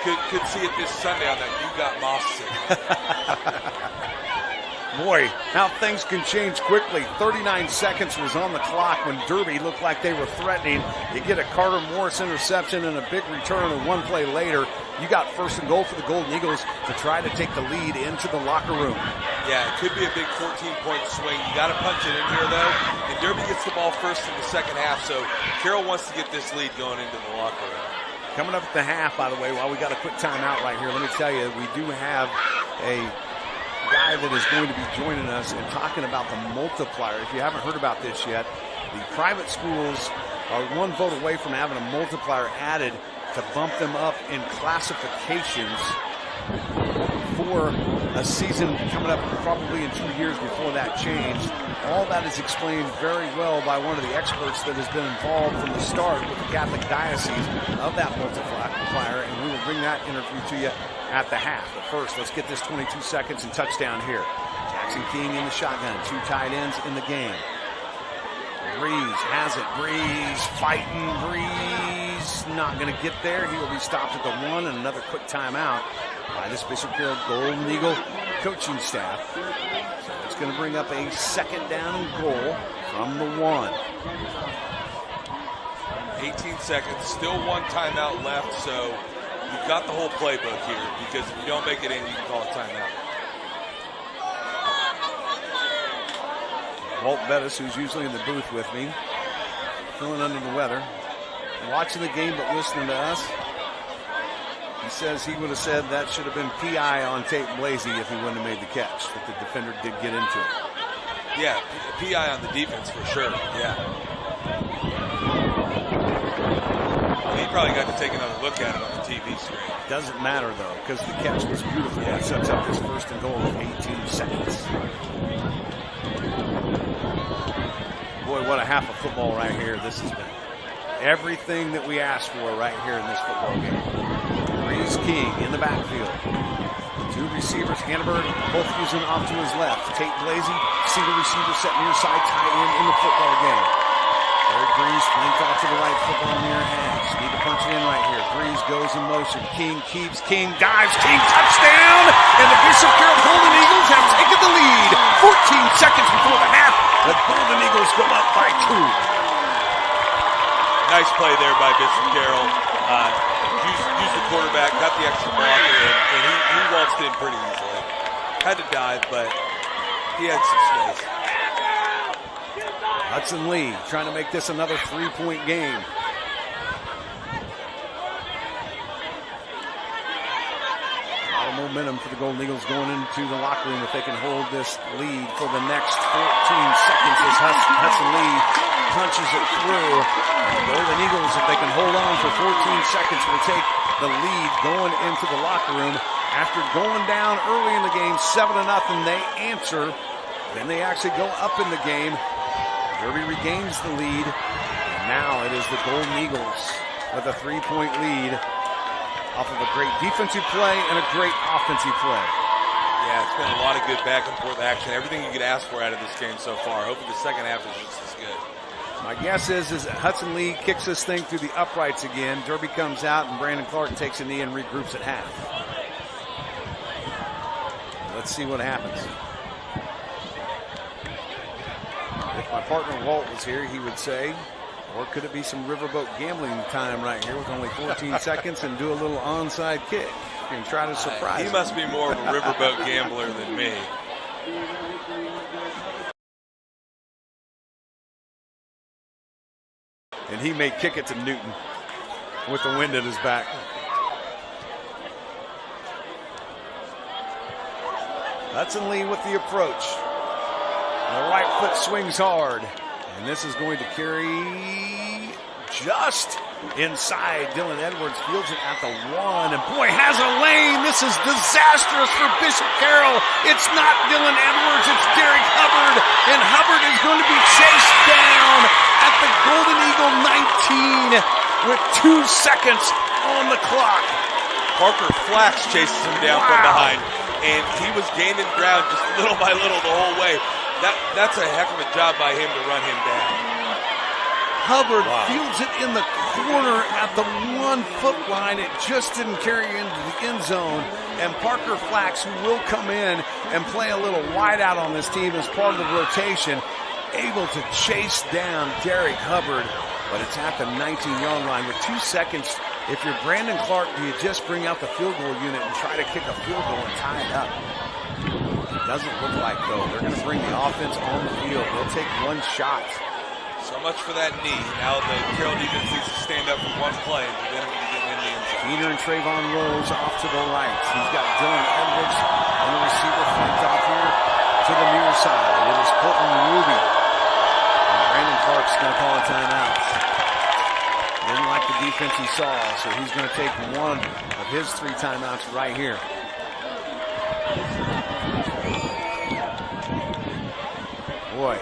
could see it this Sunday on that You Got Moss. Boy, how things can change quickly. 39 seconds was on the clock when Derby looked like they were threatening. You get a Carter Morris interception and a big return, and one play later, you got first and goal for the Golden Eagles to try to take the lead into the locker room. Yeah, it could be a big 14-point swing. You got to punch it in here, though. And Derby gets the ball first in the second half, so Carroll wants to get this lead going into the locker room. Coming up at the half, by the way, while we got a quick timeout right here, let me tell you, we do have a guy that is going to be joining us and talking about the multiplier. If you haven't heard about this yet, the private schools are one vote away from having a multiplier added to bump them up in classifications for a season coming up probably in 2 years before that changed. All that is explained very well by one of the experts that has been involved from the start with the Catholic Diocese of that multiplier, and we will bring that interview to you at the half. But first, let's get this 22 seconds and touchdown here. Jackson King in the shotgun, 2 tight ends in the game. Breeze has it. Breeze fighting. Breeze not going to get there. He will be stopped at the 1, and another quick timeout by this Bishop Carroll Golden Eagle coaching staff. So it's going to bring up a second down and goal from the 1. 18 seconds, still 1 timeout left, so you've got the whole playbook here, because if you don't make it in, you can call a timeout. Walt Bettis, who's usually in the booth with me, feeling under the weather, watching the game but listening to us. He says he would have said that should have been PI on Tate Blasey if he wouldn't have made the catch, but the defender did get into it. Yeah, PI on the defense for sure, yeah. He probably got to take another look at it on the TV screen. Doesn't matter, though, because the catch was beautiful. It sets up his first and goal in 18 seconds. Boy, what a half of football right here this has been. Everything that we asked for right here in this football game. Breeze King in the backfield. 2 receivers, Hannibal, both using off to his left. Tate Blasey, single receiver set near side tight end in the football game. Eric Breeze flanked off to the right, football near hands. Need to punch it in right here. Breeze goes in motion. King keeps. King dives. King touchdown! And the Bishop Carroll Golden Eagles have taken the lead. 14 seconds before the half. The Golden Eagles go up by 2. Nice play there by Bishop Carroll. Used the quarterback, got the extra blocker, and he waltzed in pretty easily. Had to dive, but he had some space. Hudson Lee trying to make this another 3-point game. A lot of momentum for the Golden Eagles going into the locker room if they can hold this lead for the next 14 seconds as Hudson Lee punches it through. And the Golden Eagles, if they can hold on for 14 seconds, will take the lead going into the locker room. After going down early in the game, 7-0, they answer. Then they actually go up in the game. Derby regains the lead. And now it is the Golden Eagles with a 3-point lead off of a great defensive play and a great offensive play. Yeah, it's been a lot of good back and forth action. Everything you could ask for out of this game so far. Hopefully the second half is just as good. My guess is that Hudson Lee kicks this thing through the uprights again. Derby comes out and Brandon Clark takes a knee and regroups at half. Let's see what happens. If my partner Walt was here, he would say, or could it be some riverboat gambling time right here with only 14 seconds and do a little onside kick and try to surprise He must be more of a riverboat gambler than me. And he may kick it to Newton with the wind at his back. Hudson Lee with the approach. The right foot swings hard. And this is going to carry just inside. Dylan Edwards fields it at the 1. And boy, has a lane. This is disastrous for Bishop Carroll. It's not Dylan Edwards, it's Derek Hubbard. And Hubbard is going to be chased down at the Golden Eagle 19 with 2 seconds on the clock. Parker Flax chases him down from behind. And he was gaining ground just little by little the whole way. That's a heck of a job by him to run him down. Hubbard fields it in the corner at the 1-foot line. It just didn't carry into the end zone. And Parker Flax, who will come in and play a little wideout on this team as part of the rotation, able to chase down Derek Hubbard, but it's at the 19-yard line with 2 seconds. If you're Brandon Clark, do you just bring out the field goal unit and try to kick a field goal and tie it up? It doesn't look like, though. They're going to bring the offense on the field. They'll take one shot. So much for that knee. Now the Carroll defense needs to stand up for one play and prevent him from getting in the end zone. Peter and Trayvon Rose off to the right. He's got Dylan Edwards and the receiver flanked off here to the near side. It is Colton Ruby. And Brandon Clark's going to call a timeout. Didn't like the defense he saw, so he's going to take one of his 3 timeouts right here. Boy,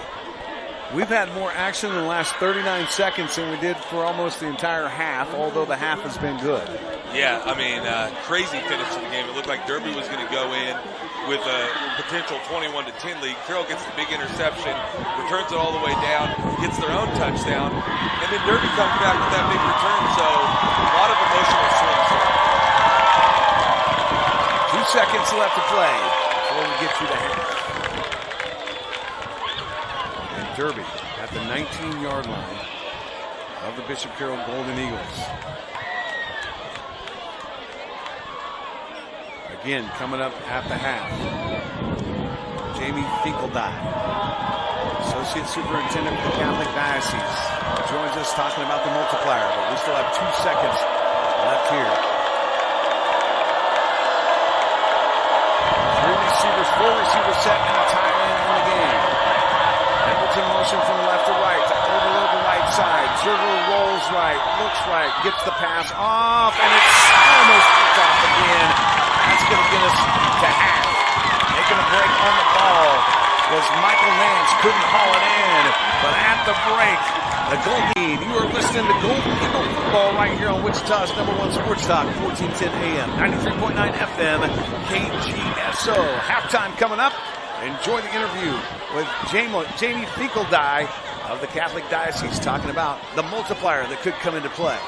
we've had more action in the last 39 seconds than we did for almost the entire half, although the half has been good. Yeah, I mean, crazy finish to the game. It looked like Derby was going to go in with a potential 21-10 lead. Carroll gets the big interception, returns it all the way down, gets their own touchdown, and then Derby comes back with that big return, so a lot of emotional swings there. 2 seconds left to play before we get to the half. And Derby at the 19-yard line of the Bishop Carroll Golden Eagles. Again, coming up at the half, Jamie Finkeldine, Associate Superintendent of the Catholic Diocese, joins us talking about the multiplier, but we still have 2 seconds left here. 4 receivers set and a tight end in the game. Edwards in motion from left to right to overload the right side. Zerger rolls right, looks right, gets the pass off, and it's almost picked off again. That's going to get us to half. Making a break on the ball was Michael Nance. Couldn't haul it in, but at the break, the goal lead. You are listening to Golden Eagle Football right here on Wichita's #1 Sports Talk, 1410 AM, 93.9 FM, KGSO. Halftime coming up. Enjoy the interview with Jamie Finkeldine of the Catholic Diocese talking about the multiplier that could come into play.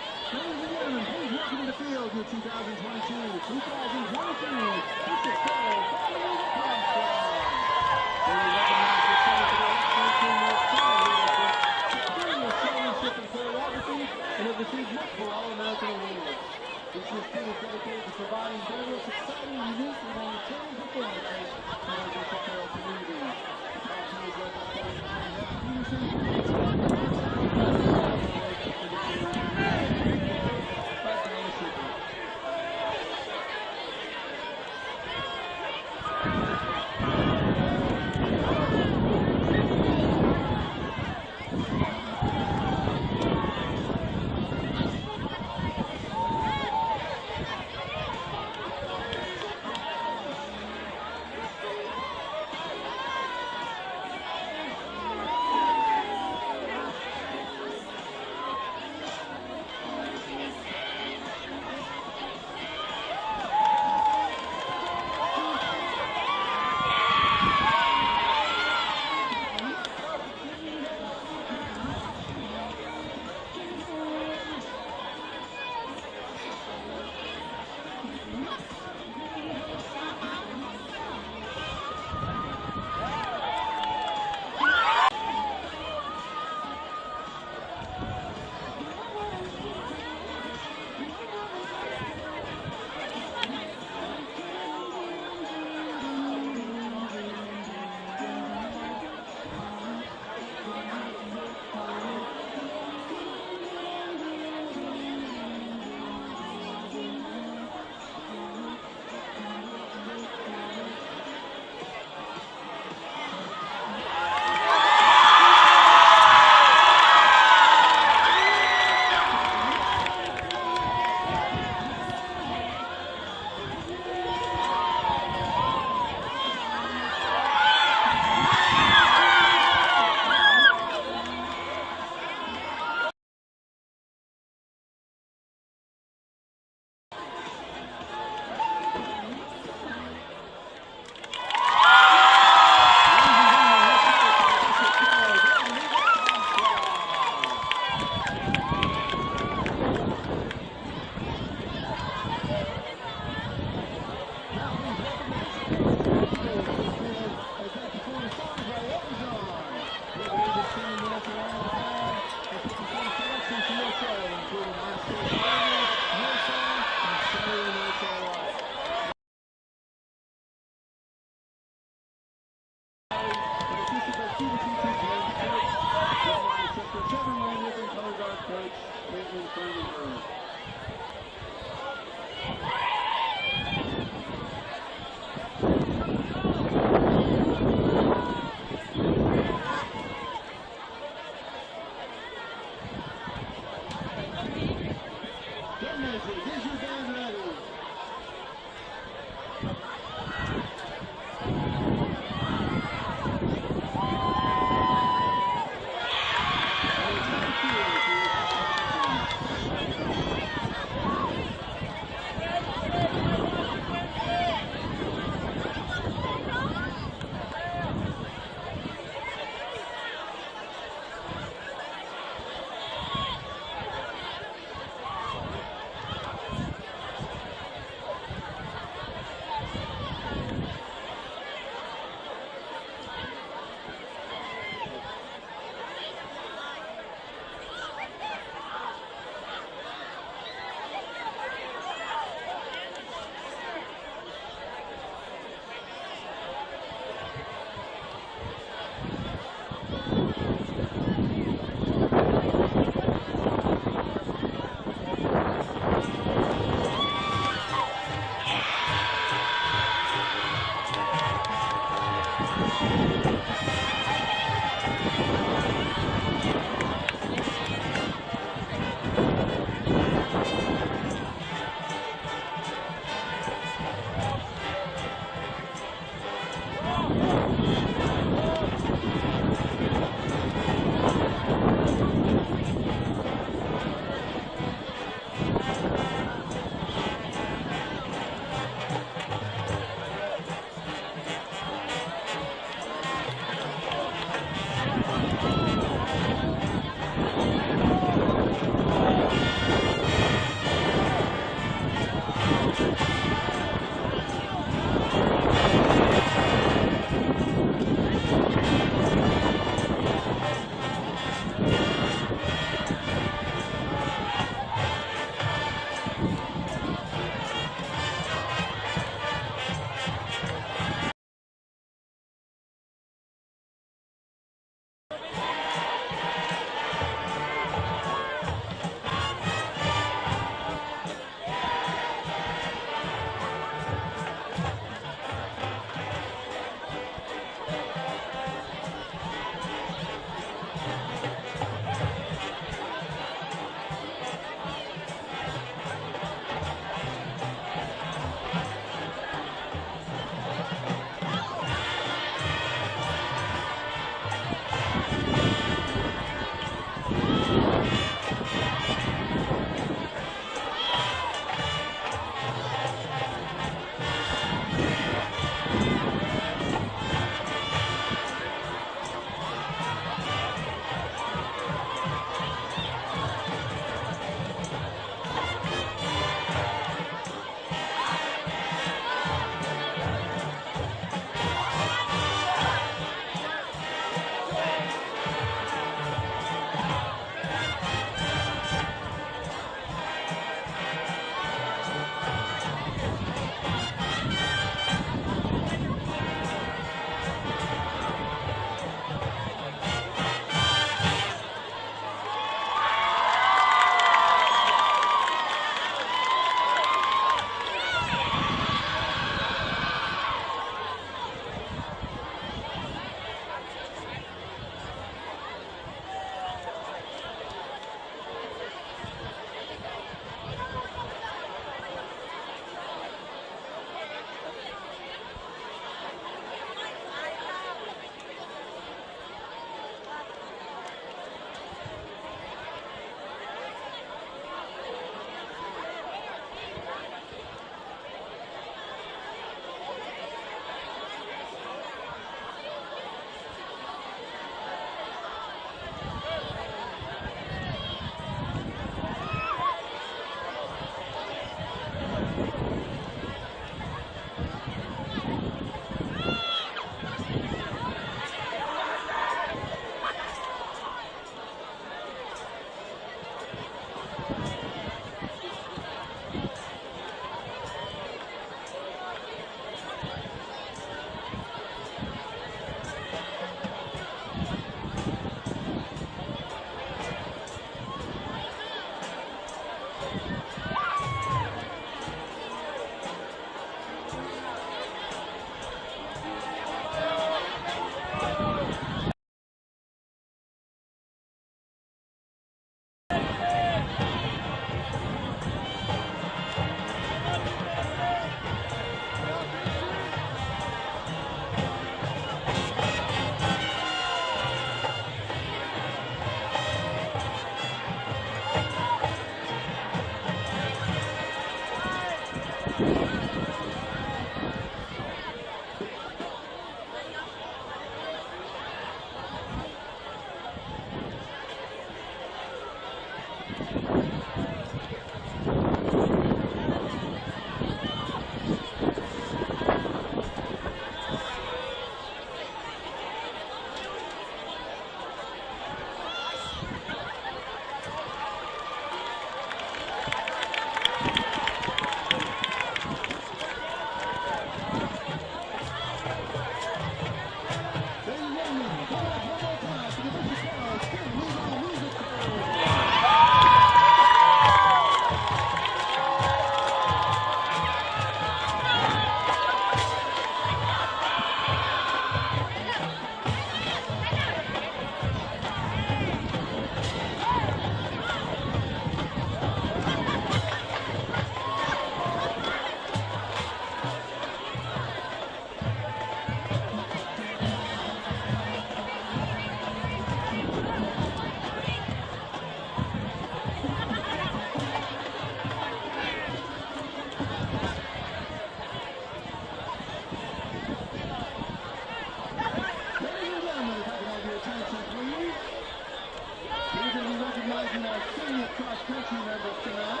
country members tonight.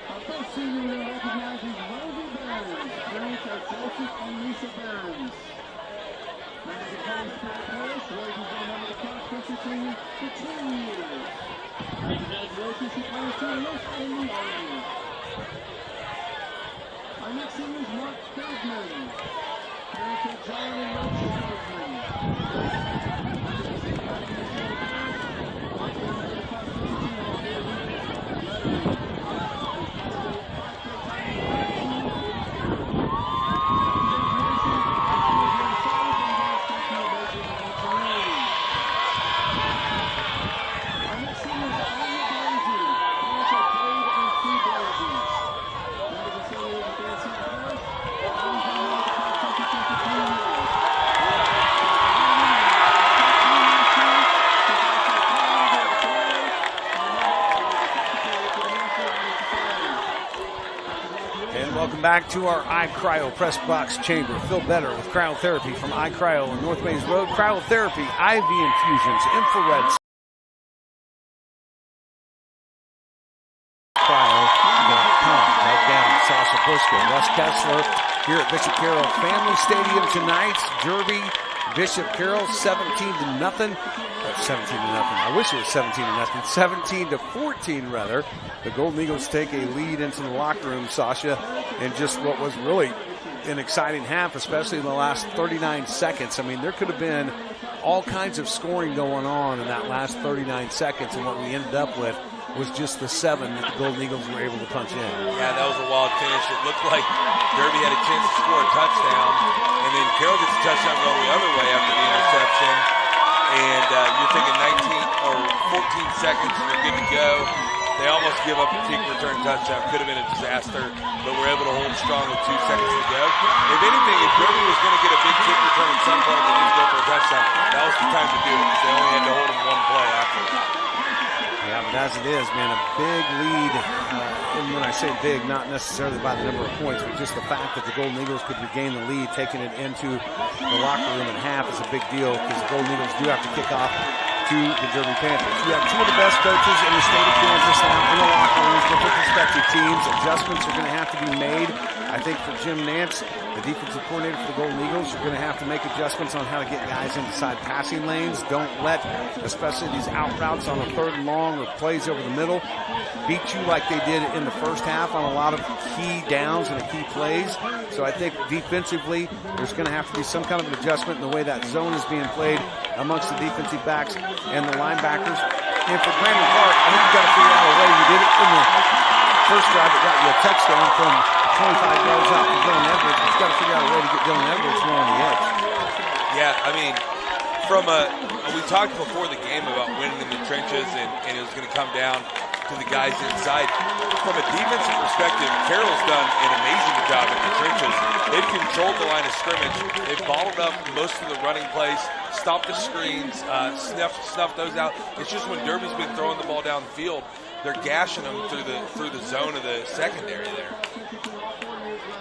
Our first senior we'll recognize is Rosie Burns, parents of Joseph and Lisa Burns. Members of Holy Spirit Parish, Rosie's been a member of the cross-country team for 2 years. Congratulations, she plans to enlist in the Army. Our next senior is Mark Bergman, parents of John and Rachel Bergman. Welcome back to our iCryo press box chamber. Feel better with cryotherapy from iCryo on North Mains Road. Cryotherapy, IV infusions, infrared. Cryo.com. Right down. Sasha Bushka, Russ Kessler here at Bishop Carroll Family Stadium tonight. Derby, Bishop Carroll 17-0. 17-0. I wish it was 17-0. 17-14 rather. The Golden Eagles take a lead into the locker room, Sasha, in just what was really an exciting half, especially in the last 39 seconds. I mean, there could have been all kinds of scoring going on in that last 39 seconds, and what we ended up with was just the 7 that the Golden Eagles were able to punch in. Yeah, that was a wild finish. It looked like Derby had a chance to score a touchdown, and then Carroll gets a touchdown going the other way after the interception. And you're thinking 19 or 14 seconds and you're good to go. They almost give up a kick return touchdown. Could have been a disaster, but we're able to hold strong with 2 seconds to go. If anything, if Derby was going to get a big kick return at some point, they need to go for a touchdown. That was the time to do it because they only had to hold him 1 play after. Yeah, but as it is, man, a big lead. And when I say big, not necessarily by the number of points, but just the fact that the Golden Eagles could regain the lead, taking it into the locker room at half is a big deal because the Golden Eagles do have to kick off to the Derby Panthers. You have 2 of the best coaches in the state of Kansas now in the locker rooms with their respective teams. Adjustments are going to have to be made. I think for Jim Nance, the defensive coordinator for the Golden Eagles, you're going to have to make adjustments on how to get guys inside passing lanes. Don't let, especially these out routes on a 3rd and long or plays over the middle, beat you like they did in the first half on a lot of key downs and key plays. So I think defensively, there's going to have to be some kind of an adjustment in the way that zone is being played amongst the defensive backs and the linebackers. And for Brandon Clark, I think you've got to figure out a way. You did it in the first drive that got you a touchdown from 25 yards out to Dylan Edwards. You've got to figure out a way to get Dylan Edwards more on the edge. Yeah, I mean, we talked before the game about winning in the trenches, and it was going to come down to the guys inside. From a defensive perspective, Carroll's done an amazing job in the trenches. They've controlled the line of scrimmage. They've bottled up most of the running plays, stopped the screens, snuffed those out. It's just when Derby's been throwing the ball down the field, they're gashing them through the zone of the secondary there.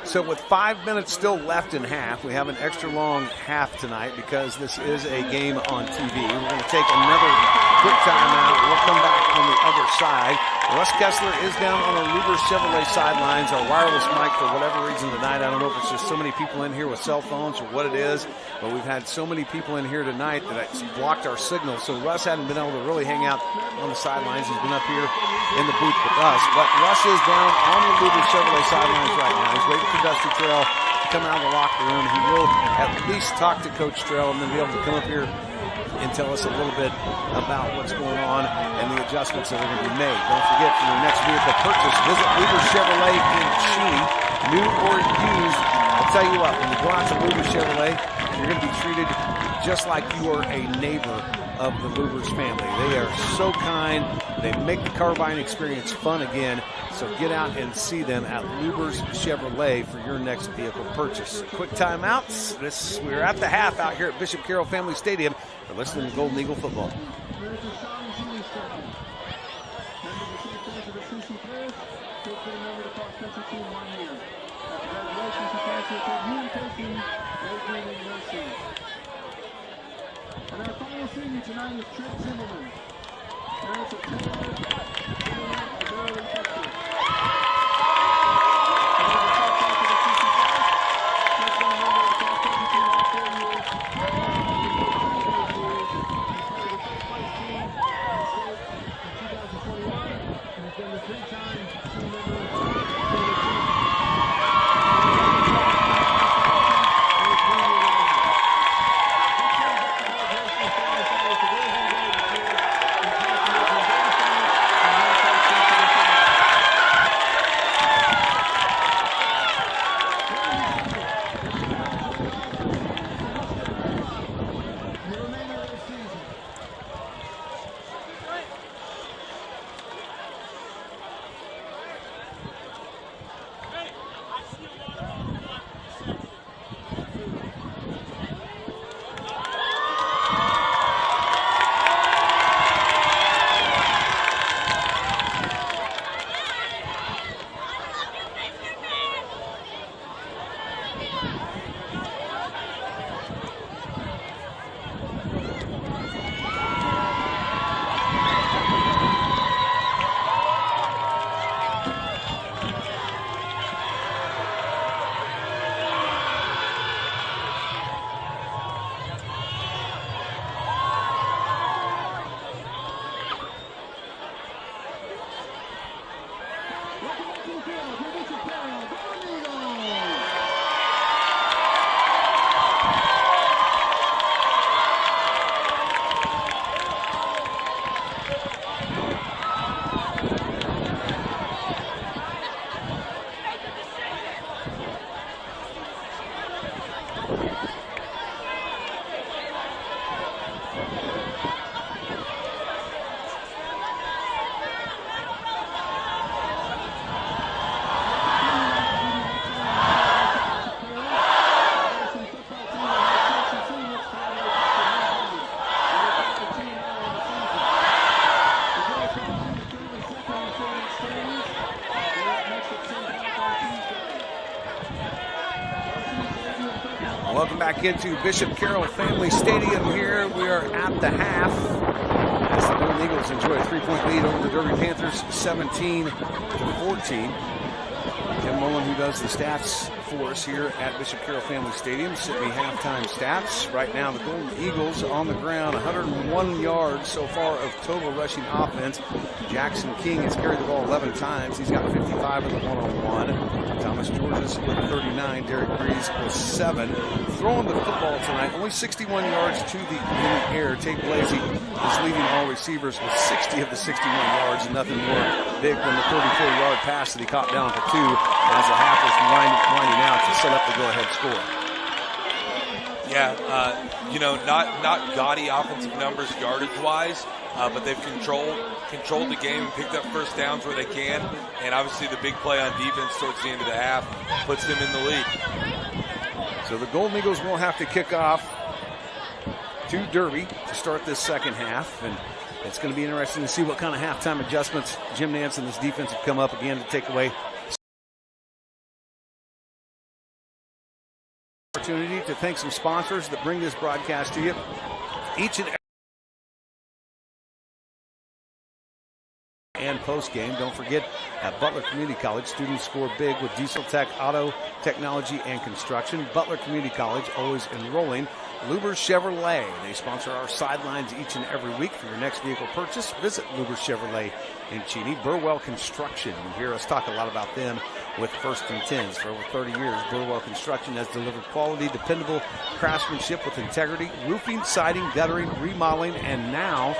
So with 5 minutes still left in half, we have an extra long half tonight because this is a game on TV. We're going to take another quick timeout. We'll come back on the other side. Russ Kessler is down on the Luber Chevrolet sidelines. Our wireless mic, for whatever reason tonight, I don't know if it's just so many people in here with cell phones or what it is, but we've had so many people in here tonight that it's blocked our signal. So Russ hadn't been able to really hang out on the sidelines. He's been up here in the booth with us. But Russ is down on the Luber Chevrolet sidelines right now. He's waiting for Dusty Trail to come out of the locker room. He will at least talk to Coach Trail and then be able to come up here and tell us a little bit about what's going on and the adjustments that are going to be made. Don't forget, for your next vehicle purchase, visit Luber Chevrolet in Sheen, new or used. I'll tell you what, when you go out to Luber Chevrolet, you're going to be treated just like you are a neighbor of the Luber's family. They are so kind. They make the car buying experience fun again. So get out and see them at Luber's Chevrolet for your next vehicle purchase. Quick timeouts. We're at the half out here at Bishop Carroll Family Stadium. We're listening to Golden Eagle football. And our final senior tonight is Trent Zimmerman. Welcome back into Bishop Carroll Family Stadium here. We are at the half as the Golden Eagles enjoy a 3-point lead over the Derby Panthers, 17-14. Tim Mullen, who does the stats for us here at Bishop Carroll Family Stadium, sent me halftime stats. Right now, the Golden Eagles on the ground, 101 yards so far of total rushing offense. Jackson King has carried the ball 11 times. He's got 55 in the one-on-one. Thomas Georges with 39. Derek Breeze with 7. Throwing the football tonight, only 61 yards to the air. Tate Blasey is leading all receivers with 60 of the 61 yards. Nothing more big than the 34-yard pass that he caught down for 2 as the half was winding out to set up the go-ahead score. Yeah, not gaudy offensive numbers yardage-wise, but they've controlled the game and picked up first downs where they can. And obviously the big play on defense towards the end of the half puts them in the lead. So the Golden Eagles will have to kick off to Derby to start this second half. And it's going to be interesting to see what kind of halftime adjustments Jim Nance and his defense have come up again to take away. Opportunity to thank some sponsors that bring this broadcast to you each and post game. Don't forget, at Butler Community College, students score big with Diesel Tech, Auto Technology, and Construction. Butler Community College, always enrolling. Luber Chevrolet, they sponsor our sidelines each and every week. For your next vehicle purchase, visit Luber Chevrolet in Cheney. Burwell Construction, you hear us talk a lot about them with First and Tens. For over 30 years, Burwell Construction has delivered quality, dependable craftsmanship with integrity, roofing, siding, guttering, remodeling, and now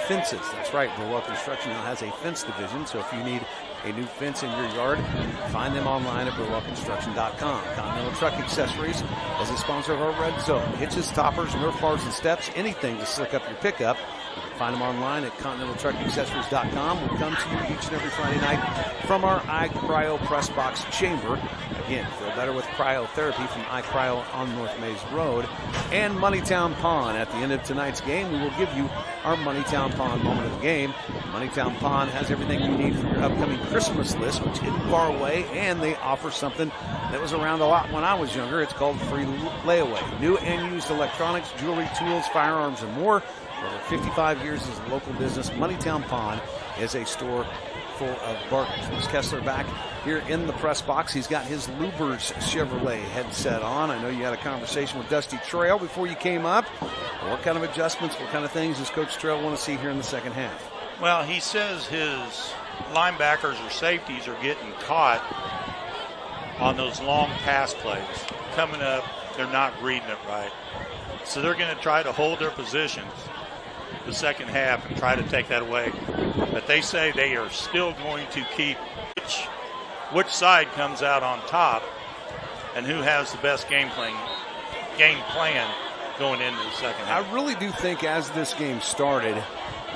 fences. That's right, Burwell Construction now has a fence division, so if you need a new fence in your yard, find them online at burwellconstruction.com. Continental Truck Accessories as a sponsor of our Red Zone. Hitches, toppers, Nerf bars, and steps, anything to slick up your pickup. You can find them online at continentaltruckaccessories.com. We'll come to you each and every Friday night from our iCryo Press Box Chamber. Again, feel better with cryotherapy from iCryo on North Mays Road. And Moneytown Pawn. At the end of tonight's game, we will give you our Moneytown Pawn moment of the game. Moneytown Pawn has everything you need for your upcoming Christmas list, which isn't far away, and they offer something that was around a lot when I was younger. It's called free layaway. New and used electronics, jewelry, tools, firearms, and more. Over 55 years as a local business, Moneytown Pond is a store full of bargains. Miss Kessler back here in the press box. He's got his Lubers Chevrolet headset on. I know you had a conversation with Dusty Trail before you came up. What kind of adjustments, what kind of things does Coach Trail want to see here in the second half? Well, he says his linebackers or safeties are getting caught on those long pass plays. Coming up, they're not reading it right. So they're going to try to hold their positions the second half and try to take that away. But they say they are still going to keep which side comes out on top and who has the best game plan going into the second half. I really do think as this game started,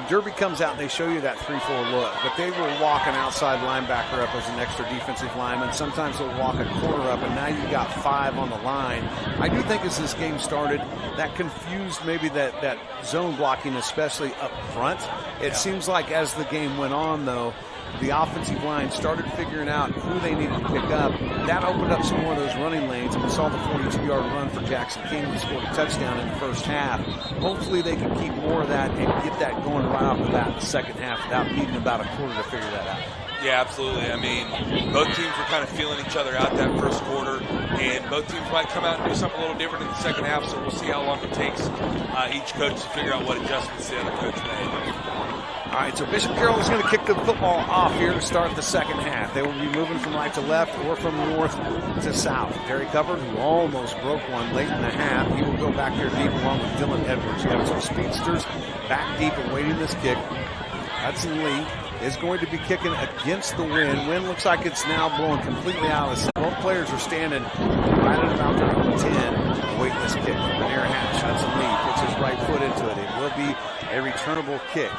Derby comes out and they show you that 3-4 look, but they were walking outside linebacker up as an extra defensive lineman. Sometimes they'll walk a corner up, and now you've got 5 on the line. I do think as this game started, that confused maybe that zone blocking, especially up front. It seems like as the game went on, though, the offensive line started figuring out who they needed to pick up. That opened up some more of those running lanes, and we saw the 42-yard run for Jackson King, who scored a touchdown in the first half. Hopefully they can keep more of that and get that going right off the bat in the second half without needing about a quarter to figure that out. Yeah, absolutely. I mean, both teams were kind of feeling each other out that first quarter, and both teams might come out and do something a little different in the second half, so we'll see how long it takes each coach to figure out what adjustments the other coach made. All right, so Bishop Carroll is going to kick the football off here to start the second half. They will be moving from right to left or from north to south. Derek Hubbard, who almost broke one late in the half, he will go back there deep along with Dylan Edwards. You have some speedsters back deep awaiting this kick. Hudson Lee is going to be kicking against the wind. Wind looks like it's now blowing completely out of the set. Both players are standing right at about their own 10 awaiting this kick from the near hash. Hudson Lee puts his right foot into it. It will be a returnable kick.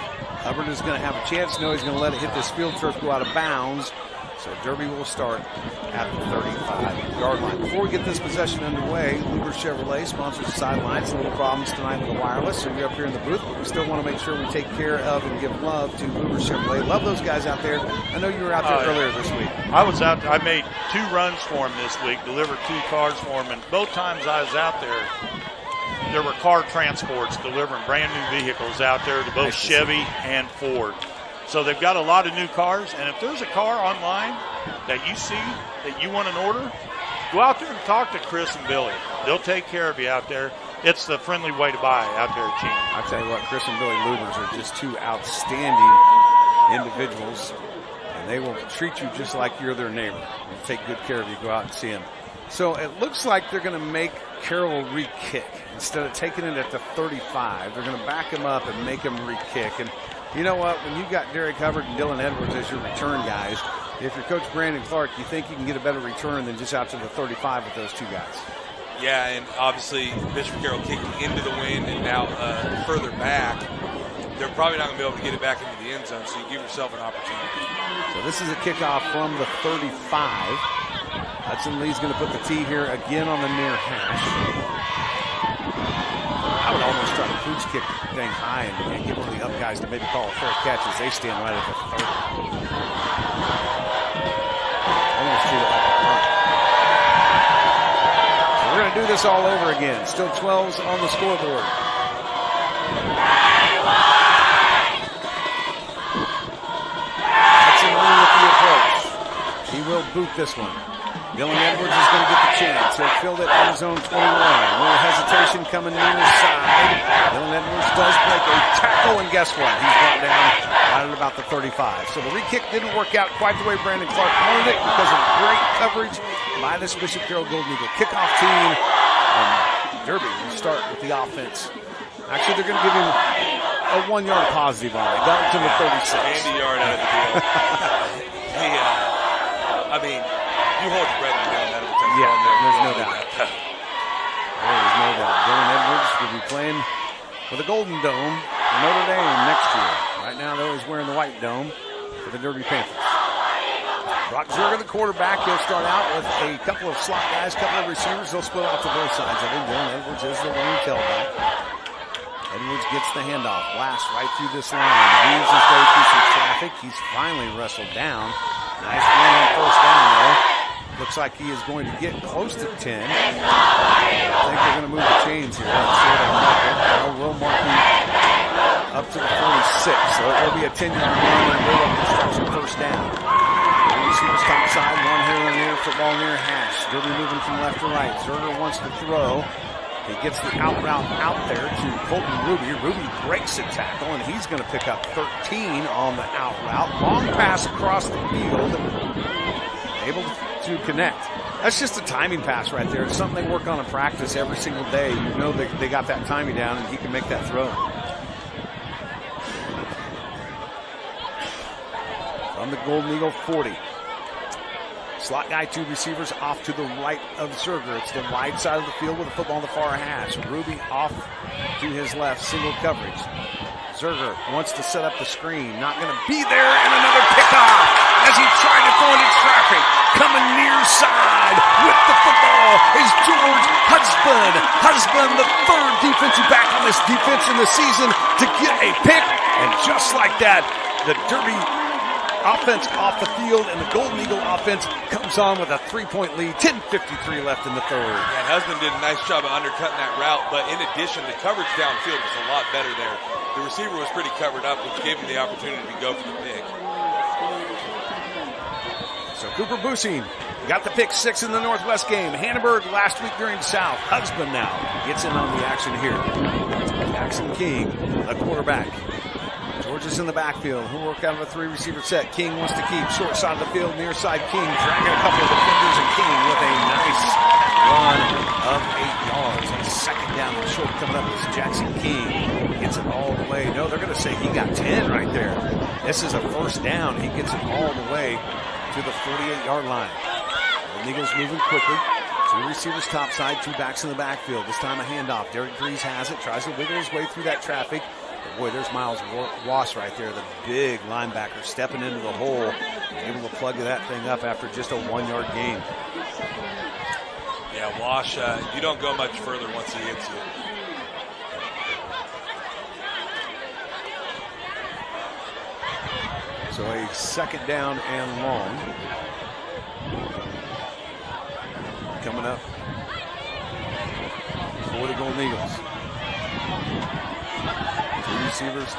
Hubbard is going to have a chance. No, he's going to let it hit this field turf, go out of bounds. So Derby will start at the 35-yard line. Before we get this possession underway, Luber Chevrolet sponsors the sidelines. A little problems tonight with the wireless, so you're up here in the booth, but we still want to make sure we take care of and give love to Luber Chevrolet. Love those guys out there. I know you were out there earlier this week. I was out there. I made 2 runs for him this week, delivered 2 cars for him, and both times I was out there, there were car transports delivering brand new vehicles out there to both Chevy and Ford. So they've got a lot of new cars, and if there's a car online that you see that you want an order, go out there and talk to Chris and Billy. They'll take care of you out there. It's the friendly way to buy out there at Cheney. I tell you what, Chris and Billy Lubers are just 2 outstanding individuals, and they will treat you just like you're their neighbor. They'll take good care of you. Go out and see them. So it looks like they're going to make Carroll re-kick. Instead of taking it at the 35, they're going to back him up and make him re-kick. And you know what? When you've got Derek Hubbard and Dylan Edwards as your return guys, if you're Coach Brandon Clark, you think you can get a better return than just out to the 35 with those 2 guys. Yeah, and obviously Bishop Carroll kicking into the wind and now further back. They're probably not going to be able to get it back into the end zone, so you give yourself an opportunity. So this is a kickoff from the 35. Hudson Lee's going to put the tee here again on the near hash. I would almost try to cruise kick the thing high and get one of the up guys to maybe call a fair catch as they stand right at the 30. Almost treat it like a punt. So we're going to do this all over again. Still 12s on the scoreboard. Hudson Lee with the approach. He will boot this one. Dylan Edwards is going to get the chance. He'll field it in his own 21. A little hesitation coming near his side. Dylan Edwards does break a tackle, and guess what? He's brought down right at about the 35. So the re-kick didn't work out quite the way Brandon Clark wanted it because of great coverage by this Bishop Carroll Golden Eagle kickoff team. And Derby will start with the offense. Actually, they're going to give him a 1-yard positive on it. Got it to the 36. And a yard out of the deal. I mean, you hold your breath and down that will take there's no doubt. There's no doubt. Dylan Edwards will be playing for the Golden Dome for Notre Dame next year. Right now, though, he's wearing the white dome for the Derby Panthers. Brock Zerger, the quarterback, he'll start out with a couple of slot guys, a couple of receivers. They'll split out to both sides of him. Dylan Edwards is the lone tailback. Edwards gets the handoff, blasts right through this line, weaves his way through some traffic. He's finally wrestled down. Nice run on first down, though. Looks like he is going to get close to 10. I think they're going to move the chains here. Will marking up to the 46. So it will be a 10-yard run and little construction first down. Receivers top side, one here and there, football near hash. Derby moving from left to right. Zerger wants to throw. He gets the out route out there to Colton Ruby. Ruby breaks a tackle, and he's going to pick up 13 on the out route. Long pass across the field. Able to connect. That's just a timing pass right there. It's something they work on in practice every single day. You know they got that timing down, and he can make that throw. From the Golden Eagle 40. Slot guy, two receivers off to the right of Zerger. It's the wide side of the field with the football on the far hash. Ruby off to his left, single coverage. Zerger wants to set up the screen. Not going to be there, and another pickoff as he tried to go into traffic. Coming near side with the football is George Husband. Husband, the third defensive back on this defense in the season to get a pick. And just like that, the Derby offense off the field, and the Golden Eagle offense comes on with a 3-point lead. 10:53 left in the third. And Husband did a nice job of undercutting that route, but in addition, the coverage downfield was a lot better there. The receiver was pretty covered up, which gave him the opportunity to go for the pick. So Cooper Busing got the pick 6 in the Northwest game. Hannibal last week during the South. Husband now gets in on the action here. Jackson King, the quarterback. George is in the backfield. He'll work out of a 3-receiver set. King wants to keep short side of the field, near side. King dragging a couple of defenders, and King with a nice run of 8 yards. And second down and short coming up is Jackson King. Gets it all the way. No, they're going to say he got 10 right there. This is a first down. He gets it all the way to the 48-yard line. The Eagles moving quickly. 2 receivers topside, 2 backs in the backfield. This time a handoff. Derek Breeze has it, tries to wiggle his way through that traffic. But boy, there's Miles Wass right there, the big linebacker stepping into the hole, able to plug that thing up after just a 1-yard gain. Yeah, Wash, you don't go much further once he hits you. So a second down and long. Coming up for the Golden Eagles. 2 receivers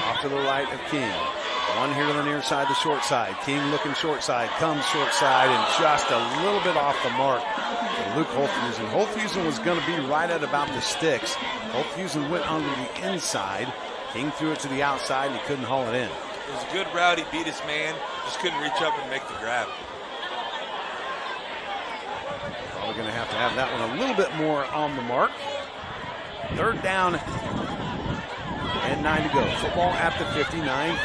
off to the right of King. One here to the near side, the short side. King looking short side, comes short side, and just a little bit off the mark for Luke Holthusen. Holthusen was going to be right at about the sticks. Holthusen went onto the inside. King threw it to the outside, and he couldn't haul it in. It was a good route. He beat his man. Just couldn't reach up and make the grab. Probably going to have that one a little bit more on the mark. Third down and 9 to go. Football at the 59.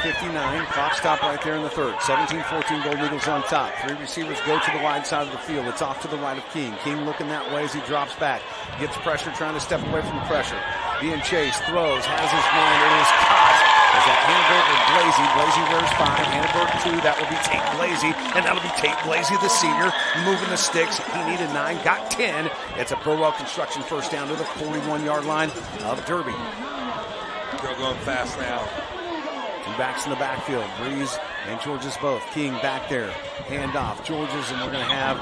Clock stop right there in the third. 17-14 Golden Eagles on top. 3 receivers go to the wide side of the field. It's off to the right of King. King looking that way as he drops back. Gets pressure, trying to step away from the pressure. Being chased, throws, has his man. It is caught. Is that Hannibal or Blasey? Blasey wears 5. Hannibal 2. That will be Tate Blasey. And that'll be Tate Blasey, the senior, moving the sticks. He needed 9, got 10. It's a Burwell Construction first down to the 41-yard line of Derby. They're going fast now. 2 backs in the backfield. Breeze and Georges both. King back there. Handoff. Georges, and we're going to have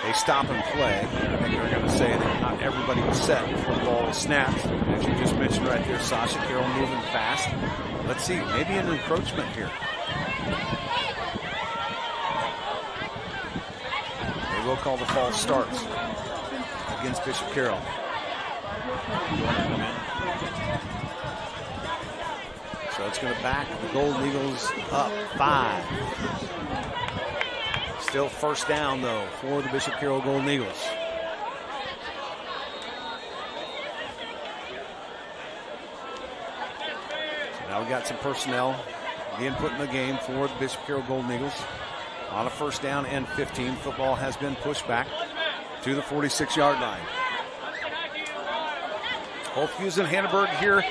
a stop and play. I think they're going to say that not everybody was set before the ball was snapped. As you just mentioned right there, Sasha Carroll moving fast. Let's see, maybe an encroachment here. They will call the false start against Bishop Carroll. So it's going to back the Golden Eagles up 5. Still first down, though, for the Bishop Carroll Golden Eagles. So now we got some personnel being put in the game for the Bishop Carroll Golden Eagles. On a first down and 15, football has been pushed back to the 46-yard line. Both using Hannibal here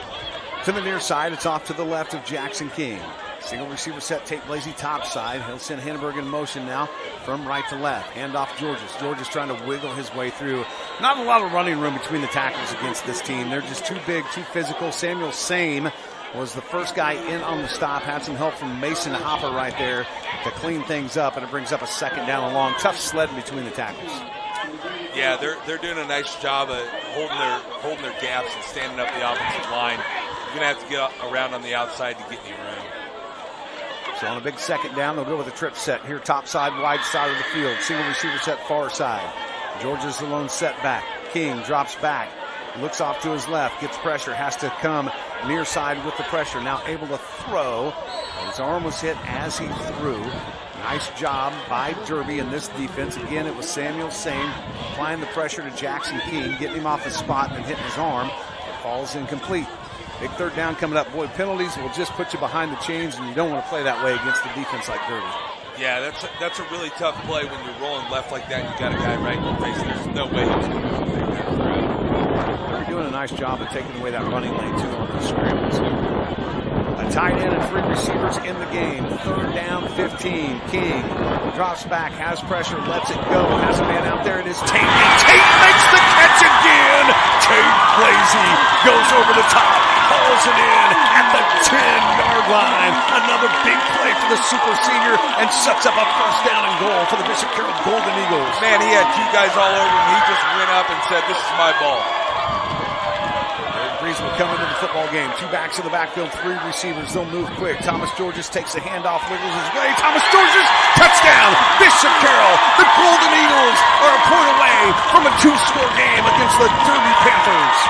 to the near side. It's off to the left of Jackson King. Single receiver set, Tate Blasey top side. He'll send Hannibal in motion now from right to left. Hand off Georges. Georges trying to wiggle his way through. Not a lot of running room between the tackles against this team. They're just too big, too physical. Samuel Same was the first guy in on the stop. Had some help from Mason Hopper right there to clean things up, and it brings up a second down and long. Tough sledding between the tackles. Yeah, they're doing a nice job of holding their gaps and standing up the offensive line. going to have to get around on the outside to get any room. So on a big second down, they'll go with a trip set here, top side, wide side of the field. Single receiver set, far side. Georgia's the lone setback. King drops back, looks off to his left, gets pressure, has to come near side with the pressure. Now able to throw. His arm was hit as he threw. Nice job by Derby in this defense. Again, it was Samuel Sane applying the pressure to Jackson King, getting him off his spot and hitting his arm. It falls incomplete. Big third down coming up. Boy, penalties will just put you behind the chains, and you don't want to play that way against a defense like Derby. Yeah, that's a really tough play when you're rolling left like that and you got a guy right in your face. There's no way he's going to make that throw. They're doing a nice job of taking away that running lane, too, on those scrambles. A tight end and 3 receivers in the game. Third down, 15. King drops back, has pressure, lets it go. Has a man out there. It is Tate. And Tate makes the catch again. Tate Blasey goes over the top, hauls it in at the 10-yard line. Another big play for the super senior and sets up a first down and goal for the Bishop Carroll Golden Eagles. Man, he had 2 guys all over him. He just went up and said, "This is my ball." Breeze will come into the football game. 2 backs in the backfield, 3 receivers. They'll move quick. Thomas Georges takes the handoff, wiggles his way. Thomas Georges, touchdown! Bishop Carroll. The Golden Eagles are a point away from a 2-score game against the Derby Panthers.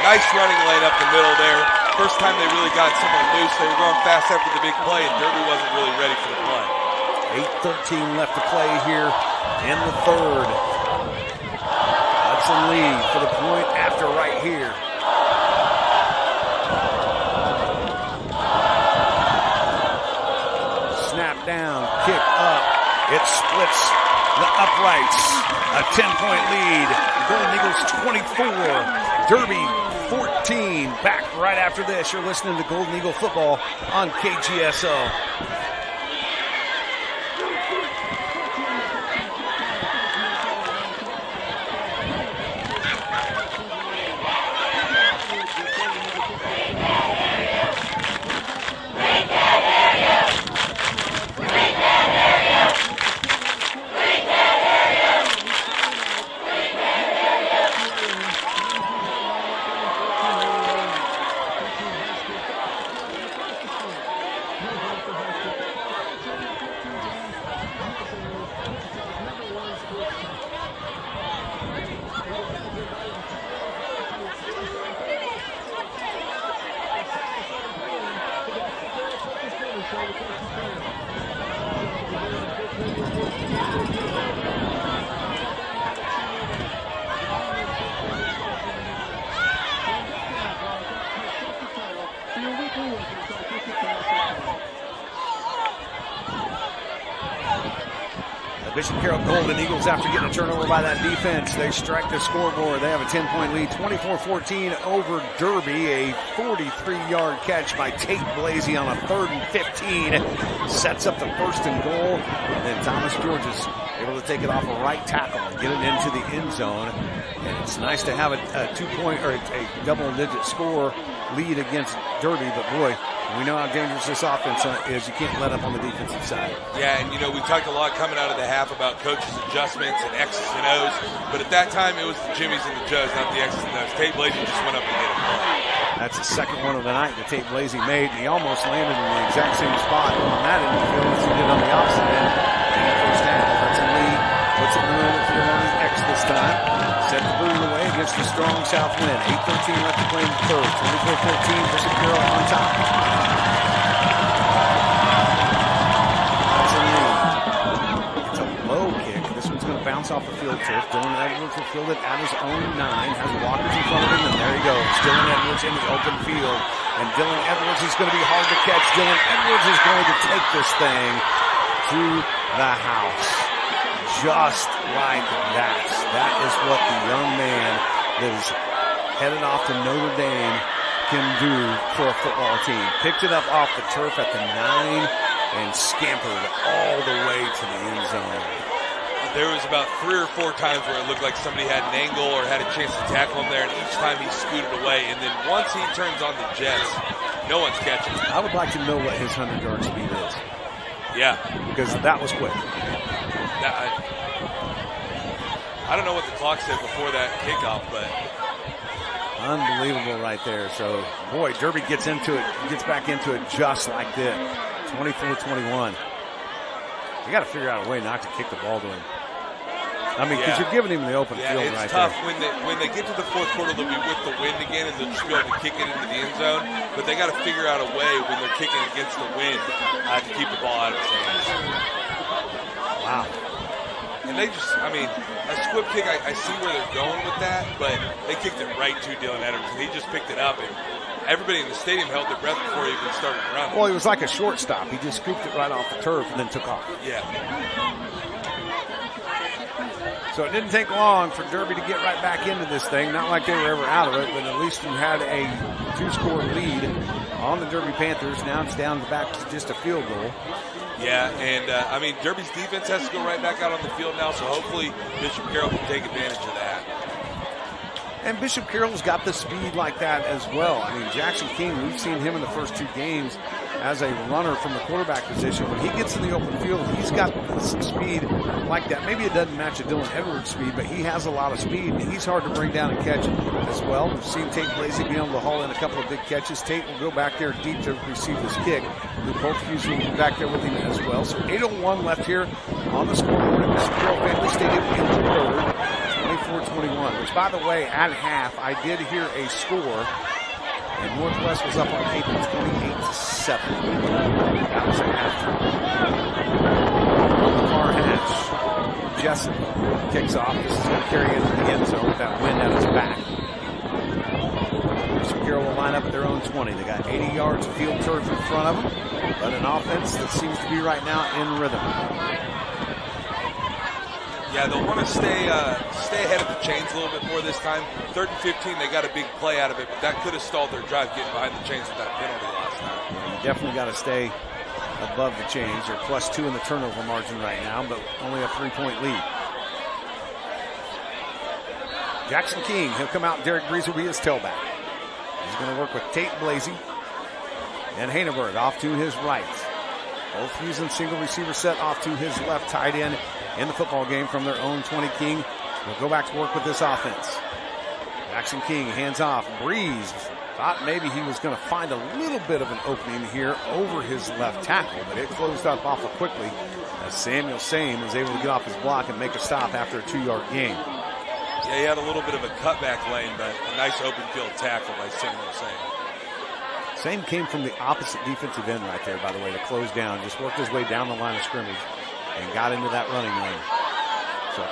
Nice running lane up the middle there. First time they really got someone loose. They were going fast after the big play, and Derby wasn't really ready for the play. 8:13 left to play here in the third. Hudson lead for the point after right here. Snap down, kick up. It splits the uprights. A 10-point lead. Golden Eagles 24, Derby 14. Back right after this. You're listening to Golden Eagle football on KGSO. Bishop Carroll Golden Eagles, after getting a turnover by that defense, they strike the scoreboard. They have a 10-point lead, 24-14 over Derby. A 43-yard catch by Tate Blasey on a 3rd and 15 sets up the first and goal. And then Thomas Georges able to take it off a right tackle and get it into the end zone. And it's nice to have a 2-point or a double-digit score lead against Derby, but boy, we know how dangerous this offense is. You can't let up on the defensive side. Yeah, and we talked a lot coming out of the half about coaches' adjustments and X's and O's, but at that time it was the Jimmies and the Joes, not the X's and O's. Tate Blasey just went up and hit him. That's the second one of the night that Tate Blasey made, and he almost landed in the exact same spot on that end of the field as he did on the opposite end in the first half. That's a lead. Puts it in the middle of the field on the X this time. Set the boot away against the strong south wind. 8:13 left to play in the third. 24-14, Bishop Carroll on top. That's a lead. It's a low kick. This one's going to bounce off the field turf. Dylan Edwards will field it at his own 9. Has Walkers in front of him, and there he goes. Dylan Edwards in the open field. And Dylan Edwards is going to be hard to catch. Dylan Edwards is going to take this thing to the house. Just like that. That is what the young man that is headed off to Notre Dame can do for a football team. Picked it up off the turf at the 9 and scampered all the way to the end zone. There was about 3 or 4 times where it looked like somebody had an angle or had a chance to tackle him there, and each time he scooted away. And then once he turns on the jets, no one's catching him. I would like to know what his 100-yard speed is. Yeah. Because that was quick. I don't know what the clock said before that kickoff, but Unbelievable right there. So, boy, Derby gets back into it just like this. 24-21. You got to figure out a way not to kick the ball to him. I mean, because you're giving him the open field right there. It's tough. When they get to the fourth quarter, they'll be with the wind again, and they'll just be able to kick it into the end zone. But they got to figure out a way when they're kicking against the wind to keep the ball out of his hands. Wow. And they just, I mean, a squib kick, I see where they're going with that, but they kicked it right to Dylan Edwards, and he just picked it up, and everybody in the stadium held their breath before he even started running. Well, he was like a shortstop. He just scooped it right off the turf and then took off. Yeah. So it didn't take long for Derby to get right back into this thing. Not like they were ever out of it, but at least you had a 2-score lead on the Derby Panthers. Now it's down back to just a field goal. Yeah, and I mean, Derby's defense has to go right back out on the field now, so hopefully Bishop Carroll can take advantage of that. And Bishop Carroll's got the speed like that as well. I mean, Jackson King, we've seen him in the first 2 games as a runner from the quarterback position. When he gets in the open field, he's got some speed like that. Maybe it doesn't match a Dylan Edwards speed, but he has a lot of speed, and he's hard to bring down and catch as well. We've seen Tate Blasey be able to haul in a couple of big catches. Tate will go back there deep to receive his kick. Both Hughes will be back there with him as well. So 8:01 left here on the scoreboard at Bishop Carroll Family Stadium in the third. 24-21, which, by the way, at half, I did hear a score, and Northwest was up on 28-7. That was at halftime. On the far hash, Jessup kicks off. This is going to carry into the end zone with that wind at his back. Bishop Carroll will line up at their own 20. They got 80 yards of field turf in front of them, but an offense that seems to be right now in rhythm. Yeah, they'll want to stay ahead of the chains a little bit more this time. 3rd and 15, they got a big play out of it, but that could have stalled their drive getting behind the chains with that penalty last time. Yeah, you definitely got to stay above the chains. They're +2 in the turnover margin right now, but only a 3-point lead. Jackson King, he'll come out. Derek Breeze will be his tailback. He's going to work with Tate Blasey and Haneberg off to his right. Both using single receiver set off to his left, tight end in the football game from their own 20. King will go back to work with this offense. Jackson King hands off. Breeze thought maybe he was going to find a little bit of an opening here over his left tackle, but it closed up awful quickly as Samuel Same was able to get off his block and make a stop after a 2-yard gain. Yeah, he had a little bit of a cutback lane, but a nice open field tackle by Samuel Same. Same came from the opposite defensive end right there, by the way, to close down. Just worked his way down the line of scrimmage and got into that running lane. So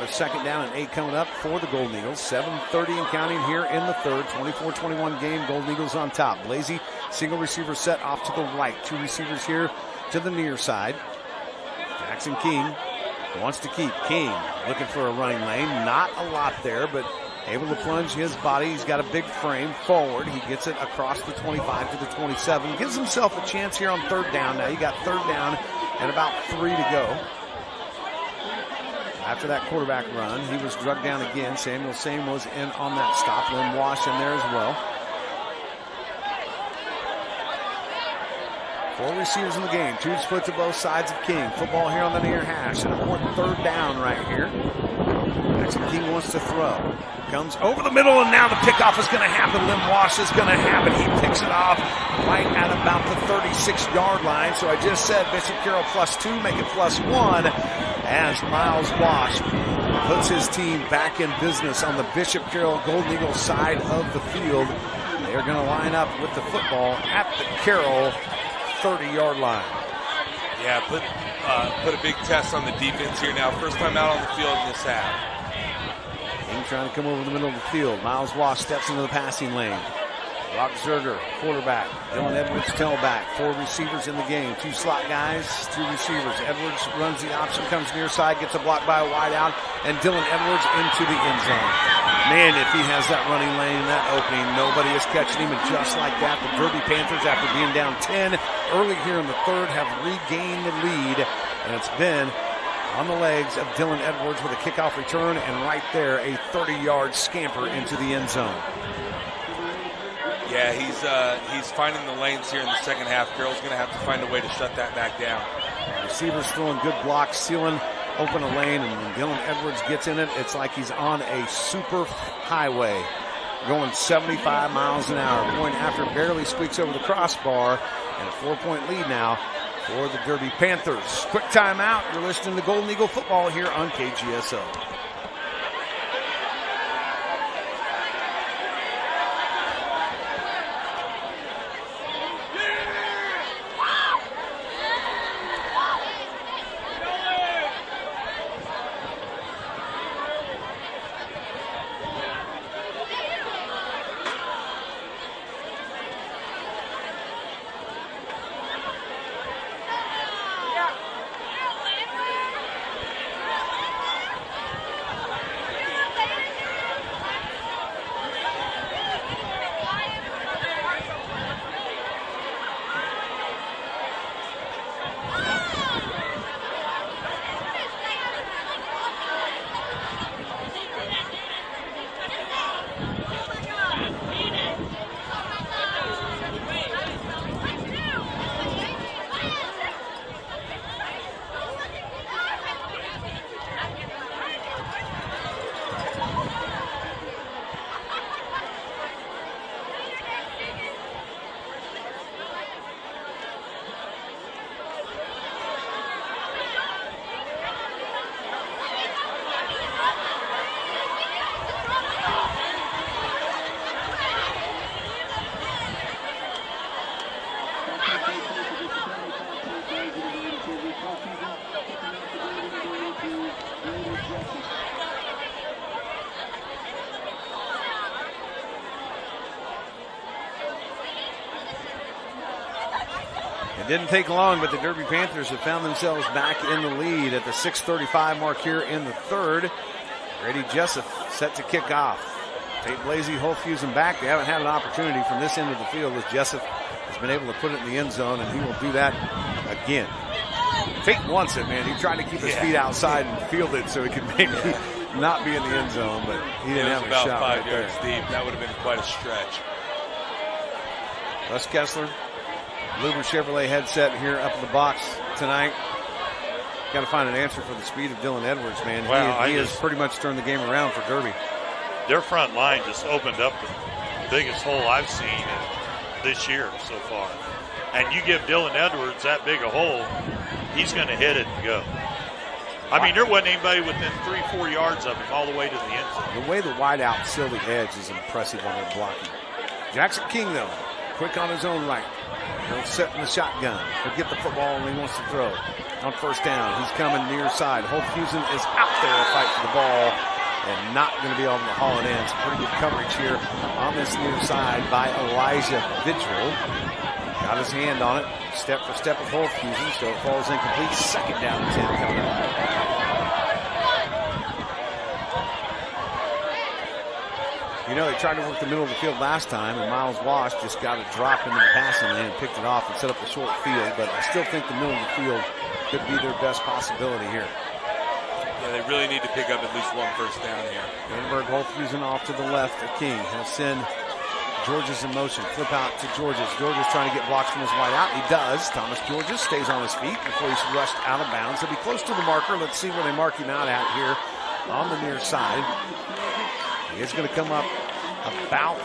second down and 8 coming up for the Golden Eagles. 7:30 and counting here in the third. 24-21 game. Golden Eagles on top. Blasey, single receiver set off to the right. 2 receivers here to the near side. Jackson King wants to keep. King looking for a running lane. Not a lot there, but able to plunge his body. He's got a big frame forward. He gets it across the 25 to the 27. Gives himself a chance here on 3rd down. Now you got 3rd down and about 3 to go. After that quarterback run, he was drugged down again. Samuel Same was in on that stop. Lynn Wash in there as well. 4 receivers in the game. 2 split to both sides of King. Football here on the near hash. An important 3rd down right here. Jackson King wants to throw. Comes over the middle, and now the pickoff is going to happen. Lynn Wash is going to happen. He picks it off right at about the 36-yard line. So I just said Bishop Carroll +2, make it +1 as Miles Wash puts his team back in business on the Bishop Carroll Golden Eagles side of the field. They are going to line up with the football at the Carroll 30-yard line. Yeah, put a big test on the defense here now. First time out on the field in this half. King trying to come over the middle of the field. Miles Wash steps into the passing lane. Brock Zerger, quarterback. Dylan Edwards, tailback. 4 receivers in the game. 2 slot guys, 2 receivers. Edwards runs the option, comes near side, gets a block by a wideout, and Dylan Edwards into the end zone. Man, if he has that running lane, that opening, nobody is catching him. And just like that, the Derby Panthers, after being down 10 early here in the third, have regained the lead. And it's been on the legs of Dylan Edwards with a kickoff return, and right there, a 30-yard scamper into the end zone. Yeah, he's finding the lanes here in the second half. Carroll's going to have to find a way to shut that back down. Receivers throwing good blocks, sealing open a lane, and when Dylan Edwards gets in it, it's like he's on a super highway. going 75 miles an hour. Point after barely squeaks over the crossbar, and a 4-point lead now for the Derby Panthers. Quick timeout. You're listening to Golden Eagle football here on KGSO. It didn't take long, but the Derby Panthers have found themselves back in the lead at the 6:35 mark here in the third. Grady Jessup set to kick off. Tate Blasey, Holthusen back. They haven't had an opportunity from this end of the field as Jessup has been able to put it in the end zone, and he will do that again. Tate wants it, man. He tried to keep his feet outside and field it so he could maybe not be in the end zone, but he didn't have a shot. About 5 right yards there. deep. That would have been quite a stretch. Les Kessler, Luber Chevrolet headset here up in the box tonight. Got to find an answer for the speed of Dylan Edwards, man. Wow, he has pretty much turned the game around for Derby. Their front line just opened up the biggest hole I've seen this year so far. And you give Dylan Edwards that big a hole, he's going to hit it and go. I mean, there wasn't anybody within 3-4 yards of him all the way to the end zone. The way the wideout seal the edge is impressive on their blocking. Jackson King, though, quick on his own right. He'll set in the shotgun. He'll get the football when he wants to throw. On first down, he's coming near side. Holthusen is out there to fight for the ball and not going to be able to haul it in. Some pretty good coverage here on this near side by Elijah Vigil. Got his hand on it, step for step with Holthusen, so it falls incomplete. Second down and 10 coming up. You know, they tried to work the middle of the field last time, and Miles Wash just got a drop into the passing lane and picked it off and set up the short field, but I still think the middle of the field could be their best possibility here. Yeah, they really need to pick up at least one first down here. Vandenberg Holthusen off to the left of King. He'll send Georges in motion. Flip out to Georges. Georges trying to get blocks from his wide out. He does. Thomas Georges stays on his feet before he's rushed out of bounds. He'll be close to the marker. Let's see where they mark him out at here on the near side. He is going to come up about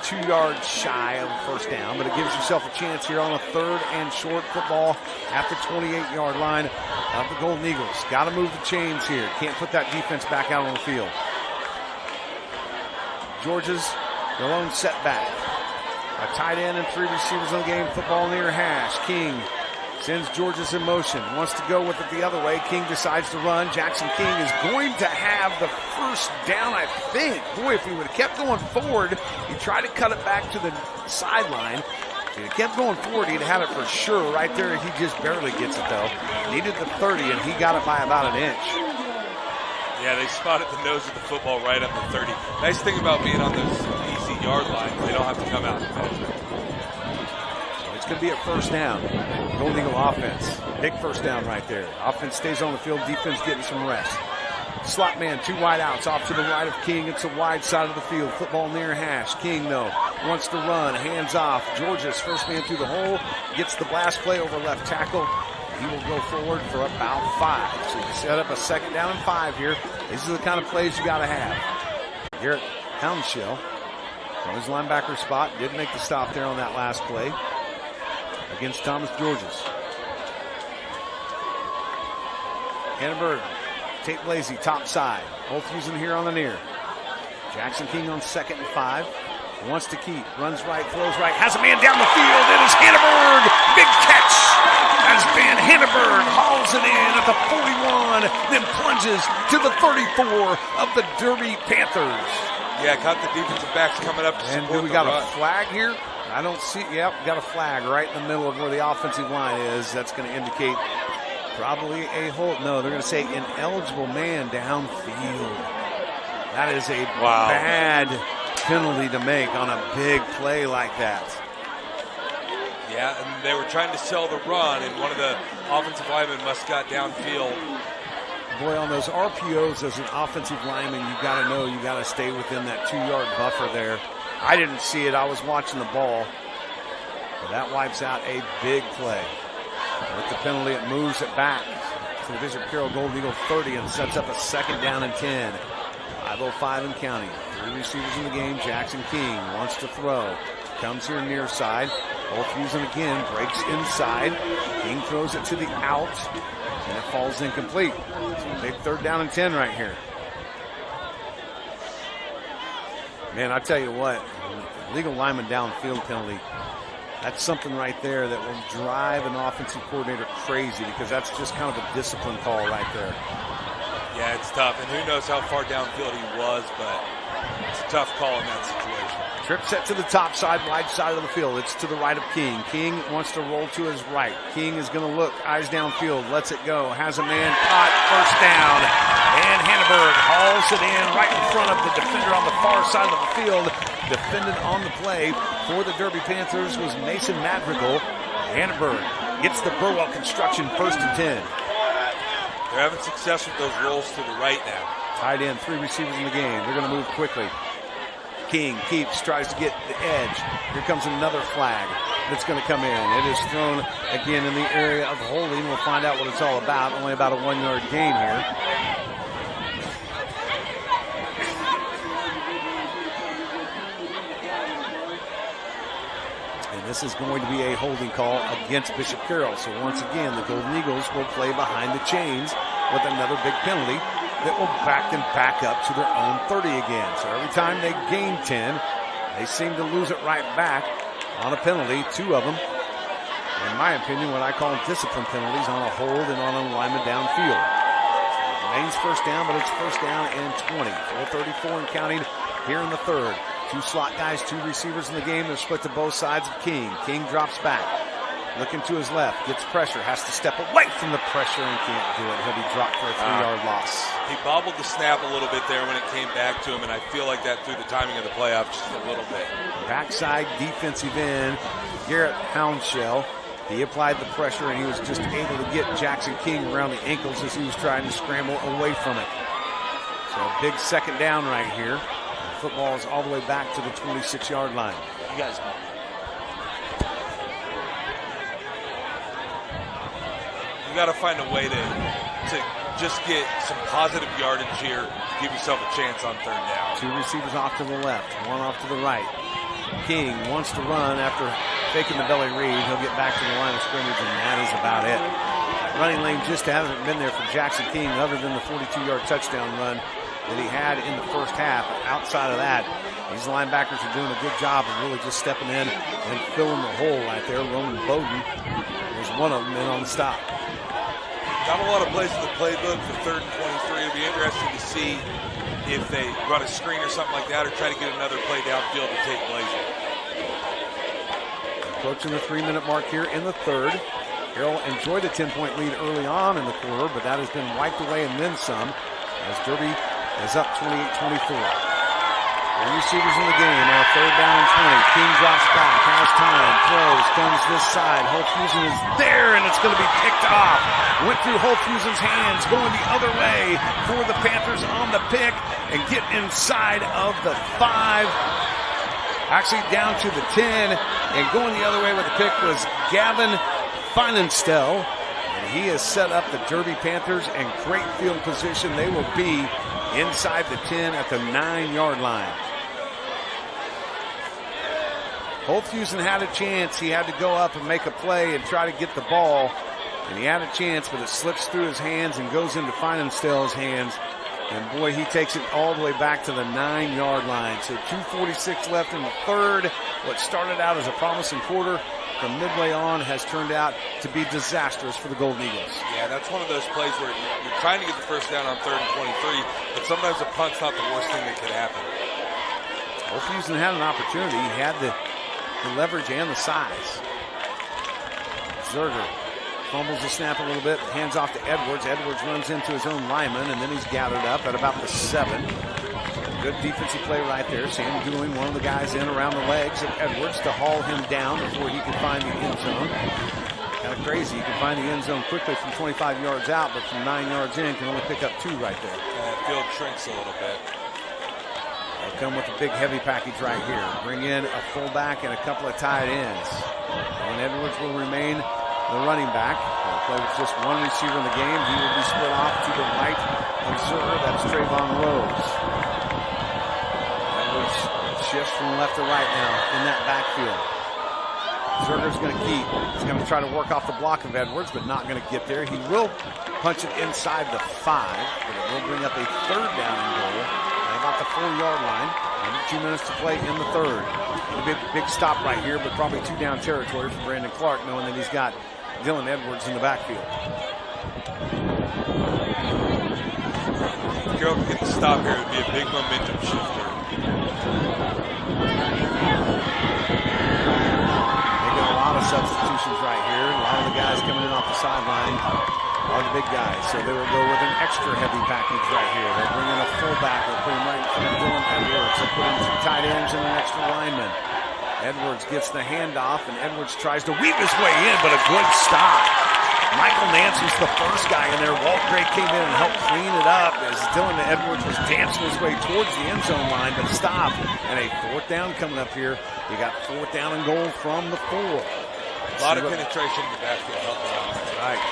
2 yards shy of a first down, but it gives yourself a chance here on a third and short. Football at the 28-yard line of the Golden Eagles. Got to move the chains here. Can't put that defense back out on the field. Georges, the lone setback. A tight end and 3 receivers on the game. Football near hash. King sends Georges in motion. Wants to go with it the other way. King decides to run. Jackson King is going to have the first down, I think. Boy, if he would have kept going forward, he tried to cut it back to the sideline. If he kept going forward, he'd have it for sure. Right there, he just barely gets it, though. Needed the 30, and he got it by about an inch. Yeah, they spotted the nose of the football right up the 30. Nice thing about being on those easy yard lines, they don't have to come out and measure. It's going to be a first down. Golden Eagle offense. Big first down right there. Offense stays on the field. Defense getting some rest. Slot man, 2 wide outs off to the right of King. It's a wide side of the field. Football near hash. King, though, wants to run. Hands off. Georges, first man through the hole. Gets the blast play over left tackle. He will go forward for about 5. So you set up a second down and 5 here. These are the kind of plays you got to have. Garrett Houndshell from his linebacker spot. Did make the stop there on that last play against Thomas Georges. Hannibal, Tate Blasey, top side. Both using here on the near. Jackson King on 2nd and 5. Wants to keep. Runs right, throws right. Has a man down the field. It is Hannibal. Big catch. As Van Hannibal hauls it in at the 41. Then plunges to the 34 of the Derby Panthers. Yeah, caught the defensive backs coming up to And support do we the got run. a flag here? I don't see. Yep, got a flag right in the middle of where the offensive line is. That's going to indicate probably a hold. No, they're going to say ineligible man downfield. That is a bad penalty to make on a big play like that. Yeah, and they were trying to sell the run, and one of the offensive linemen must have got downfield. Boy, on those RPOs as an offensive lineman, you got to know you got to stay within that 2-yard buffer there. I didn't see it. I was watching the ball. But that wipes out a big play. With the penalty, it moves it back to the Bishop Carroll Golden Eagle 30 and sets up a 2nd down and 10. 5:05 and counting. 3 receivers in the game. Jackson King wants to throw. Comes here near side. Holthusen again breaks inside. King throws it to the out. And it falls incomplete. So big 3rd down and 10 right here. Man, I tell you what, legal lineman downfield penalty, that's something right there that will drive an offensive coordinator crazy because that's just kind of a discipline call right there. Yeah, it's tough, and who knows how far downfield he was, but it's a tough call in that situation. Trip set to the top side, wide side of the field. It's to the right of King. King wants to roll to his right. King is going to look, eyes downfield, lets it go, has a man caught, 1st down. And Hannibal hauls it in right in front of the defender on the far side of the field. Defended on the play for the Derby Panthers was Mason Madrigal. Hannibal gets the Burwell construction 1st and 10. They're having success with those rolls to the right now. Tight end, 3 receivers in the game. They're going to move quickly. King keeps, tries to get the edge. Here comes another flag that's going to come in. It is thrown again in the area of holding. We'll find out what it's all about. Only about a 1-yard gain here. And this is going to be a holding call against Bishop Carroll. So once again, the Golden Eagles will play behind the chains with another big penalty that will back them back up to their own 30 again. So every time they gain 10, they seem to lose it right back on a penalty, 2 of them. In my opinion, what I call discipline penalties on a hold and on a lineman downfield. It remains 1st down, but it's 1st down and 20. 4:34 and counting here in the 3rd. 2 slot guys, 2 receivers in the game. They're split to both sides of King. King drops back. Looking to his left, gets pressure, has to step away from the pressure and can't do it. He'll be dropped for a 3-yard loss. He bobbled the snap a little bit there when it came back to him, and I feel like that threw the timing of the playoff just a little bit. Backside defensive end, Garrett Houndshell. He applied the pressure, and he was just able to get Jackson King around the ankles as he was trying to scramble away from it. So a big 2nd down right here. The football is all the way back to the 26-yard line. You guys know. You got to find a way to just get some positive yardage here to give yourself a chance on 3rd down. 2 receivers off to the left, 1 off to the right. King wants to run after faking the belly read. He'll get back to the line of scrimmage, and that is about it. Running lane just hasn't been there for Jackson King other than the 42-yard touchdown run that he had in the 1st half. Outside of that, these linebackers are doing a good job of really just stepping in and filling the hole right there. Roman Bowden was one of them in on the stop. Got a lot of plays in the playbook for 3rd and 23. It'll be interesting to see if they run a screen or something like that or try to get another play downfield to take Blazer. Approaching the 3-minute mark here in the 3rd. Carroll enjoyed a 10-point lead early on in the quarter, but that has been wiped away and then some as Derby is up 28-24. 3 receivers in the game on 3rd down and 20. King drops back, has time, throws, comes this side. Holthusen is there, and it's going to be picked off. Went through Holthusen's hands, going the other way for the Panthers on the pick, and get inside of the 5. Actually down to the 10, and going the other way with the pick was Gavin Feinenstel. And he has set up the Derby Panthers in great field position. They will be inside the 10 at the 9-yard line. Holthusen had a chance. He had to go up and make a play and try to get the ball. And he had a chance, but it slips through his hands and goes into Feinenstell's hands. And boy, he takes it all the way back to the 9-yard line. So 2:46 left in the third. What started out as a promising quarter from midway on has turned out to be disastrous for the Golden Eagles. Yeah, that's one of those plays where you're trying to get the first down on 3rd and 23, but sometimes a punt's not the worst thing that could happen. Holthusen had an opportunity. He had the leverage and the size. Zerger fumbles the snap a little bit, hands off to Edwards. Edwards runs into his own lineman, and then he's gathered up at about the 7. Good defensive play right there. Sam Dooling, one of the guys in around the legs of Edwards to haul him down before he can find the end zone. Kind of crazy. You can find the end zone quickly from 25 yards out, but from 9 yards in can only pick up 2 right there. Field shrinks a little bit. They come with a big heavy package right here. Bring in a fullback and a couple of tight ends. And Edwards will remain the running back. He'll play with just one receiver in the game. He will be split off to the right of Zerger. That's Trayvon Rose. Edwards shifts from left to right now in that backfield. Zerger's going to keep. He's going to try to work off the block of Edwards, but not going to get there. He will punch it inside the 5, but it will bring up a 3rd down and goal at about the 4-yard line. Under 2 minutes to play in the 3rd. A big stop right here, but probably 2 down territory for Brandon Clark, knowing that he's got Dylan Edwards in the backfield. If Carroll can get the stop here, it would be a big momentum shifter. They got a lot of substitutions right here. A lot of the guys coming in off the sideline are the big guys, so they will go with an extra heavy package right here. They'll bring in a fullback. They'll put him right in front of Dylan Edwards. They'll put in 2 tight ends and an extra lineman. Edwards gets the handoff, and Edwards tries to weave his way in, but a good stop. Michael Nance was the first guy in there. Walt Gray came in and helped clean it up as Dylan Edwards was dancing his way towards the end zone line, but stopped. And a 4th down coming up here. You got 4th down and goal from the 4. A lot of penetration in the backfield helping out. Right.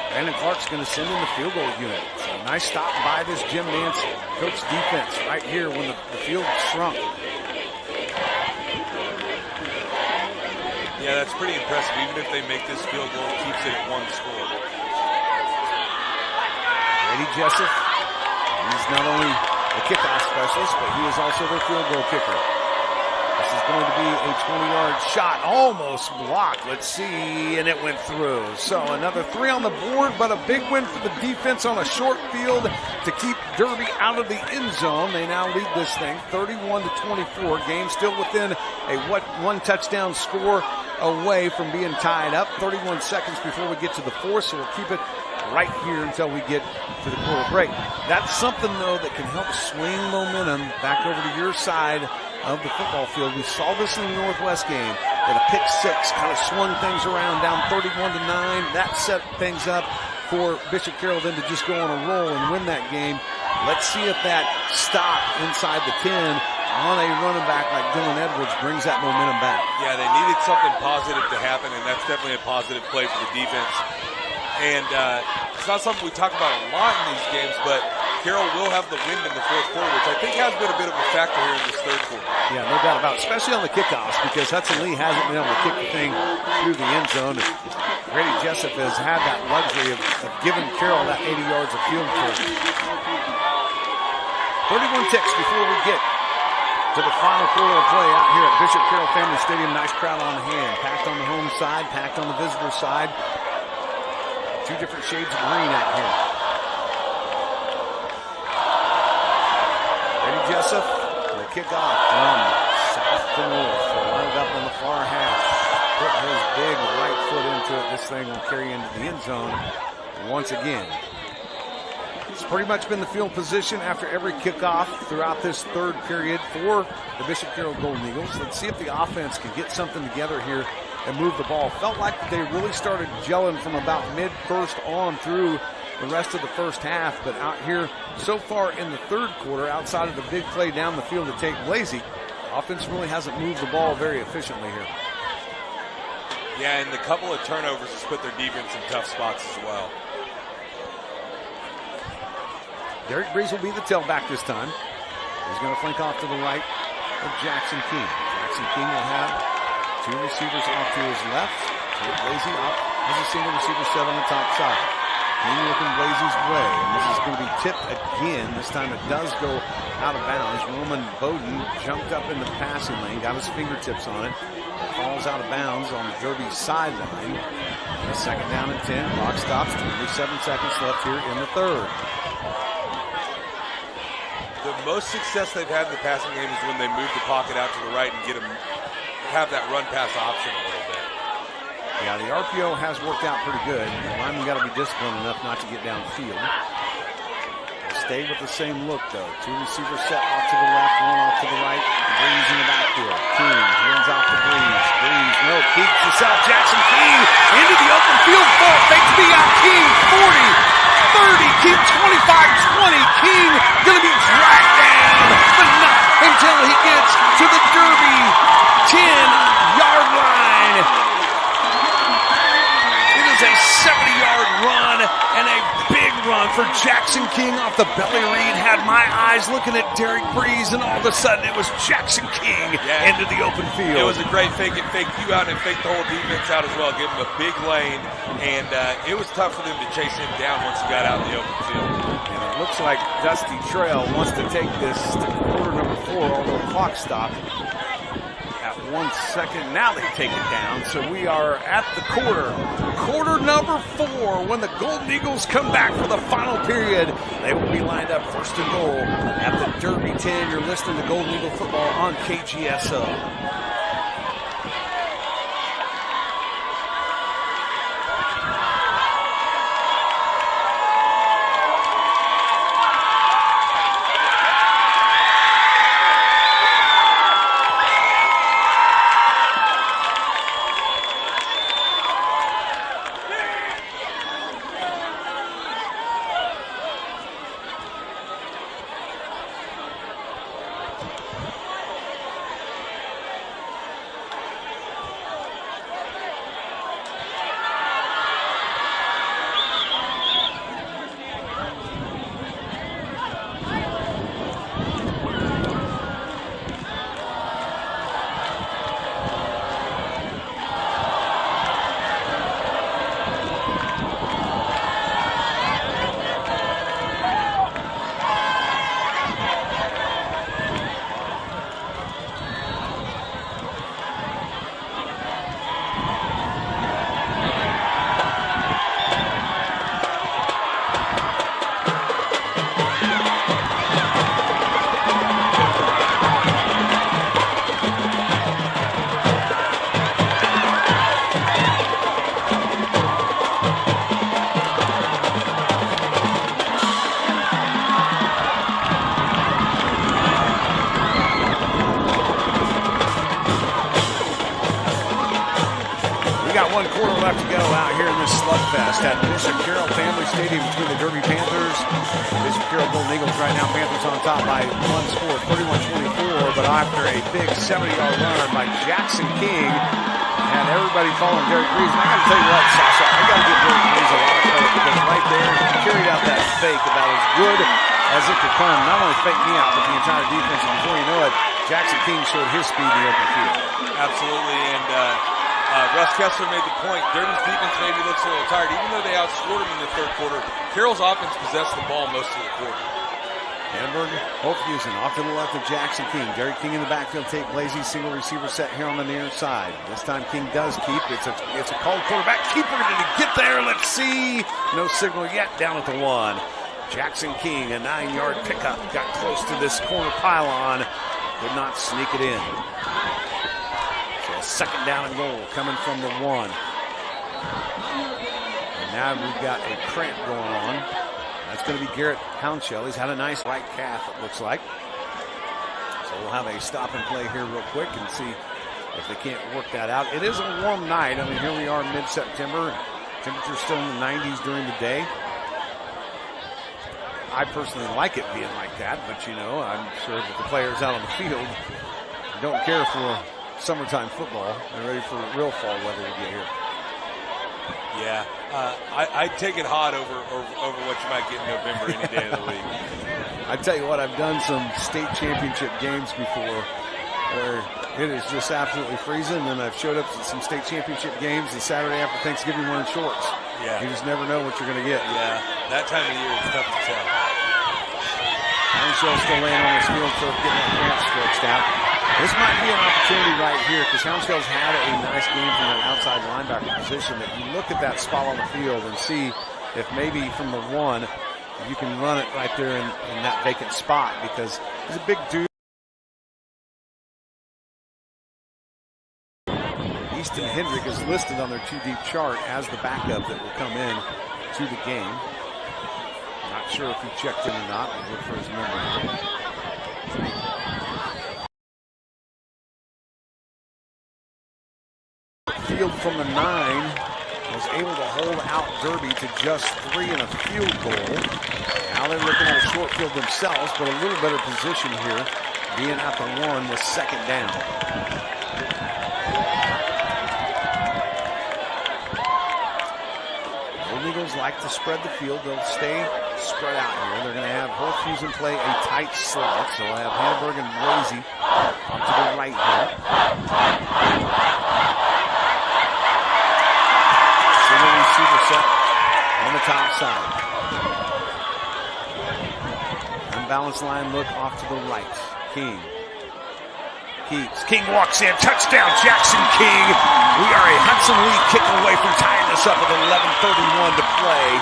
Brandon Clark's going to send in the field goal unit. So nice stop by this Jim Nance coach defense right here when the field shrunk. Yeah, that's pretty impressive. Even if they make this field goal, it keeps it at 1 score. Brady Jessup, he's not only the kickoff specialist, but he is also their field goal kicker. This is going to be a 20-yard shot, almost blocked. Let's see, and it went through. So another 3 on the board, but a big win for the defense on a short field to keep Derby out of the end zone. They now lead this thing 31-24. Game still within a 1 touchdown score away from being tied up. 31 seconds before we get to the 4th, so we'll keep it right here until we get to the quarter break. That's something, though, that can help swing momentum back over to your side of the football field. We saw this in the Northwest game, that a pick 6 kind of swung things around, down 31-9. That set things up for Bishop Carroll then to just go on a roll and win that game. Let's see if that stop inside the 10 on a running back like Dylan Edwards brings that momentum back. Yeah, they needed something positive to happen, and that's definitely a positive play for the defense. And it's not something we talk about a lot in these games, but Carroll will have the win in the 4th quarter, which I think has been a bit of a factor here in this 3rd quarter. Yeah, no doubt about it, especially on the kickoffs, because Hudson Lee hasn't been able to kick the thing through the end zone. Brady Jessup has had that luxury of giving Carroll that 80 yards of field goal. 31 ticks before we get to the final quarter of play out here at Bishop Carroll Family Stadium. Nice crowd on hand. Packed on the home side, packed on the visitor side. 2 different shades of green out here. Brady Jessup, the kickoff from south to north. Lined up on the far half. Put his big right foot into it. This thing will carry into the end zone once again. It's pretty much been the field position after every kickoff throughout this 3rd period for the Bishop Carroll Golden Eagles. Let's see if the offense can get something together here and move the ball. Felt like they really started gelling from about mid-first on through the rest of the first half, but out here so far in the 3rd quarter, outside of the big play down the field to take Blasey, offense really hasn't moved the ball very efficiently here. Yeah, and the couple of turnovers has put their defense in tough spots as well. Derek Breeze will be the tailback this time. He's going to flank off to the right of Jackson King. Jackson King will have Two receivers off to his left. Lazy up as a single receiver set on the top side. King looking Blazy's way, and this is going to be tipped again. This time it does go out of bounds. Roman Bowden jumped up in the passing lane, got his fingertips on it. Falls out of bounds on the Derby sideline. A second down and 10. Clock stops. 27 seconds left here in the third. The most success they've had in the passing game is when they move the pocket out to the right and have that run-pass option a little bit. Yeah, the RPO has worked out pretty good. The lineman got to be disciplined enough not to get downfield. Stay with the same look, though. Two receivers set off to the left, one off to the right. Breeze in the backfield. King runs out to Breeze. Breeze, no, keeps himself. Jackson King into the open field. Fakes me out. King 40, 30, King 25, 20. King going to be dragged down, but not until he gets to the Derby 10-yard line. It is a 70-yard run and a big run for Jackson King off the belly read. Had my eyes looking at Derek Breeze, and all of a sudden it was Jackson King into the open field. It was a great fake. It faked you out and faked the whole defense out as well. Give him a big lane, and it was tough for them to chase him down once he got out in the open field. And it looks like Dusty Trail wants to take this to quarter number 4, although the clock stopped at 1 second. Now they take it down, so we are at the quarter number 4, when the Golden Eagles come back for the final period. They will be lined up first and goal at the Derby 10. You're listening to Golden Eagle football on KGSO. Left to go out here in this slugfest at Bishop Carroll Family Stadium between the Derby Panthers. Bishop Carroll Golden Eagles right now. Panthers on top by one score, 31-24. But after a big 70-yard run by Jackson King, and everybody following Derek Breeze. And I got to tell you what, Sasha, I got to give Derek Breeze a lot of credit, because right there he carried out that fake about as good as it could come. Not only fake me out, but the entire defense. And before you know it, Jackson King showed his speed in the open field. Absolutely, and Russ Kessler made the point. Derby's defense maybe looks a little tired. Even though they outscored him in the third quarter, Carroll's offense possessed the ball most of the quarter. Hamburg, Holthusen off to the left of Jackson King. Derek King in the backfield, take Blazy, single receiver set here on the near side. This time King does keep. It's a called quarterback keeper. Did he get there? Let's see. No signal yet. Down at the 1. Jackson King, a 9-yard pickup, got close to this corner pylon. Could not sneak it in. So a second down and goal coming from the 1. And now we've got a cramp going on. That's going to be Garrett Hounshell. He's had a nice right calf, it looks like. So we'll have a stop and play here real quick and see if they can't work that out. It is a warm night. I mean, here we are mid-September. Temperature's still in the 90s during the day. I personally like it being like that, but you know, I'm sure that the players out on the field don't care for summertime football. They're ready for real fall weather to get here. Yeah, I'd take it hot over what you might get in November any day of the week. I tell you what, I've done some state championship games before, where it is just absolutely freezing. And I've showed up at some state championship games the Saturday after Thanksgiving wearing shorts. Yeah. You just never know what you're going to get. Yeah, that time of year it's tough to tell. Houndshell still laying on his field turf, getting that ramp stretched out. This might be an opportunity right here because Houndshell's had a nice game from that outside linebacker position. That you look at that spot on the field and see if maybe from the one you can run it right there in that vacant spot because he's a big dude. Easton Hendrick is listed on their 2-deep chart as the backup that will come in to the game. Not sure if he checked in or not. We'll look for his number. Field from the 9 was able to hold out Derby to just 3 and a field goal. Now they're looking at a short field themselves, but a little better position here, being at the 1 with second down. Golden Eagles like to spread the field. They'll stay spread out here. They're going to have both Fusion play a tight slot. So they'll have Hamburg and Rosie off to the right here. Single receiver set on the top side. Unbalanced line look off to the right. King. Keeps. King walks in. Touchdown, Jackson King. We are a Hudson Lee kick away from tying this up with 11:31 to play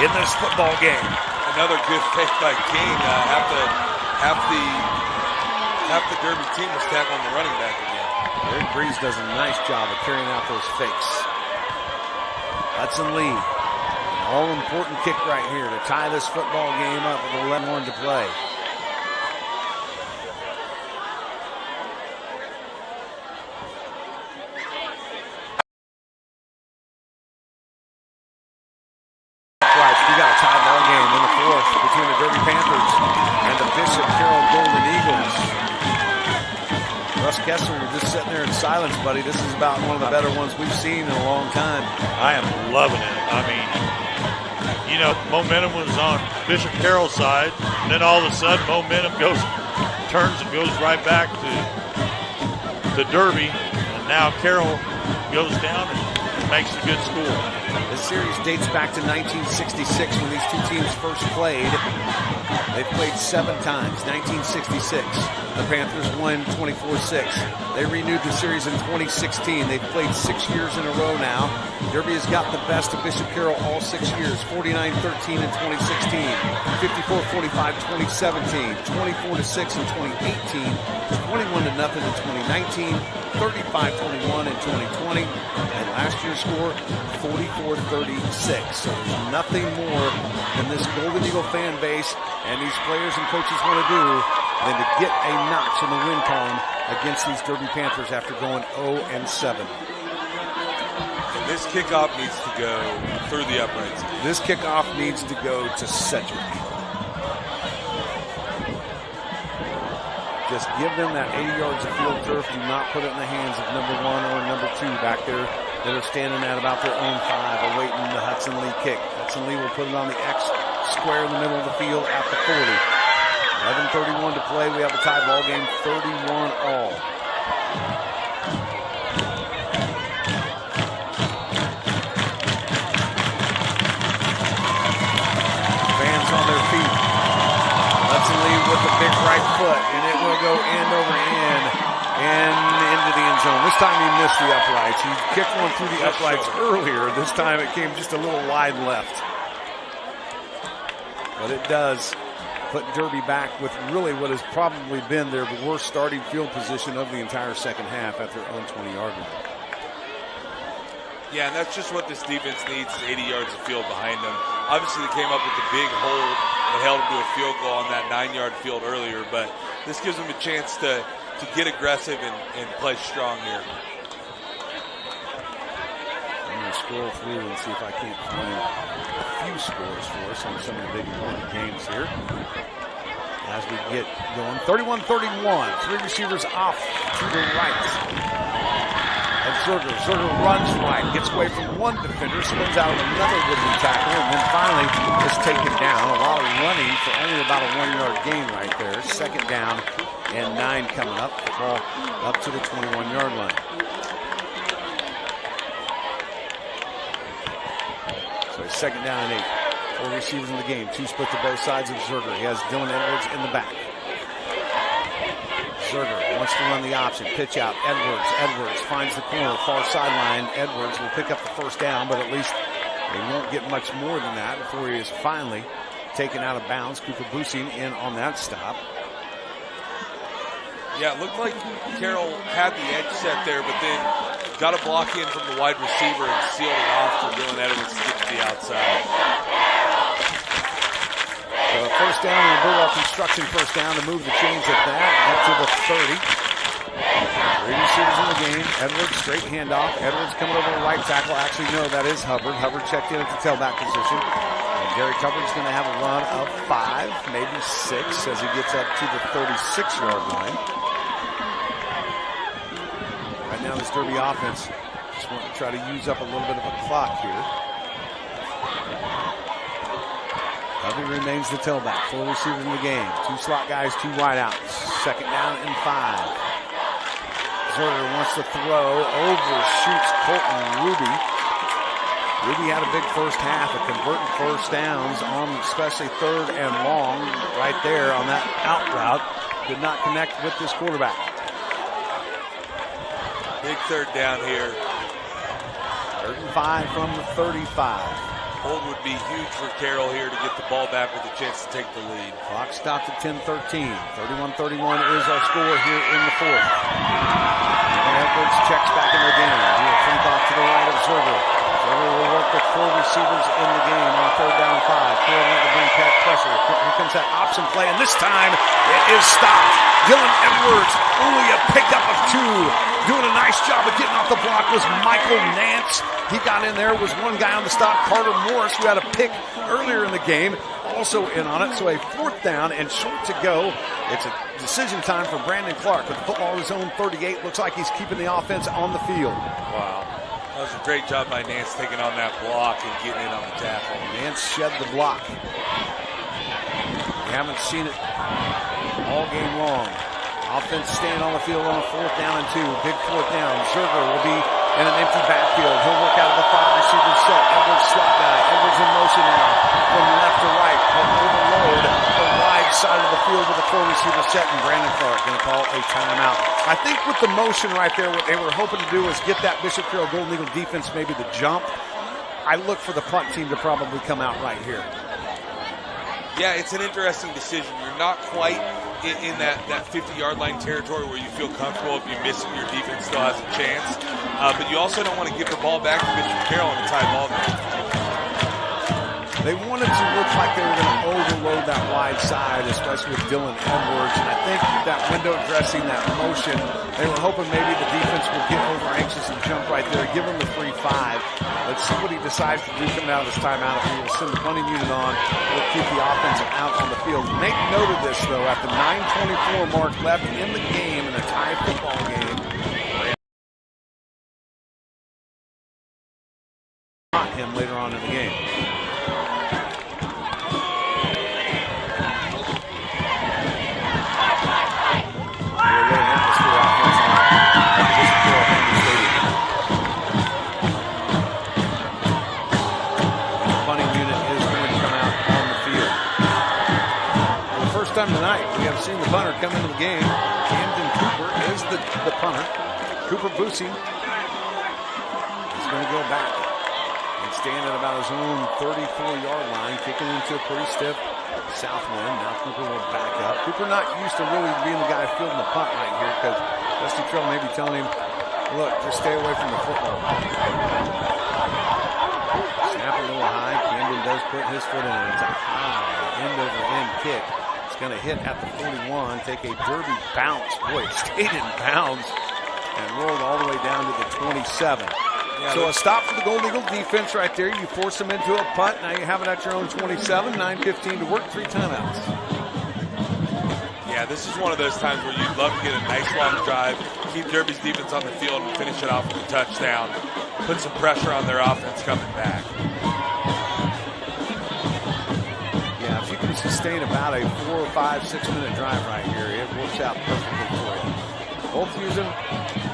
in this football game. Another good fake by King. Half the Derby team was tackling the running back again. Eric Breeze does a nice job of carrying out those fakes. Hudson Lee, an all-important kick right here to tie this football game up with 11:1 to play. We got a tie ball game in the 4th between the Derby Panthers and the Bishop Carroll Golden Eagles. Russ Kessler, you're just sitting there in silence, buddy. This is about one of the better ones we've seen in a long time. I am loving it. I mean, you know, momentum was on Bishop Carroll's side, and then all of a sudden momentum turns and goes right back to Derby, and now Carroll goes down and makes a good score. This series dates back to 1966 when these two teams first played. They've played 7 times. 1966, the Panthers won 24-6. They renewed the series in 2016. They've played 6 years in a row now. Derby has got the best of Bishop Carroll all 6 years. 49-13 in 2016, 54-45 2017, 24-6 in 2018, 21-0 in 2019, 35-21 in 2020, and last year's score 44-36. So there's nothing more than this Golden Eagle fan base and these players and coaches want to do than to get a notch in the win column against these Derby Panthers after going 0-7. And this kickoff needs to go through the uprights. This kickoff needs to go to Cedric. Just give them that 80 yards of field turf. Do not put it in the hands of number 1 or number 2 back there that are standing at about their own 5 awaiting the Hudson Lee kick. Hudson Lee will put it on the X square in the middle of the field at the 40. 11:31 to play. We have a tie ball game, 31 all. Fans on their feet. Hudson Lee with the big right foot, and it will go end over end and into the end zone. This time he missed the uprights. He kicked one through the uprights earlier. This time it came just a little wide left. But it does put Derby back with really what has probably been their worst starting field position of the entire second half at their own 20-yard line. Yeah, and that's just what this defense needs, is 80 yards of field behind them. Obviously, they came up with the big hold that held them to a field goal on that 9-yard field earlier, but this gives them a chance to get aggressive and play strong here. I'm going to scroll through and see if I can't find a few scores for us on some of the big important games here. As we get going, 31-31, 3 receivers off to the right. Zerger. Zerger runs right, gets away from one defender, spins out of another would-be tackle, and then finally is taken down. A lot of running for only about a 1-yard gain right there. Second down and 9 coming up. The ball up to the 21-yard line. So it's second down and 8. 4 receivers in the game. 2 split to both sides of Zerger. He has Dylan Edwards in the back. Zerger wants to run the option. Pitch out. Edwards. Edwards finds the corner. Far sideline. Edwards will pick up the first down, but at least they won't get much more than that before he is finally taken out of bounds. Cooper Busing in on that stop. Yeah, it looked like Carroll had the edge set there, but then got a block in from the wide receiver and sealed it off for Dylan Edwards to get to the outside. So a first down and a Bulldog construction first down to move the chains at that up to the 30. 3 receivers in the game. Edwards straight handoff. Edwards coming over the right tackle. Actually, no, that is Hubbard. Hubbard checked in at the tailback position. And Derek Hubbard's going to have a run of 5, maybe 6 as he gets up to the 36-yard line. Right now, this Derby offense just want to try to use up a little bit of a clock here. Hubbard remains the tailback. 4 receivers in the game. 2 slot guys, 2 wideouts. Second down and 5. Zerger wants to throw. Overshoots Colton Ruby. Ruby had a big first half of converting first downs on especially 3rd and long right there on that out route. Did not connect with this quarterback. Big 3rd down here. 3rd and 5 from the 35. Hold would be huge for Carroll here to get the ball back with a chance to take the lead. Clock stopped at 10:13. 31-31 is our score here in the 4th. And Edwards checks back in the game. He will flank off to the right of Zerger. Zerger will work with 4 receivers in the game on 3rd down and 5. Carroll want to bring pressure. Here comes that option play, and this time it is stopped. Dylan Edwards, only a pickup of 2. Doing a nice job of getting off the block was Michael Nance. He got in there, was one guy on the stop. Carter Morris, who had a pick earlier in the game, also in on it. So a 4th down and short to go. It's a decision time for Brandon Clark with the football at his own 38. Looks like he's keeping the offense on the field. Wow. That was a great job by Nance taking on that block and getting in on the tackle. Nance shed the block. We haven't seen it all game long. Offense staying on the field on a 4th down and 2. Big 4th down. Zerger will be in an empty backfield. He'll work out of the 5 receiver set. Edwards slot guy. Edwards in motion now. From left to right. He'll overload the wide side of the field with a 4 receiver set. And Brandon Clark going to call a timeout. I think with the motion right there, what they were hoping to do is get that Bishop Carroll Golden Eagle defense maybe to jump. I look for the punt team to probably come out right here. Yeah, it's an interesting decision. You're not quite in that 50-yard line territory where you feel comfortable. If you miss it, your defense still has a chance. But you also don't want to give the ball back to Mr. Carroll in a tie ball game. They wanted to look like they were going to overload that wide side, especially with Dylan Edwards. And I think that window dressing, that motion, they were hoping maybe the defense would get over anxious and jump right there, give him the 3-5. Let's see what he decides to do coming out of this timeout. If he will send the punting unit on, we'll keep the offense out on the field. Make note of this, though, at the 9:24 mark left in the game, in a tie football game. Not him later on in the game. Time tonight, we have seen the punter come into the game. Camden Cooper is the punter. Cooper Busing is going to go back and stand at about his own 34-yard line, kicking into a pretty stiff south wind. Now Cooper will back up. Cooper not used to really being the guy fielding the punt right here because Dusty Trill may be telling him, look, just stay away from the football. Snap a little high. Camden does put his foot in it. It's a high end-over-end kick. It's going to hit at the 41, take a derby bounce. Boy, it stayed in bounds and rolled all the way down to the 27. Yeah, so a stop for the Gold Eagle defense right there. You force them into a punt. Now you have it at your own 27. 9:15 to work, 3 timeouts. Yeah, this is one of those times where you'd love to get a nice long drive, keep Derby's defense on the field, and finish it off with a touchdown. Put some pressure on their offense coming back. Yeah, if you can sustain about a 4 or 5, 6 minute drive right here, it works out perfectly for you. Both using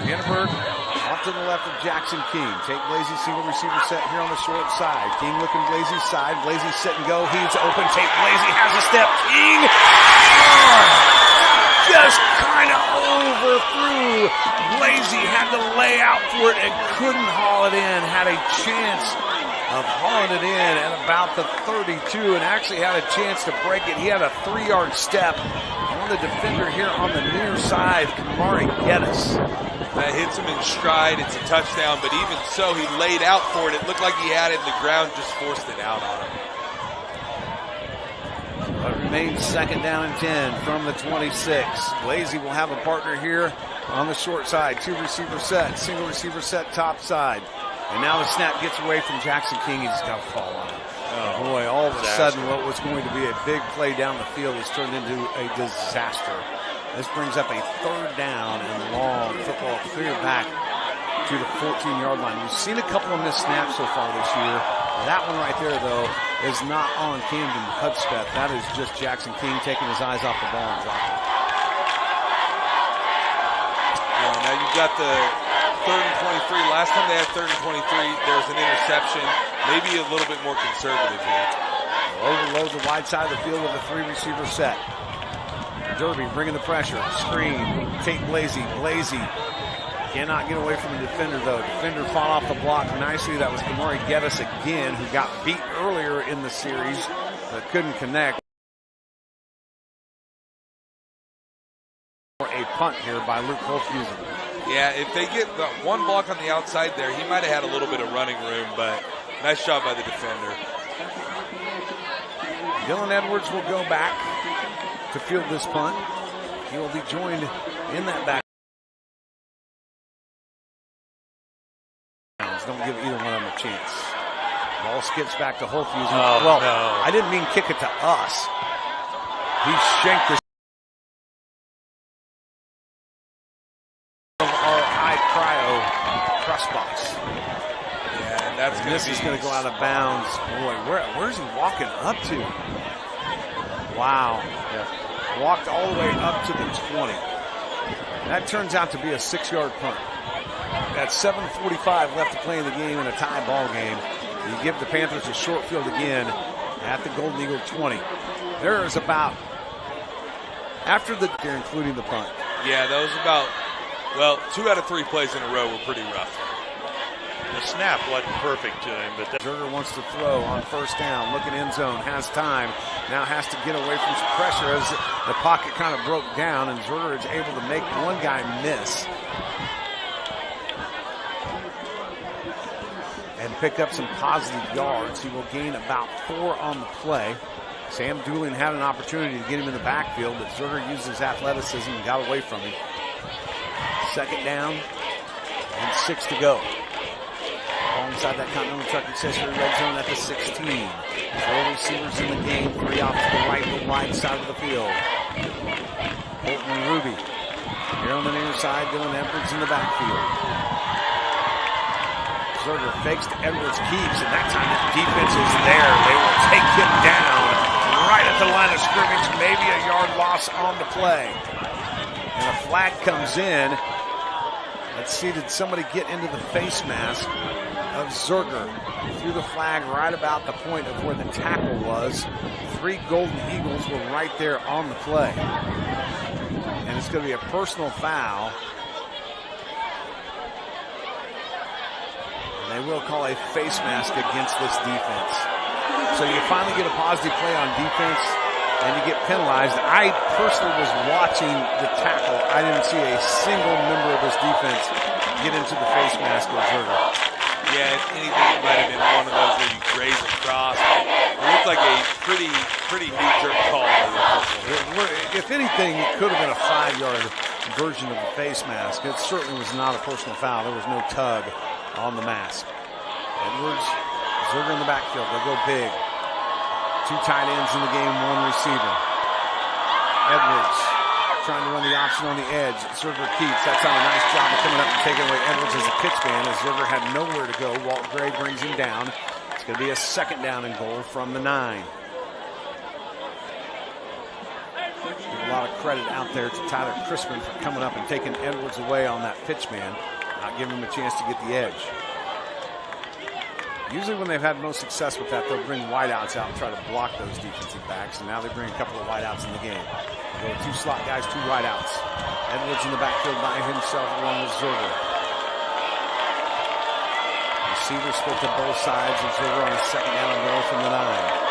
Vandenberg off to the left of Jackson King. Take Blazy, single receiver set here on the short side. King looking Blazy's side. Blazy set and go. He's open. Take Blazy, has a step. King just kind of overthrew. Blazy had to lay out for it and couldn't haul it in. Had a chance of hauling it in at about the 32 and actually had a chance to break it. He had a 3-yard step on the defender here on the near side, Kamari Geddes. That hits him in stride. It's a touchdown, but even so, he laid out for it. It looked like he had it in the ground, just forced it out on him. But it remains 2nd down and 10 from the 26. Blazy will have a partner here on the short side. 2 receiver set, single receiver set top side. And now the snap gets away from Jackson King. He's got to fall on it. Oh boy, all of a sudden what was going to be a big play down the field has turned into a disaster. This brings up a 3rd down and long. Football clear back to the 14-yard line. We've seen a couple of missed snaps so far this year. That one right there, though, is not on Camden Hudspeth. That is just Jackson King taking his eyes off the ball and dropping it. Yeah, now you've got the 3rd and 23. Last time they had 3rd and 23, there was an interception. Maybe a little bit more conservative here. Overload the wide side of the field with a 3-receiver set. Derby bringing the pressure. Screen. Tate Blazy. Blazy cannot get away from the defender, though. Defender fought off the block nicely. That was Kamari Geddes again, who got beat earlier in the series, but couldn't connect. A punt here by Luke Holthusen. Yeah, if they get the one block on the outside there, he might have had a little bit of running room, but nice job by the defender. Dylan Edwards will go back to field this punt. He will be joined in that back. Don't give either one of them a chance. Ball skips back to Holthusen. No. I didn't mean kick it to us. He shanked this of our high cryo press box. Yeah, and that's going to This is going to go out of bounds. Boy, where's he walking up to? Wow. Yeah. Walked all the way up to the 20. That turns out to be a 6-yard punt. At 7:45 left to play in the game in a tie ball game. You give the Panthers a short field again at the Golden Eagle 20. There is about, after the, including the punt. Yeah, that was about, well, 2 out of 3 plays in a row were pretty rough. The snap wasn't perfect to him, but Zerger wants to throw on 1st down. Looking end zone, has time. Now has to get away from some pressure as the pocket kind of broke down, and Zerger is able to make one guy miss and pick up some positive yards. He will gain about 4 on the play. Sam Doolin had an opportunity to get him in the backfield, but Zerger used his athleticism and got away from him. 2nd down and 6 to go. Alongside that Continental Truck Accessory red zone at the 16. 4 receivers in the game, 3 off to the right, the wide side of the field. Bolton and Ruby. Here on the near side, Dylan Edwards in the backfield. Zerger fakes to Edwards, keeps, and that time the defense is there. They will take him down right at the line of scrimmage, maybe a yard loss on the play. And a flag comes in. Let's see, did somebody get into the face mask of Zerger? Threw the flag right about the point of where the tackle was. 3 Golden Eagles were right there on the play. And it's going to be a personal foul. And they will call a face mask against this defense. So you finally get a positive play on defense and you get penalized. I personally was watching the tackle. I didn't see a single member of this defense get into the face mask of Zerger. Yeah, if anything, it might have been one of those where you graze across. It looked like a pretty knee-jerk call by the official. If anything, it could have been a 5-yard version of the face mask. It certainly was not a personal foul. There was no tug on the mask. Edwards, Zerger in the backfield. They'll go big. 2 tight ends in the game, 1 receiver. Edwards trying to run the option on the edge. Zerger keeps. That's done a nice job of coming up and taking away Edwards as a pitch man, as Zerger had nowhere to go. Walt Gray brings him down. It's going to be a 2nd down and goal from the 9. Give a lot of credit out there to Tyler Crispin for coming up and taking Edwards away on that pitch man, not giving him a chance to get the edge. Usually when they've had no success with that, they'll bring wideouts out and try to block those defensive backs, and now they bring a couple of wideouts in the game. Go with 2 slot guys, 2 wideouts. Edwards in the backfield by himself along with Zerger. Receivers split to both sides, and Zerger on a 2nd down and goal from the 9.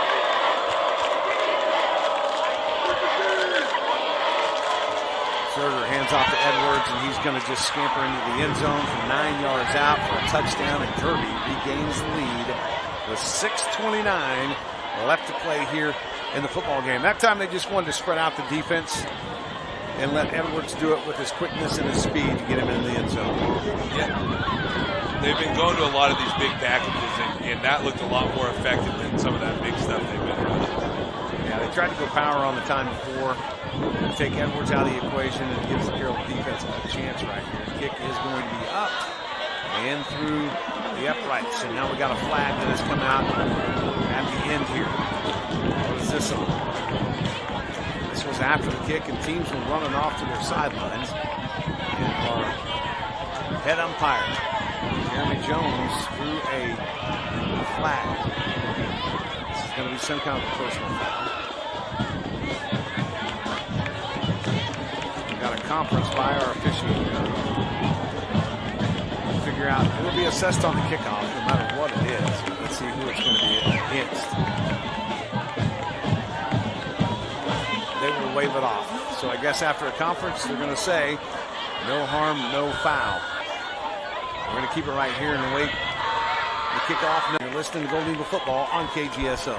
Zerger hands off to Edwards, and he's going to just scamper into the end zone from 9 yards out for a touchdown, and Derby regains the lead with 6:29 left to play here in the football game. That time they just wanted to spread out the defense and let Edwards do it with his quickness and his speed to get him in the end zone. Yeah. They've been going to a lot of these big packages, and that looked a lot more effective than some of that big stuff they've been running. Yeah, they tried to go power on the time before. Take Edwards out of the equation and gives the Carroll defense a chance right here. The kick is going to be up and through the uprights. And now we got a flag that has come out at the end here. What is this on? This was after the kick, and teams were running off to their sidelines. And our head umpire, Jeremy Jones, threw a flag. This is going to be some kind of a personal foul. Got a conference by our official. We'll figure out, it'll be assessed on the kickoff no matter what it is. Let's see who it's going to be against. They will wave it off. So I guess after a conference, they're going to say, no harm, no foul. We're going to keep it right here and wait the kickoff. You're listening to Golden Eagle Football on KGSO.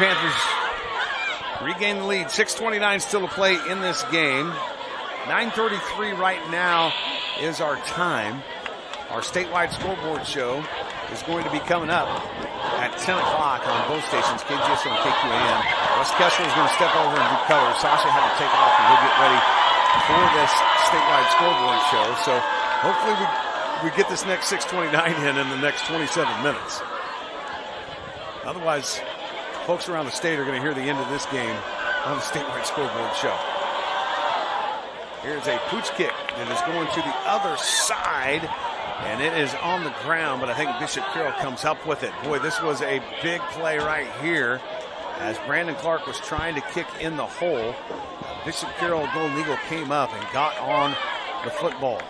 Panthers regain the lead. 6:29 still to play in this game. 9:33 right now is our time. Our statewide scoreboard show is going to be coming up at 10 o'clock on both stations, KGSO and KQAM. Russ Kessler is going to step over and do color. Sasha had to take off and we'll get ready for this statewide scoreboard show. So hopefully we get this next 6:29 in the next 27 minutes. Otherwise, folks around the state are going to hear the end of this game on the statewide scoreboard show. Here's a pooch kick that is going to the other side, and it is on the ground, but I think Bishop Carroll comes up with it. Boy, this was a big play right here as Brandon Clark was trying to kick in the hole. Bishop Carroll, Golden Eagle, came up and got on the football.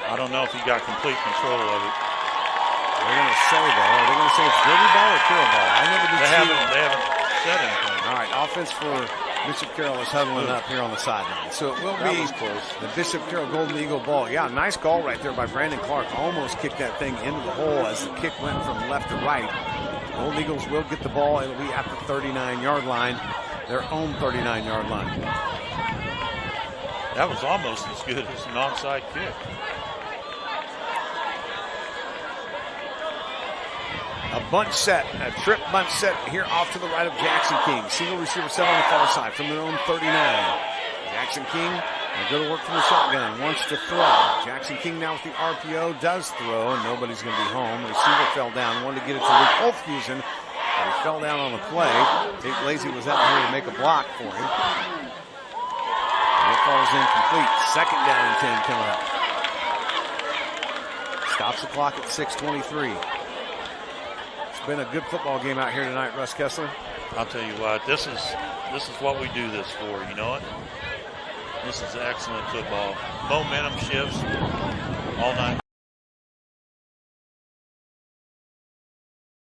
I don't know if he got complete control of it. They're going to say, though, are they going to say it's Derby ball or Carroll ball? I never did see it. They haven't said anything. All right, offense for Bishop Carroll is huddling up here on the sideline. So it will be the Bishop Carroll Golden Eagle ball. Yeah, nice call right there by Brandon Clark. Almost kicked that thing into the hole as the kick went from left to right. Golden Eagles will get the ball. It'll be at the 39-yard line, their own 39-yard line. That was almost as good as an onside kick. A bunch set, a trip bunch set here off to the right of Jackson King. Single receiver set on the far side from their own 39. Jackson King will go to work from the shotgun, wants to throw. Jackson King now with the RPO, does throw, and nobody's going to be home. The receiver fell down, wanted to get it to Luke Olfhusen, but he fell down on the play. Tate Lazy was out here to make a block for him. And it falls incomplete. 2nd down and 10 coming up. Stops the clock at 6:23. Been a good football game out here tonight, Russ Kessler. I'll tell you what, this is what we do this for, you know it? This is excellent football. Momentum shifts all night.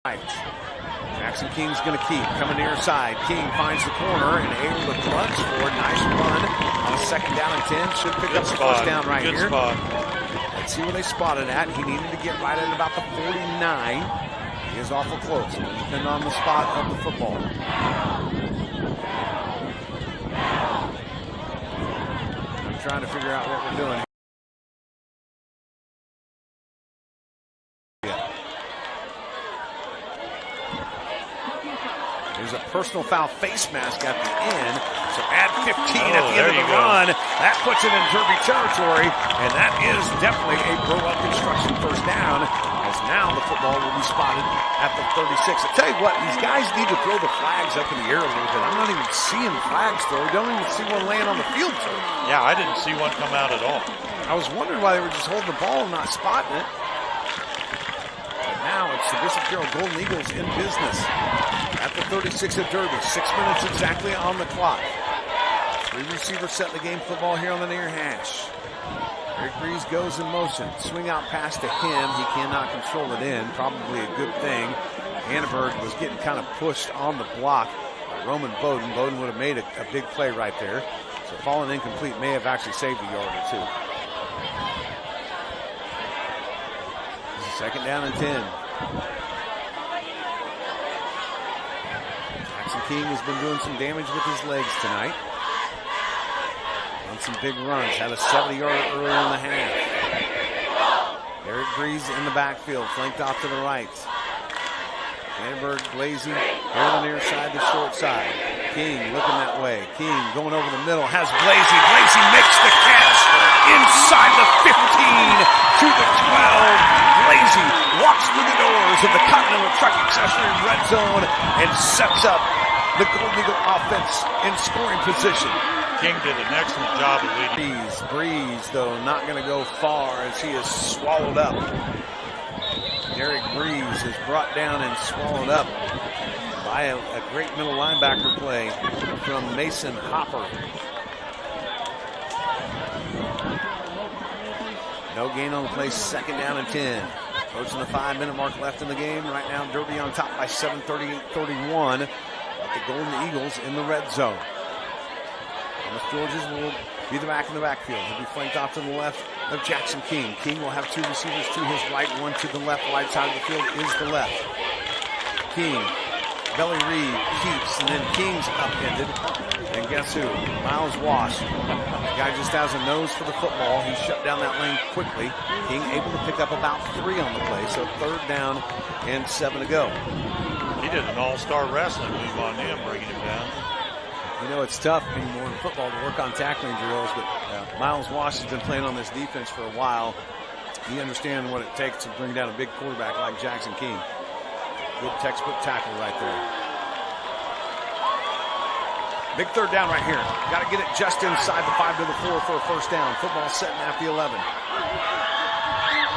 Right. King's going to keep. Coming near side. King finds the corner and able to plunge forward. Nice run on a 2nd down and 10. Should pick up the first down right here. Good spot. Let's see where they spotted at. He needed to get right at about the 49. He is awful close. Depending on the spot of the football. I'm trying to figure out what we're doing. There's a personal foul face mask at the end. So add 15 at the end of the run. That puts it in Derby territory. And that is definitely a grow-up construction first down. As now the football will be spotted at the 36. I tell you what, these guys need to throw the flags up in the air a little bit. I'm not even seeing flags throw. We don't even see one laying on the field. Yeah, I didn't see one come out at all. I was wondering why they were just holding the ball and not spotting it. Now it's the Bishop Carroll Golden Eagles in business at the 36 at Derby. 6 minutes exactly on the clock. 3 receivers set the game football here on the near hash. Eric Breeze goes in motion. Swing out pass to him. He cannot control it in. Probably a good thing. Annenberg was getting kind of pushed on the block by Roman Bowden. Bowden would have made a big play right there. So falling incomplete may have actually saved a yard or two. 2nd down and 10. Jackson King has been doing some damage with his legs tonight. On some big runs. Had a 70-yarder early in the half. Eric Breeze in the backfield, flanked off to the right. Annenberg blazing on the near side, the short side. King looking that way. King going over the middle, has Blazy. Blazy makes the catch inside the 15 to the 12. Blazy walks through the doors of the Continental Truck Accessory red zone and sets up the Golden Eagle offense in scoring position. King did an excellent job of leading. Breeze, though, not going to go far as he is swallowed up. Derek Breeze is brought down and swallowed up by a great middle linebacker play from Mason Hopper. No gain on the play, 2nd down and 10. Approaching the 5-minute mark left in the game. Right now, Derby on top by 7:38-31. The Golden Eagles in the red zone. Thomas Georges will be the back in the backfield. He'll be flanked off to the left of Jackson King. King will have 2 receivers to his right, 1 to the left. Right side of the field is the left. King, Belly Reed keeps, and then King's upended. And guess who? Miles Wash. The guy just has a nose for the football. He shut down that lane quickly. King able to pick up about 3 on the play, so 3rd down and 7 to go. He did an all-star wrestling move on him, bringing him down. You know, it's tough anymore in football to work on tackling drills, but Miles Wash has been playing on this defense for a while. He understands what it takes to bring down a big quarterback like Jackson King. Good textbook tackle right there. Big 3rd down right here. Got to get it just inside the 5 to the 4 for a first down. Football setting at the 11.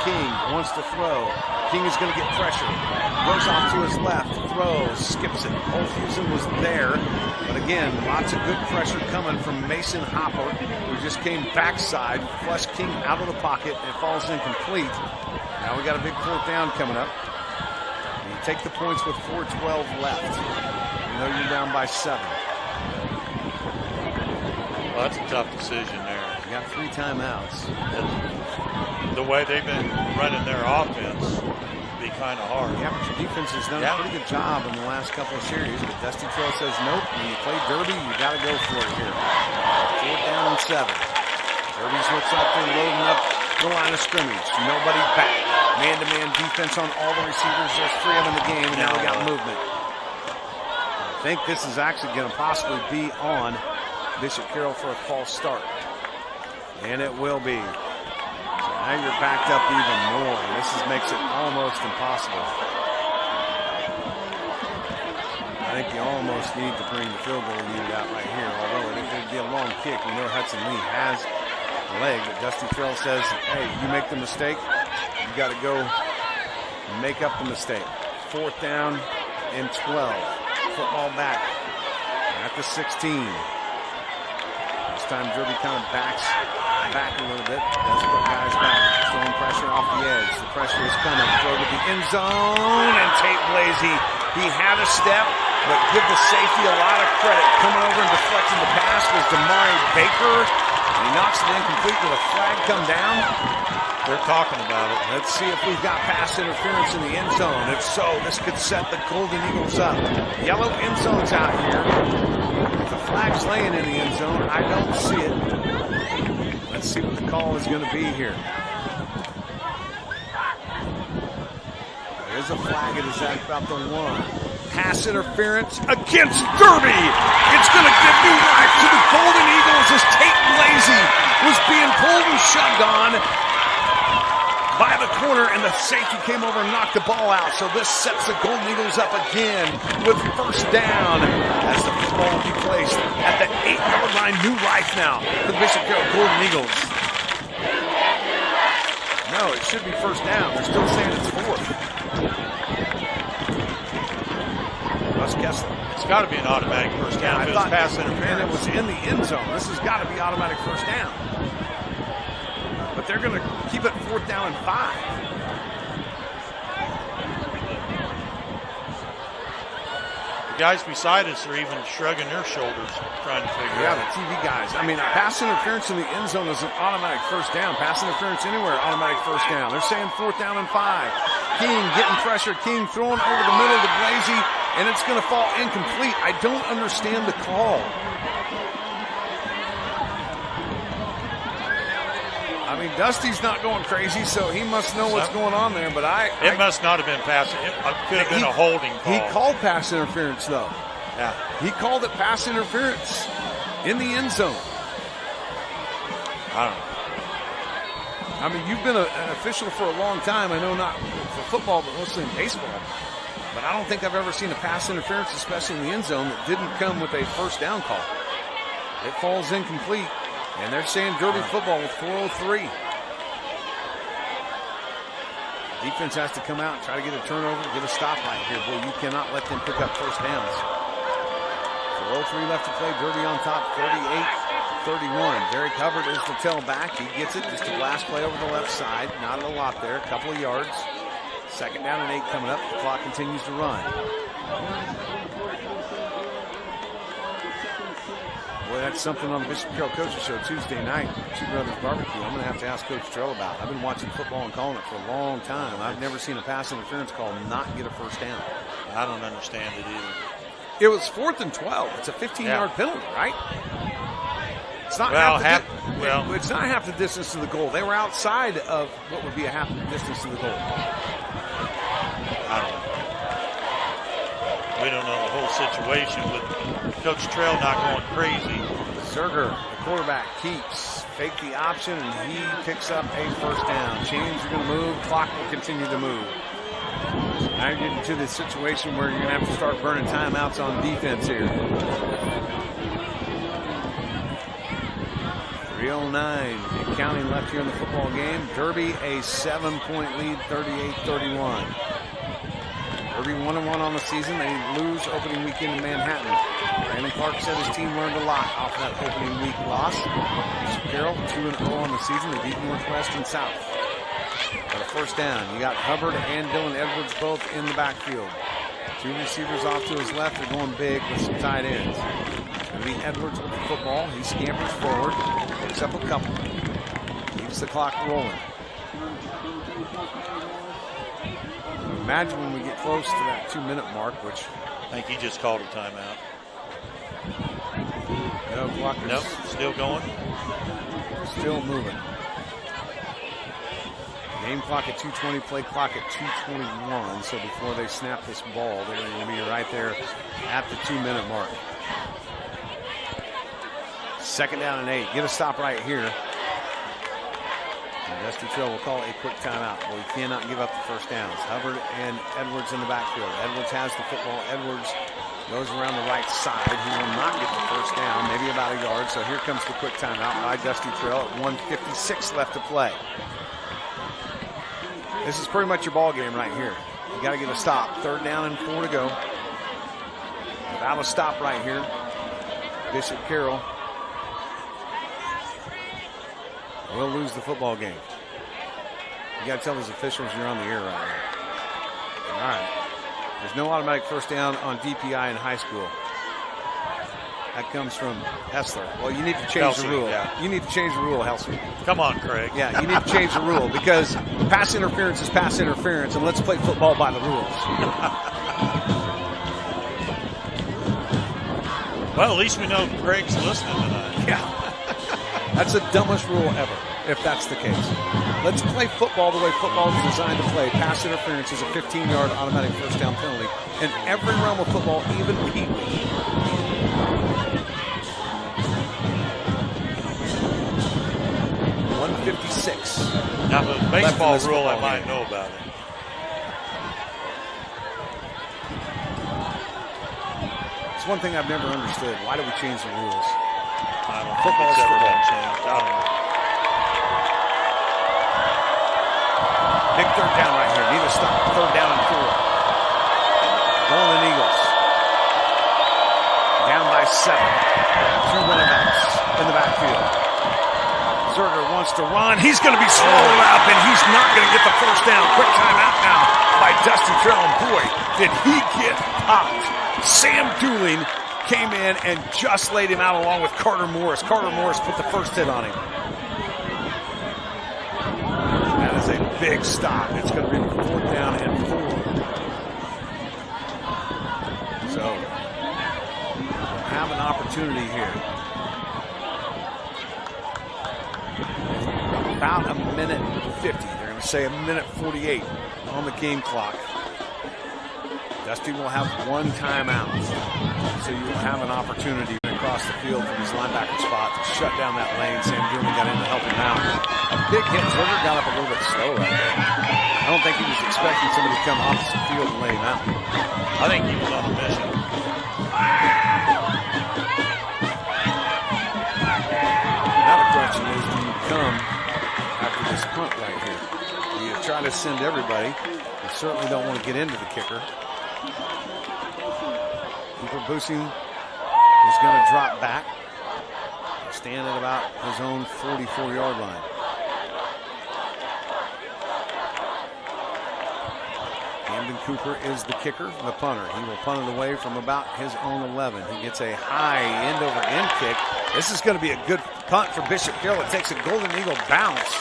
King wants to throw. King is going to get pressure. Goes off to his left. Throws. Skips it. Olfusen was there. But again, lots of good pressure coming from Mason Hopper, who just came backside, flushed King out of the pocket, and falls incomplete. Now we got a big 4th down coming up. You take the points with 4:12 left. You know you're down by 7. Well, that's a tough decision there. You got 3 timeouts. The way they've been running their offense be kind of hard. Yeah, but your defense has done a pretty good job in the last couple of series. But Dusty Trail says nope. When you play Derby, you got to go for it here. 4th down and 7. Derby's looks like they're loading up the line of scrimmage. Nobody back. Man-to-man defense on all the receivers. There's 3 of them in the game, and now we got movement. I think this is actually going to possibly be on Bishop Carroll for a false start. And it will be. So now you're backed up even more. This makes it almost impossible. I think you almost need to bring the field goal unit out right here. Although it would be a long kick. We know Hudson Lee has a leg, but Dusty Trail says, hey, you make the mistake, you got to go make up the mistake. 4th down and 12. Football back at the 16. This time Derby kind of backs back a little bit. Does put guys back. Throwing pressure off the edge. The pressure is coming. Throw to the end zone. And Tate Blazy He had a step, but give the safety a lot of credit. Coming over and deflecting the pass was Damari Baker. And he knocks it incomplete with a flag come down. They're talking about it. Let's see if we've got pass interference in the end zone. If so, this could set the Golden Eagles up. Yellow end zone's out here. The flag's laying in the end zone. I don't see it. Let's see what the call is going to be here. There's a flag. It is at about the 1. Pass interference against Derby. It's going to give new life to the Golden Eagles as Tate Blasey was being pulled and shoved on by the corner, and the safety came over and knocked the ball out. So this sets the Golden Eagles up again with first down as the football will be placed at the 8-yard line. New life now for the Bishop Carroll Golden Eagles. No, it should be first down. They're still saying it's 4th. Russ Kessler. It's got to be an automatic first down. I thought pass interference. And it was in the end zone. This has got to be automatic first down. But they're going to keep it 4th down and 5. The guys beside us are even shrugging their shoulders, trying to figure Yeah, out. the TV guys. I mean, pass interference in the end zone is an automatic first down. Pass interference anywhere, automatic first down. They're saying 4th down and 5. King getting pressure. King throwing over the middle to Blasey, and it's going to fall incomplete. I don't understand the call. I mean, Dusty's not going crazy, so he must know what's going on there. But it must not have been passing. It could have been a holding call. He called pass interference, though. Yeah. He called it pass interference in the end zone. I don't know. I mean, you've been an official for a long time. I know not for football, but mostly in baseball. But I don't think I've ever seen a pass interference, especially in the end zone, that didn't come with a first down call. It falls incomplete. And they're saying Derby football with 4:03. Defense has to come out and try to get a turnover, get a stop right here. Boy, you cannot let them pick up first downs. 4:03 left to play. Derby on top, 38-31. Derek Hubbard is the tailback. He gets it. Just a blast play over the left side. Not a lot there. A couple of yards. 2nd down and 8 coming up. The clock continues to run. Boy, that's something on the Bishop Carroll Coaches Show Tuesday night. Two Brothers Barbecue. I'm going to have to ask Coach Trell about. I've been watching football and calling it for a long time. I've never seen a pass interference call not get a first down. I don't understand it either. It was 4th and 12. It's a 15-yard penalty, right? It's not it's not half the distance to the goal. They were outside of what would be a half the distance to the goal. I don't know. We don't know the whole situation with Coach Trell not going crazy. Zerger, the quarterback, keeps fake the option, and he picks up a first down. Chains are going to move. Clock will continue to move. Now you're getting to this situation where you're going to have to start burning timeouts on defense here. 3:09 and counting left here in the football game. Derby a 7-point lead, 38-31. Derby 1-1 on the season. They lose opening weekend in Manhattan. Brandon Clark said his team learned a lot off that opening week loss. Bishop Carroll 2-0 on the season. They beat Northwest and South. Got a first down. You got Hubbard and Dylan Edwards both in the backfield. 2 receivers off to his left. They're going big with some tight ends. Going to be Edwards with the football. He scampers forward. Picks up a couple. Keeps the clock rolling. Imagine when we get close to that 2-minute mark, which I think he just called a timeout. no blockers. Nope, still going. Still moving. Game clock at 2:20, play clock at 2:21. So before they snap this ball, they're going to be right there at the 2-minute mark. 2nd down and 8. Get a stop right here. Dusty Trill will call a quick timeout. Well, he cannot give up the first downs. Hubbard and Edwards in the backfield. Edwards has the football. Edwards goes around the right side. He will not get the first down, maybe about a yard. So here comes the quick timeout by Dusty Trill at 1:56 left to play. This is pretty much your ball game right here. You got to get a stop. 3rd down and 4 to go. Without a stop right here, Bishop Carroll will lose the football game. You got to tell those officials you're on the air right now. All right. There's no automatic first down on DPI in high school. That comes from Hessler. Well, you need to change the rule. Yeah. You need to change the rule, Hessler. Come on, Craig. Yeah, you need to change the rule because pass interference is pass interference, and let's play football by the rules. Well, at least we know Craig's listening tonight. Yeah. That's the dumbest rule ever, if that's the case. Let's play football the way football is designed to play. Pass interference is a 15-yard automatic first down penalty in every realm of football, even Pee Wee. 156. Now, the baseball this rule, I football might game. know about it. It's one thing I've never understood. Why do we change the rules? I don't Football's think it's ever football. been changed. I don't know. Big third down right here. Need a stop. Third down and 4. Golden Eagles. Down by 7. 2 running backs in the backfield. Zerger wants to run. He's going to be swallowed up, and he's not going to get the first down. Quick timeout now by Dusty Carroll. Boy, did he get popped. Sam Dooling came in and just laid him out along with Carter Morris. Carter Morris put the first hit on him. That is a big stop. It's going to be 4th down and 4. So, we'll have an opportunity here. About a minute 50. They're going to say a minute 48 on the game clock. Dusty will have 1 timeout. So you will have an opportunity across the field from his linebacker spot to shut down that lane. Sam Dooling got in to help him out. A big hit. Zerger got up a little bit slow right there. I don't think he was expecting somebody to come opposite field and lay him out. I think he was on a mission. Now the question is, do you come after this punt right here? Do you try to send everybody? You certainly don't want to get into the kicker. Cooper Boosing is going to drop back. Stand at about his own 44-yard line. Camden Cooper is the kicker, the punter. He will punt it away from about his own 11. He gets a high end-over-end kick. This is going to be a good punt for Bishop Carroll. It takes a Golden Eagle bounce.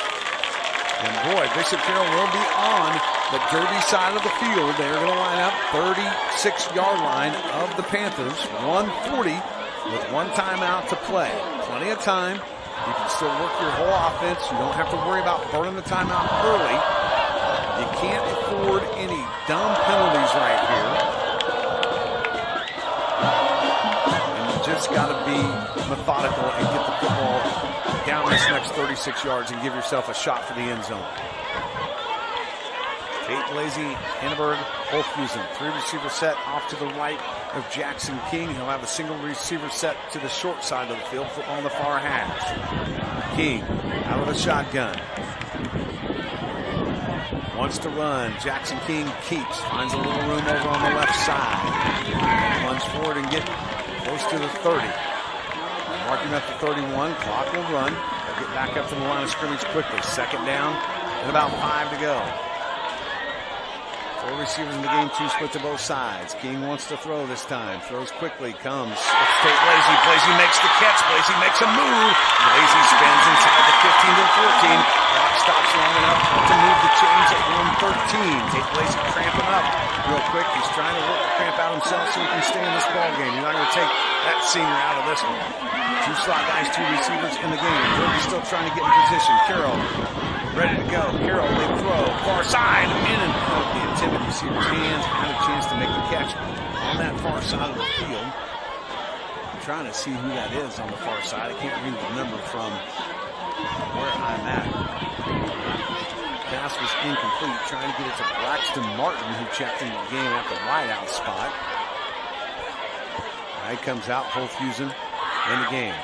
And boy, Bishop Carroll will be on the Derby side of the field. They're going to line up 36-yard line of the Panthers. 140 with 1 timeout to play. Plenty of time. You can still work your whole offense. You don't have to worry about burning the timeout early. You can't afford any dumb penalties right here. And you just got to be methodical and get the football down this next 36 yards and give yourself a shot for the end zone. Tate Blasey, Hindenburg, Holthusen. 3 receiver set off to the right of Jackson King. He'll have a single receiver set to the short side of the field on the far hash. King out of the shotgun. Wants to run. Jackson King keeps. Finds a little room over on the left side. Runs forward and get close to the 30. Marking up to 31. Clock will run. They'll get back up to the line of scrimmage quickly. 2nd down and about 5 to go. 4 receivers in the game, 2 split to both sides. King wants to throw this time. Throws quickly, comes. It's Tate Blasey. Blasey makes the catch. Blasey makes a move. Blasey spins inside the 15 to 14. Clock stops long enough to move the chains at 113. Tate Blasey cramping up real quick. He's trying to work the cramp out himself so he can stay in this ball game. You're not going to take that senior out of this one. 2 slot guys, 2 receivers in the game. Derby's still trying to get in position. Carroll ready to go. Carroll, big throw. Far side. In and out the intended receiver's hands. Had a chance to make the catch on that far side of the field. I'm trying to see who that is on the far side. I can't read the number from where I'm at. Pass was incomplete. Trying to get it to Braxton Martin, who checked in the game at the wideout spot. Now he comes out. Holthusen in the game.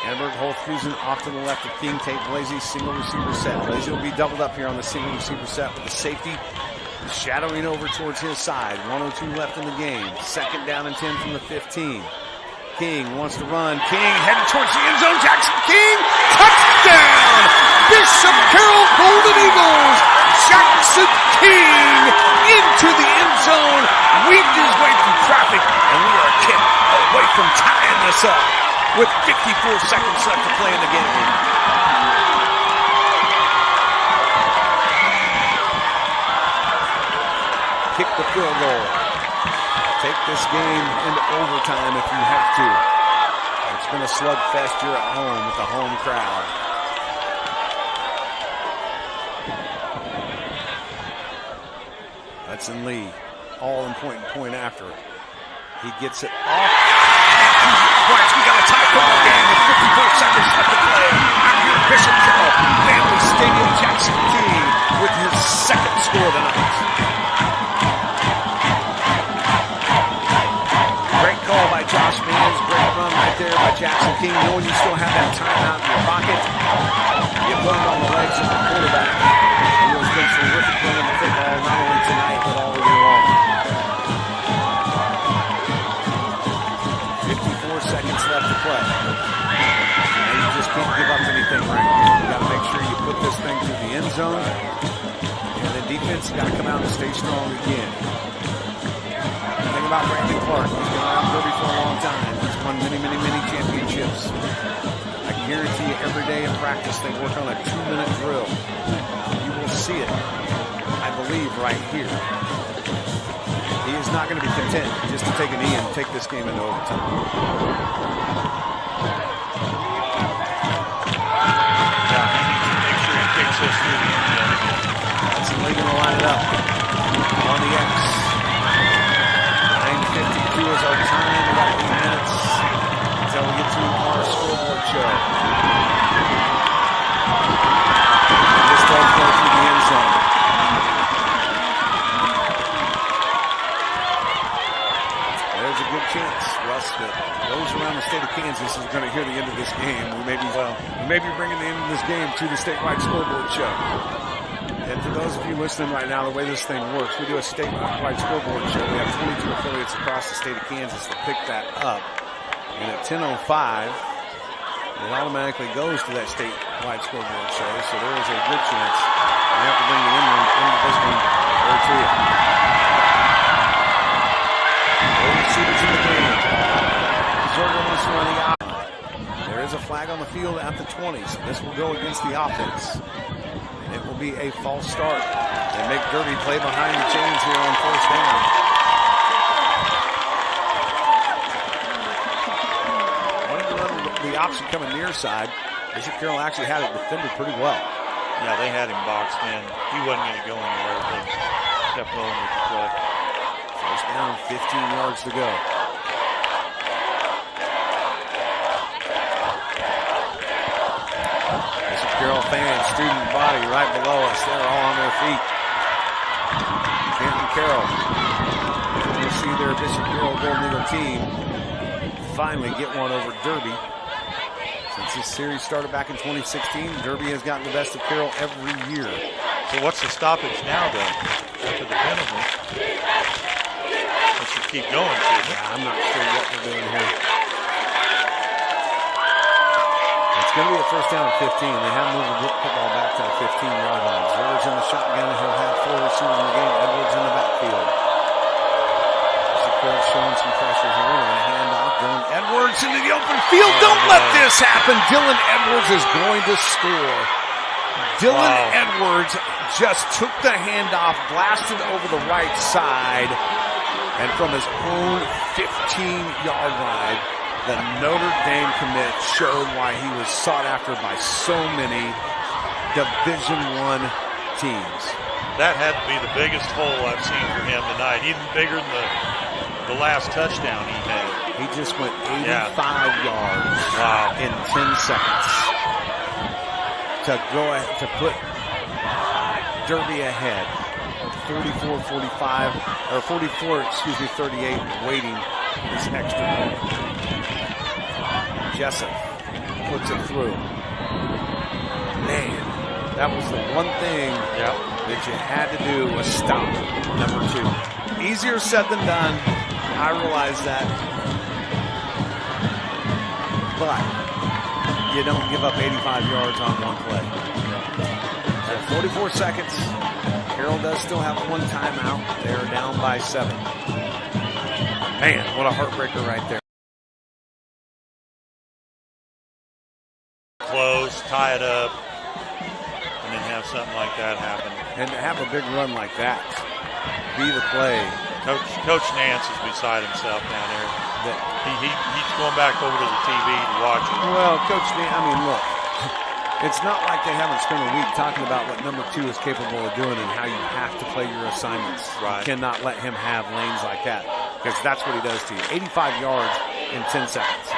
Edberg, Holthusen off to the left of King. Tate Blasey, single receiver set. Blasey will be doubled up here on the single receiver set with the safety shadowing over towards his side. 1:02 left in the game. 2nd down and 10 from the 15. King wants to run. King heading towards the end zone. Jackson King, touchdown! Bishop Carroll Golden Eagles. Jackson King into the end zone, weaved his way through traffic, and we are a kick away from tying this up with 54 seconds left to play in the game. Kick the field goal. Take this game into overtime if you have to. It's been a slugfest. You're at home with the home crowd. Hudson Lee, all in point after. He gets it off. Bryce, we got a tie football game with 54 seconds left to play. Out here at Bishop Carroll Family Stadium, Jackson King with his second score tonight. Great call by Josh Mans. Great run right there by Jackson King. Knowing you still have that timeout in your pocket. You put it on the legs of the quarterback. He has been terrific running the football, not only tonight, but all year long. 54 seconds left to play. And you just can't give up anything right here. You got to make sure you put this thing through the end zone. And the defense got to come out and stay strong again. The thing about Brandon Clark, he's been around Derby for a long time. He's won many championships. I can guarantee you every day in practice they work on a 2-minute drill. You will see it, I believe, right here. He is not going to be content just to take a knee and take this game into overtime. Yeah, he needs to make sure he kicks this through the end zone. That's the league going to line it up on the X. 9:52 is our time. We got 8 minutes until we get to our scoreboard show. This does go through the end zone. There's a good chance, Russ, that those around the state of Kansas is going to hear the end of this game. We may be bringing the end of this game to the statewide scoreboard show. And for those of you listening right now, the way this thing works, we do a statewide scoreboard show. We have 22 affiliates across the state of Kansas that pick that up. And at 10:05, it automatically goes to that statewide scoreboard show. So there is a good chance we have to bring the end of this one over to you. Shooters in the game. Zerger wants to run the out. There is a flag on the field at the 20, so this will go against the offense. And it will be a false start. They make Derby play behind the chains here on first down. Wanted to run the option coming near side. Bishop Carroll actually had it defended pretty well. Yeah, they had him boxed in. He wasn't going to go anywhere. They kept rolling with the play. First down, 15 yards to go. Bishop Carroll fans, student body right below us. They're all on their feet. Canton Carroll. You see their Bishop Carroll Golden Eagle team finally get one over Derby. Since this series started back in 2016, Derby has gotten the best of Carroll every year. So what's the stoppage now, then, after the penalty? Let's just keep going, shouldn't it? Yeah, I'm not sure what we're doing here. It's going to be a first down at 15. They have moved the football back to the 15-yard line. Edwards in the shotgun. He'll have 4 receivers in the game. Edwards in the backfield. Carroll showing some pressure here. They're going to hand off. Dylan Edwards into the open field. Don't let this happen. Dylan Edwards is going to score. Dylan Edwards just took the handoff, blasted over the right side, and from his own 15-yard line, the Notre Dame commit showed why he was sought after by so many Division I teams. That had to be the biggest hole I've seen for him tonight, even bigger than the last touchdown he had. He just went 85 yards in 10 seconds to go ahead, to put Derby ahead. 44-45, or 38, waiting this extra point. Jessup puts it through. Man, that was the one thing that you had to do was stop number 2. Easier said than done. I realize that. But you don't give up 85 yards on one play. At 44 seconds, Carroll does still have one timeout. They're down by 7. Man, what a heartbreaker right there. Close, tie it up, and then have something like that happen. And to have a big run like that, be the play. Coach Nance is beside himself down there. He's going back over to the TV to watch it. Well, Coach Nance, I mean, look, it's not like they haven't spent a week talking about what number 2 is capable of doing and how you have to play your assignments. Right. You cannot let him have lanes like that because that's what he does to you. 85 yards in 10 seconds.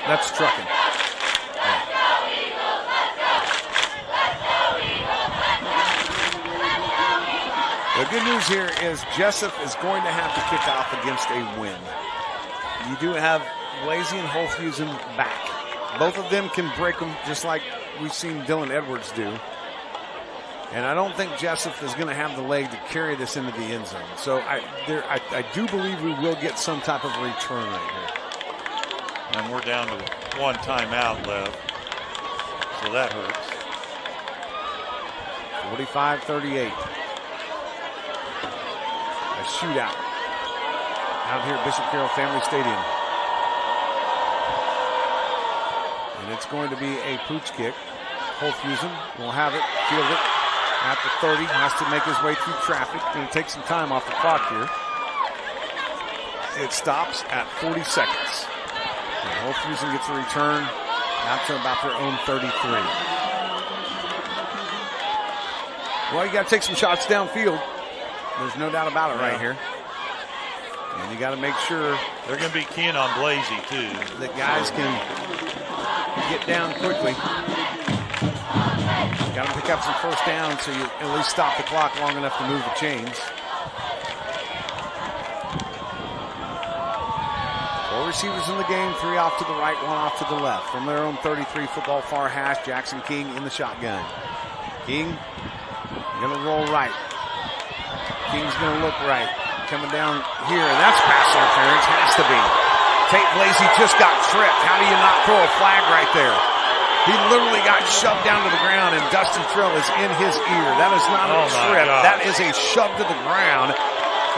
That's trucking. The good news here is Jessup is going to have to kick off against a win. You do have Blasey and Holthusen back. Both of them can break them just like we've seen Dylan Edwards do. And I don't think Jessup is going to have the leg to carry this into the end zone. So I do believe we will get some type of return right here. And we're down to one timeout left. So that hurts. 45-38. A shootout out here at Bishop Carroll Family Stadium. And it's going to be a pooch kick. Holthusen will have it, field it at the 30. Has to make his way through traffic. Going to take some time off the clock here. It stops at 40 seconds. And Holthusen gets a return out to about their own 33. Well, you got to take some shots downfield. There's no doubt about it right here. And you got to make sure they're going to be keying on Blasey, too. That guys can get down quickly. Got to pick up some first down so you at least stop the clock long enough to move the chains. 4 receivers in the game, 3 off to the right, 1 off to the left. From their own 33 football far hash, Jackson King in the shotgun. King going to roll right. King's going to look right. Coming down here, and that's pass interference. Has to be. Tate Blasey just got tripped. How do you not throw a flag right there? He literally got shoved down to the ground, and Dustin Trill is in his ear. That is not a trip. That is a shove to the ground.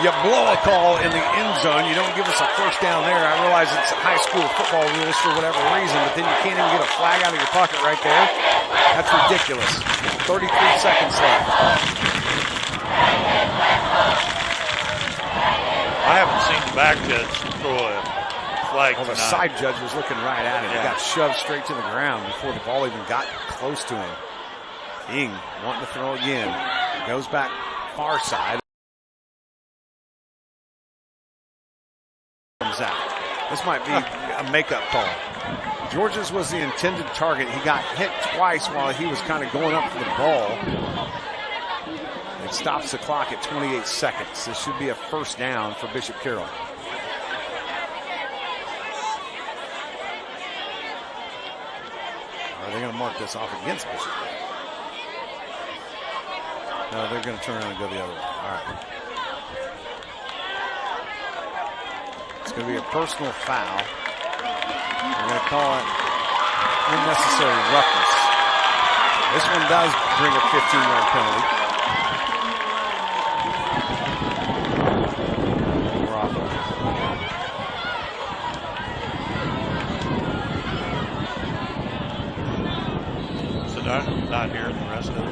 You blow a call in the end zone. You don't give us a first down there. I realize it's high school football rules for whatever reason, but then you can't even get a flag out of your pocket right there. That's ridiculous. 33 seconds left. I haven't seen the back judge throw a flag. Well, the side judge was looking right at him. He got shoved straight to the ground before the ball even got close to him. King wanting to throw again. Goes back far side. Comes out. This might be a makeup call. George's was the intended target. He got hit twice while he was kind of going up for the ball. It stops the clock at 28 seconds. This should be a first down for Bishop Carroll. Are they going to mark this off against Bishop? No, they're going to turn around and go the other way. All right. It's going to be a personal foul. They're going to call it unnecessary roughness. This one does bring a 15-yard penalty. Not hearing the rest of it.